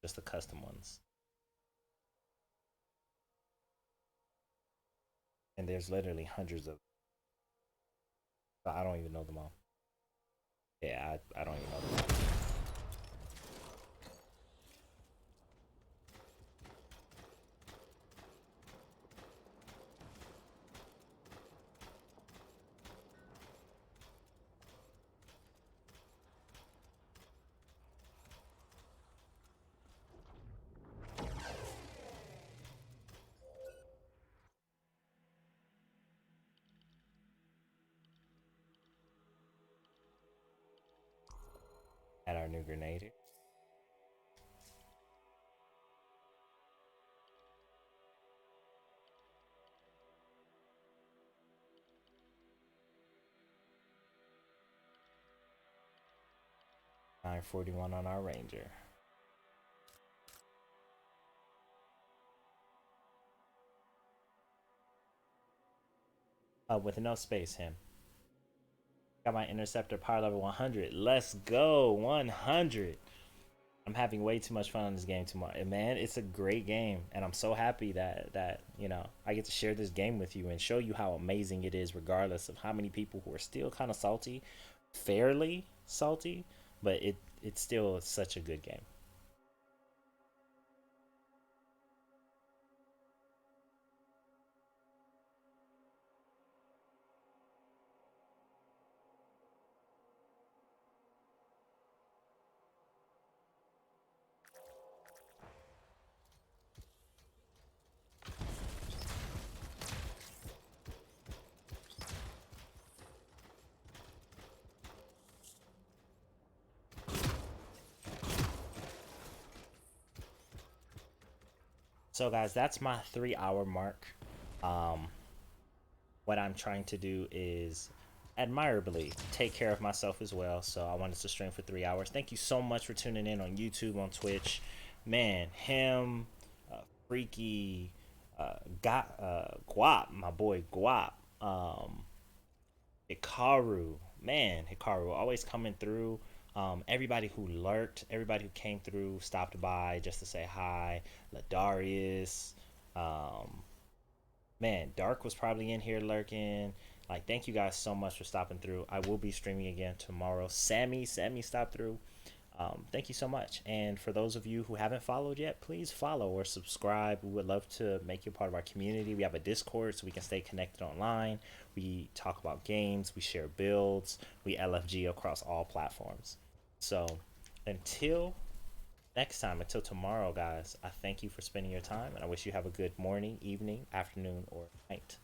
just the custom ones. And there's literally hundreds of. I don't even know them all. Yeah, I don't even know them all. At our new grenade here. $941 on our Ranger. With no space, him. Got my interceptor power level 100. Let's go, 100. I'm having way too much fun on this game tomorrow, man. It's a great game, and I'm so happy that I get to share this game with you and show you how amazing it is, regardless of how many people who are still kind of salty, fairly salty, but it's still such a good game. So guys, that's my 3 hour mark. Um, what I'm trying to do is admirably take care of myself as well. So I wanted to stream for 3 hours. Thank you so much for tuning in on YouTube, on Twitch. Man, him, freaky, got Guap, my boy Guap, Hikaru, man, Hikaru always coming through. Everybody who lurked, everybody who came through, stopped by just to say hi. Ladarius, um, man, Dark was probably in here lurking. Like, thank you guys so much for stopping through. I will be streaming again tomorrow. Sammy stopped through. Thank you so much. And for those of you who haven't followed yet, please follow or subscribe. We would love to make you a part of our community. We have a Discord so we can stay connected online. We talk about games, we share builds, we LFG across all platforms. So until next time, until tomorrow, guys, I thank you for spending your time and I wish you have a good morning, evening, afternoon, or night.